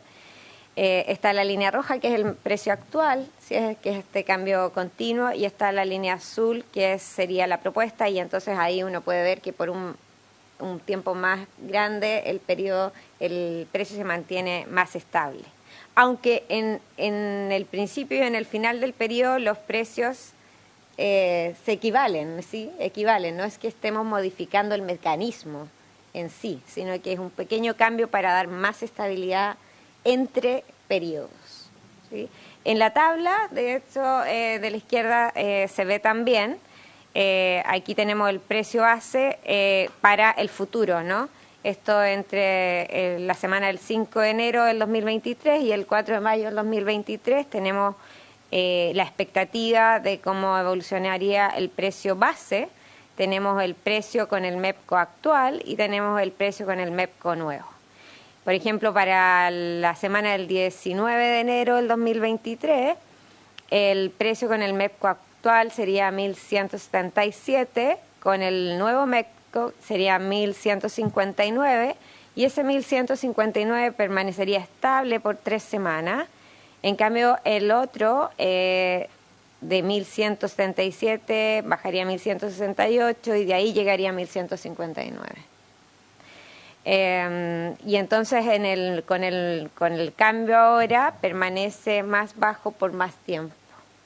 Está la línea roja, que es el precio actual, ¿sí? Que es este cambio continuo, y está la línea azul, que sería la propuesta, y entonces ahí uno puede ver que por un tiempo más grande el precio se mantiene más estable. Aunque en el principio y en el final del periodo los precios se equivalen, ¿sí? Equivalen, no es que estemos modificando el mecanismo en sí, sino que es un pequeño cambio para dar más estabilidad entre periodos, ¿sí? En la tabla, de hecho, de la izquierda se ve también, aquí tenemos el precio base para el futuro, ¿no? Esto entre la semana del 5 de enero del 2023 y el 4 de mayo del 2023 tenemos la expectativa de cómo evolucionaría el precio base. Tenemos el precio con el MEPCO actual y tenemos el precio con el MEPCO nuevo. Por ejemplo, para la semana del 19 de enero del 2023, el precio con el MEPCO actual sería 1.177, con el nuevo MEPCO sería 1.159, y ese 1.159 permanecería estable por 3 semanas. En cambio, el otro de 1.177 bajaría a 1.168 y de ahí llegaría a 1.159. Y entonces con el cambio ahora permanece más bajo por más tiempo,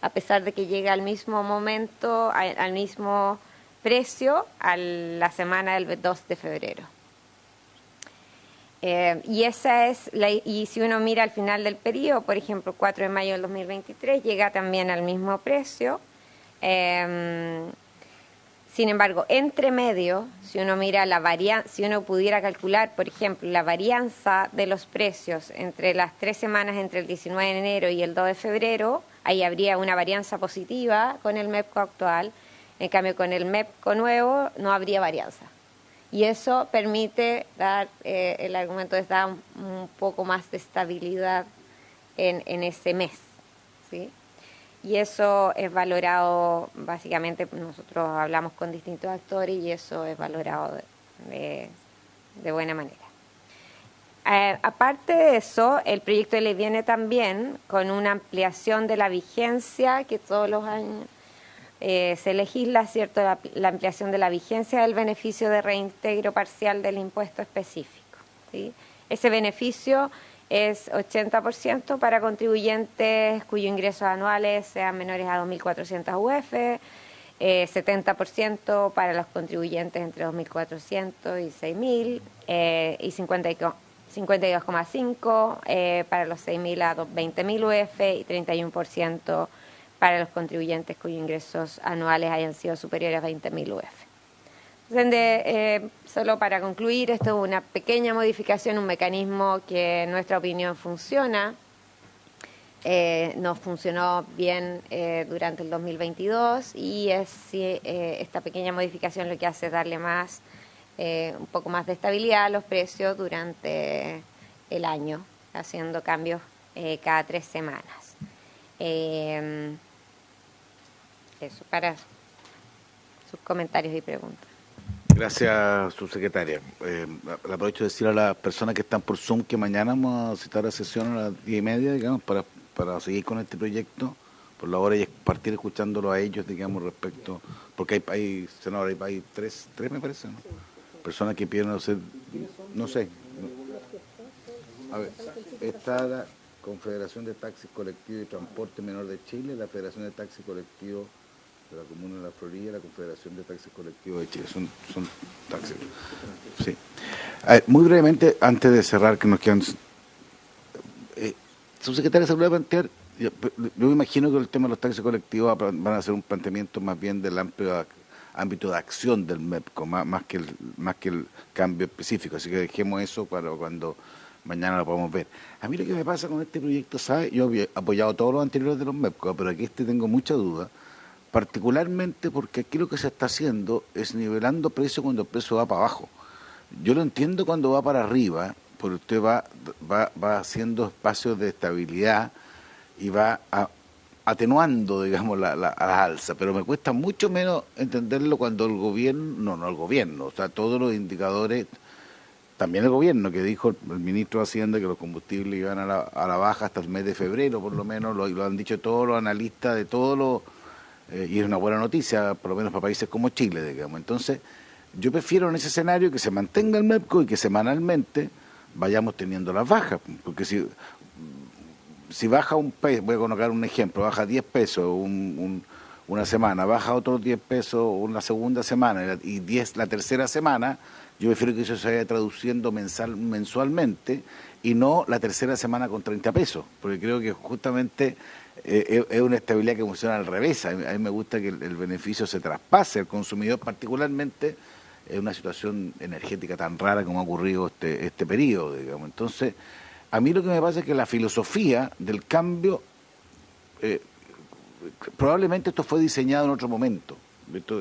a pesar de que llega al mismo momento, al mismo precio a la semana del 2 de febrero. Y esa es y si uno mira al final del periodo, por ejemplo, 4 de mayo del 2023, llega también al mismo precio. Sin embargo, entre medio, si uno mira si uno pudiera calcular, por ejemplo, la varianza de los precios entre las 3 semanas entre el 19 de enero y el 2 de febrero, ahí habría una varianza positiva con el MEPCO actual. En cambio, con el MEPCO nuevo no habría varianza. Y eso permite dar, el argumento es dar un poco más de estabilidad en ese mes, ¿sí? Y eso es valorado, básicamente nosotros hablamos con distintos actores y eso es valorado de buena manera. Aparte de eso, el proyecto de ley viene también con una ampliación de la vigencia que todos los años se legisla, ¿cierto?, la ampliación de la vigencia del beneficio de reintegro parcial del impuesto específico, ¿sí? Ese beneficio es 80% para contribuyentes cuyos ingresos anuales sean menores a 2.400 UF, 70% para los contribuyentes entre 2.400 y 6.000, y 52,5% para los 6.000 a 20.000 UF y 31% para los contribuyentes cuyos ingresos anuales hayan sido superiores a 20.000 UF. Solo para concluir, esto es una pequeña modificación, un mecanismo que en nuestra opinión funciona. Nos funcionó bien durante el 2022 y esta pequeña modificación lo que hace es darle un poco más de estabilidad a los precios durante el año, haciendo cambios cada 3 semanas. Eso, para sus comentarios y preguntas. Gracias, subsecretaria. Aprovecho de decir a las personas que están por Zoom que mañana vamos a citar a sesión a las 10:30, digamos, para seguir con este proyecto, por la hora y partir escuchándolo a ellos, digamos, respecto, porque hay senadores, hay tres me parece, ¿no? Personas que piden hacer, no sé. A ver, está la Confederación de Taxis Colectivos y Transporte Menor de Chile, la Federación de Taxis Colectivos de la Comuna de la Florida, la Confederación de Taxis Colectivos de Chile. Son taxis. Sí. A ver, muy brevemente, antes de cerrar, que nos quedan... subsecretaria, se lo voy a plantear. Yo me imagino que el tema de los taxis colectivos van a ser un planteamiento más bien del amplio ámbito de acción del MEPCO, más que el cambio específico. Así que dejemos eso para cuando mañana lo podamos ver. A mí lo que me pasa con este proyecto, ¿sabes? Yo he apoyado todos los anteriores de los MEPCO, pero aquí tengo mucha duda, particularmente porque aquí lo que se está haciendo es nivelando precios cuando el precio va para abajo. Yo lo entiendo cuando va para arriba, porque usted va haciendo espacios de estabilidad y va atenuando, digamos, a la alza, pero me cuesta mucho menos entenderlo cuando el gobierno, no el gobierno, o sea, todos los indicadores, también el gobierno, que dijo el ministro de Hacienda que los combustibles iban a la baja hasta el mes de febrero, por lo menos, lo han dicho todos los analistas de todos los... y es una buena noticia, por lo menos para países como Chile, digamos. Entonces, yo prefiero en ese escenario que se mantenga el MEPCO y que semanalmente vayamos teniendo las bajas, porque si baja un peso, voy a colocar un ejemplo, baja 10 pesos una semana, baja otros 10 pesos una segunda semana y 10 la tercera semana, yo prefiero que eso se vaya traduciendo mensualmente y no la tercera semana con 30 pesos, porque creo que justamente es una estabilidad que funciona al revés. A mí me gusta que el beneficio se traspase al consumidor, particularmente en una situación energética tan rara como ha ocurrido este periodo, digamos. Entonces, a mí lo que me pasa es que la filosofía del cambio, probablemente esto fue diseñado en otro momento,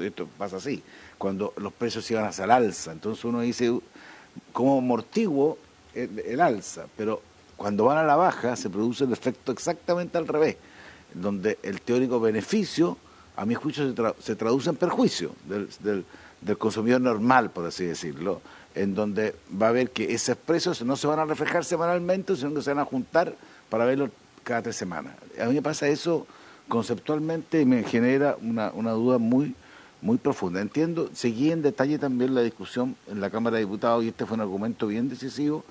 esto pasa así, cuando los precios iban hacia el alza, entonces uno dice, ¿cómo amortiguo el alza? Pero cuando van a la baja se produce el efecto exactamente al revés, donde el teórico beneficio, a mi juicio, se traduce en perjuicio del consumidor normal, por así decirlo, en donde va a ver que esos precios no se van a reflejar semanalmente, sino que se van a juntar para verlo cada 3 semanas. A mí me pasa eso conceptualmente y me genera una duda muy muy profunda. Entiendo, seguí en detalle también la discusión en la Cámara de Diputados y este fue un argumento bien decisivo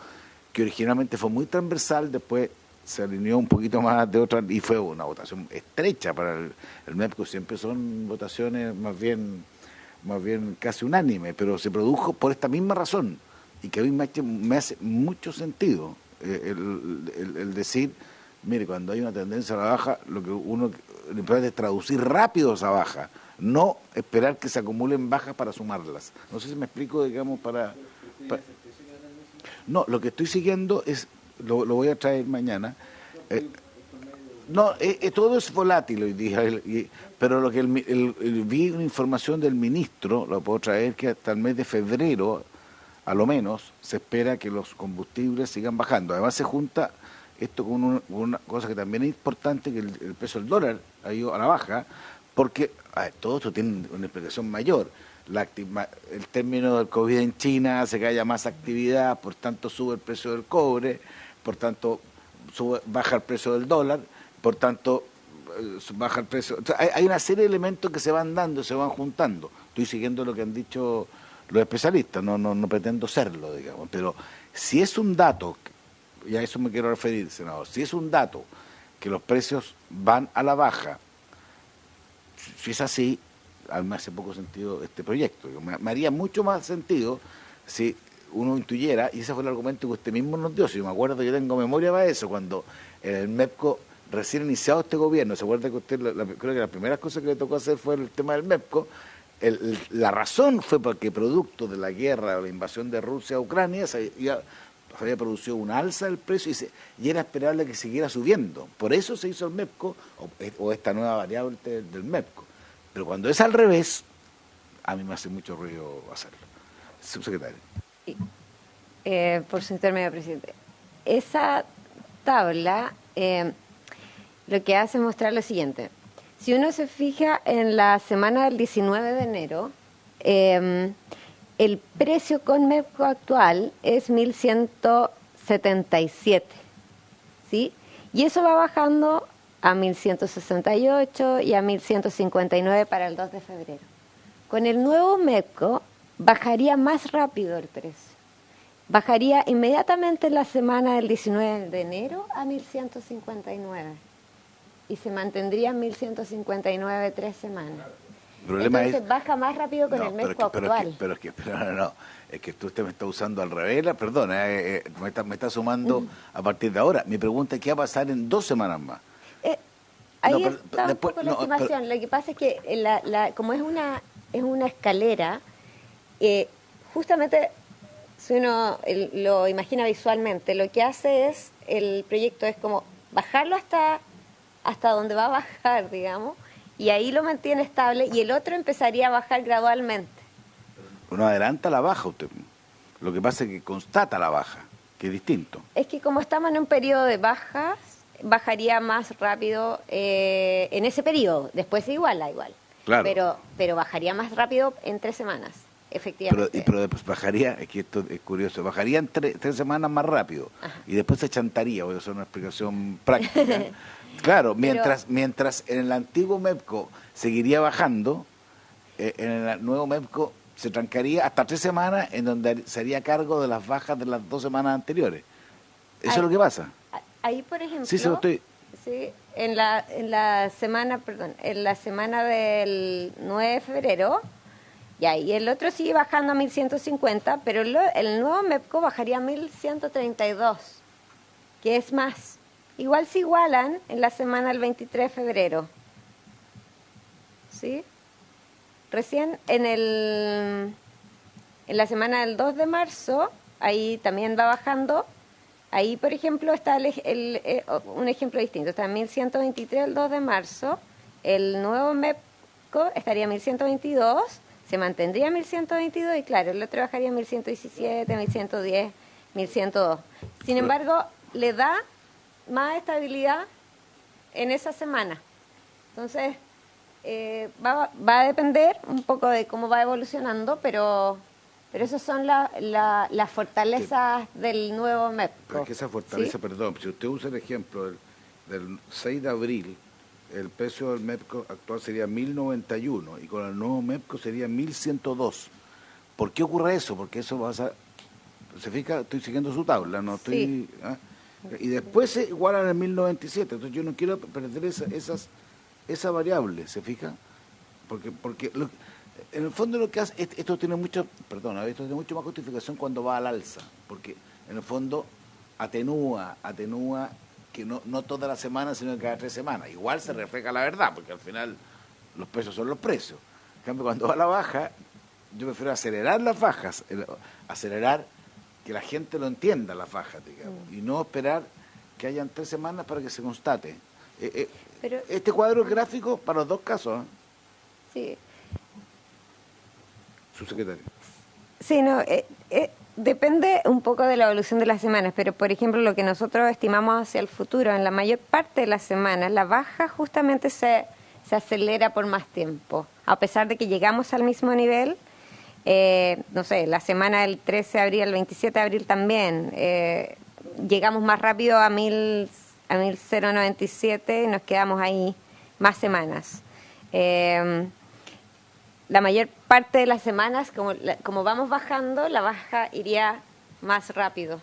que originalmente fue muy transversal, después se alineó un poquito más de otra y fue una votación estrecha para el MEPCO. Siempre son votaciones más bien casi unánime, pero se produjo por esta misma razón y que a mí me hace mucho sentido el decir, mire, cuando hay una tendencia a la baja, lo importante es traducir rápido esa baja, no esperar que se acumulen bajas para sumarlas. No sé si me explico, digamos, No, lo que estoy siguiendo es, lo voy a traer mañana, todo es volátil hoy día, pero lo que vi una información del ministro, lo puedo traer, que hasta el mes de febrero, a lo menos, se espera que los combustibles sigan bajando. Además se junta esto con una cosa que también es importante, que el peso del dólar ha ido a la baja, porque todo esto tiene una explicación mayor. El término del COVID en China hace que haya más actividad, por tanto sube el precio del cobre, por tanto baja el precio del dólar, por tanto baja el precio. O sea, hay una serie de elementos que se van dando, se van juntando. Estoy siguiendo lo que han dicho los especialistas, no pretendo serlo, digamos, pero si es un dato, y a eso me quiero referir, senador, si es un dato que los precios van a la baja, si es así, a mí me hace poco sentido este proyecto. Me haría mucho más sentido si uno intuyera, y ese fue el argumento que usted mismo nos dio, si yo me acuerdo, yo tengo memoria para eso, cuando en el MEPCO, recién iniciado este gobierno, se acuerda que usted, creo que las primeras cosas que le tocó hacer fue el tema del MEPCO, la razón fue porque producto de la guerra o la invasión de Rusia a Ucrania se había producido una alza del precio y era esperable que siguiera subiendo. Por eso se hizo el MEPCO o esta nueva variable del MEPCO. Pero cuando es al revés, a mí me hace mucho ruido hacerlo. Subsecretario. Por su intermedio, presidente. Esa tabla lo que hace es mostrar lo siguiente. Si uno se fija en la semana del 19 de enero, el precio con MEPCO actual es 1.177, ¿sí? Y eso va bajando a 1.168 y a 1.159 para el 2 de febrero. Con el nuevo MEPCO bajaría más rápido el precio. Bajaría inmediatamente en la semana del 19 de enero a 1.159 y se mantendría en 1.159 3 semanas. Entonces baja más rápido con el MEPCO actual. Pero es que usted me está usando al revés, perdón, me está sumando a partir de ahora. Mi pregunta es, ¿qué va a pasar en 2 semanas más? Ahí está un poco la estimación. Lo que pasa es que como es una escalera, justamente si uno lo imagina visualmente, lo que hace es, el proyecto es como bajarlo hasta donde va a bajar, digamos, y ahí lo mantiene estable y el otro empezaría a bajar gradualmente. No adelanta la baja usted. Lo que pasa es que constata la baja, que es distinto. Es que como estamos en un periodo de bajas, bajaría más rápido en ese periodo. Después igual. Claro. Pero bajaría más rápido en 3 semanas, efectivamente. Pero después bajaría, es que esto es curioso, bajaría en 3 semanas más rápido. Ajá. Y después se chantaría, voy a hacer una explicación práctica. Claro, mientras en el antiguo MEPCO seguiría bajando, en el nuevo MEPCO se trancaría hasta 3 semanas, en donde se haría cargo de las bajas de las 2 semanas anteriores. Eso es lo que pasa. Ahí, por ejemplo, sí, en la semana del 9 de febrero, y ahí el otro sigue bajando a 1.150, pero el nuevo MEPCO bajaría a 1.132, que es más. Igual se igualan en la semana del 23 de febrero. ¿Sí? Recién en la semana del 2 de marzo, ahí también va bajando. Ahí, por ejemplo, está un ejemplo distinto. Está en 1.123 el 2 de marzo. El nuevo MEPCO estaría en 1.122, se mantendría en 1.122 y, claro, el otro bajaría en 1.117, 1.110, 1.102. Sin embargo, le da más estabilidad en esa semana. Entonces, va a depender un poco de cómo va evolucionando, pero esas son las fortalezas del nuevo MEPCO. Pero es que esa fortaleza, ¿sí? Perdón, si usted usa el ejemplo del 6 de abril el precio del MEPCO actual sería 1.091 y con el nuevo MEPCO sería 1.102. ¿Por qué ocurre eso? Porque eso va a ser, se fija, estoy siguiendo su tabla, no estoy... Sí. Y después se igualan al 1.097, entonces yo no quiero perder esa variable, ¿se fija? Porque en el fondo lo que hace, esto tiene mucho más justificación cuando va al alza, porque en el fondo atenúa que no toda la semana, sino cada 3 semanas. Igual se refleja la verdad, porque al final los precios son los precios. En cambio, cuando va a la baja, yo prefiero acelerar las bajas, acelerar que la gente lo entienda, las bajas, digamos, y no esperar que hayan 3 semanas para que se constate. Pero, este cuadro gráfico para los dos casos, sí. Subsecretario. Sí, no, depende un poco de la evolución de las semanas, pero por ejemplo lo que nosotros estimamos hacia el futuro, en la mayor parte de las semanas, la baja justamente se acelera por más tiempo. A pesar de que llegamos al mismo nivel, no sé, la semana del 13 de abril al 27 de abril también, llegamos más rápido a 1.097 y nos quedamos ahí más semanas. La mayor parte de las semanas, como vamos bajando, la baja iría más rápido,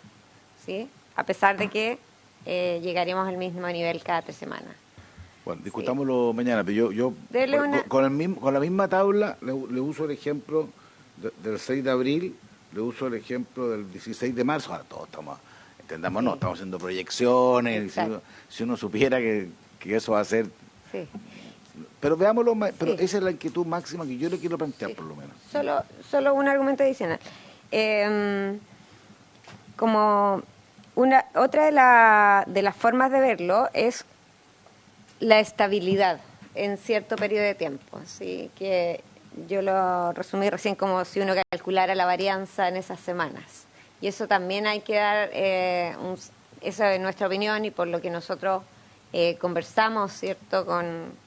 ¿sí? A pesar de que llegaríamos al mismo nivel cada 3 semanas. Bueno, discutámoslo mañana, pero yo con la misma tabla le uso el ejemplo del 6 de abril, le uso el ejemplo del 16 de marzo. Ahora todos entendamos, no, estamos haciendo proyecciones, si uno supiera que eso va a ser... Sí. Pero veámoslo, pero esa es la inquietud máxima que yo le quiero plantear, por lo menos. Solo un argumento adicional. Otra de las formas de verlo es la estabilidad en cierto periodo de tiempo, ¿sí? Que yo lo resumí recién como si uno calculara la varianza en esas semanas. Y eso también hay que dar, esa es nuestra opinión y por lo que nosotros conversamos, ¿cierto?, con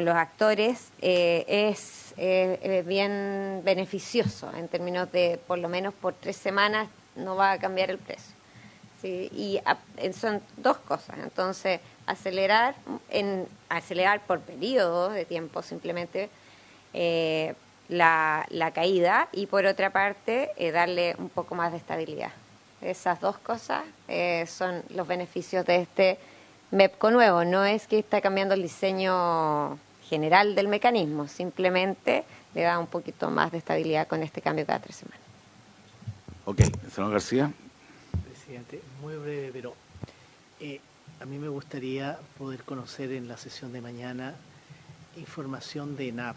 los actores, es bien beneficioso en términos de, por lo menos por 3 semanas, no va a cambiar el precio. ¿Sí? Y son 2 cosas. Entonces, acelerar por periodo de tiempo simplemente la caída y por otra parte darle un poco más de estabilidad. Esas 2 cosas son los beneficios de este MEPCO nuevo. No es que está cambiando el diseño general del mecanismo, simplemente le da un poquito más de estabilidad con este cambio cada 3 semanas. Ok, senador García. Presidente, muy breve, pero a mí me gustaría poder conocer en la sesión de mañana información de ENAP.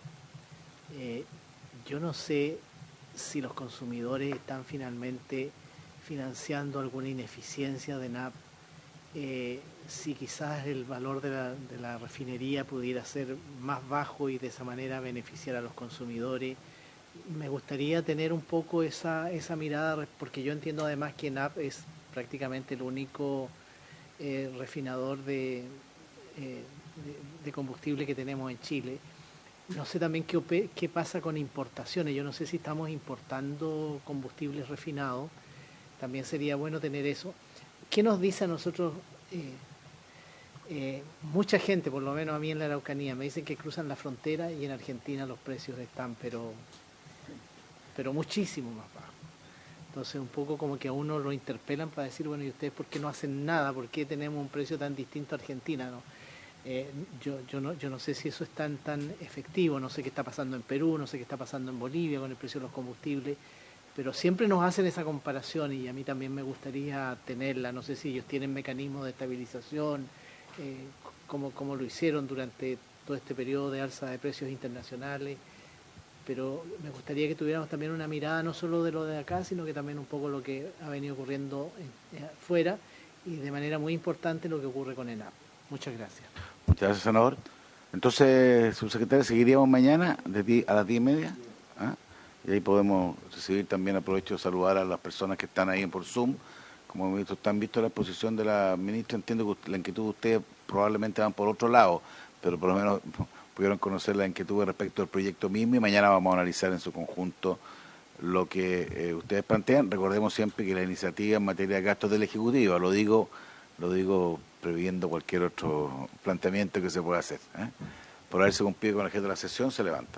Yo no sé si los consumidores están finalmente financiando alguna ineficiencia de ENAP, si quizás el valor de la refinería pudiera ser más bajo y de esa manera beneficiar a los consumidores. Me gustaría tener un poco esa mirada, porque yo entiendo además que ENAP es prácticamente el único refinador de combustible que tenemos en Chile. No sé también qué pasa con importaciones. Yo no sé si estamos importando combustibles refinados. También sería bueno tener eso. ¿Qué nos dice a nosotros? Mucha gente, por lo menos a mí en la Araucanía, me dicen que cruzan la frontera y en Argentina los precios están pero muchísimo más bajos. Entonces un poco como que a uno lo interpelan para decir, bueno, ¿y ustedes por qué no hacen nada? ¿Por qué tenemos un precio tan distinto a Argentina? ¿No? Yo no sé si eso es tan efectivo, no sé qué está pasando en Perú, no sé qué está pasando en Bolivia con el precio de los combustibles, pero siempre nos hacen esa comparación y a mí también me gustaría tenerla. No sé si ellos tienen mecanismos de estabilización, como lo hicieron durante todo este periodo de alza de precios internacionales, pero me gustaría que tuviéramos también una mirada no solo de lo de acá, sino que también un poco lo que ha venido ocurriendo afuera y de manera muy importante lo que ocurre con ENAP. Muchas gracias. Muchas gracias, senador. Entonces, subsecretario, seguiríamos mañana a las 10:30. ¿Ah? Y ahí podemos recibir también, aprovecho de saludar a las personas que están ahí por Zoom. Como han visto la exposición de la ministra, entiendo que la inquietud de ustedes probablemente van por otro lado, pero por lo menos pudieron conocer la inquietud respecto al proyecto mismo y mañana vamos a analizar en su conjunto lo que ustedes plantean. Recordemos siempre que la iniciativa en materia de gastos del Ejecutivo, lo digo Lo digo previendo cualquier otro planteamiento que se pueda hacer. Por haberse cumplido con la agenda de la sesión, se levanta.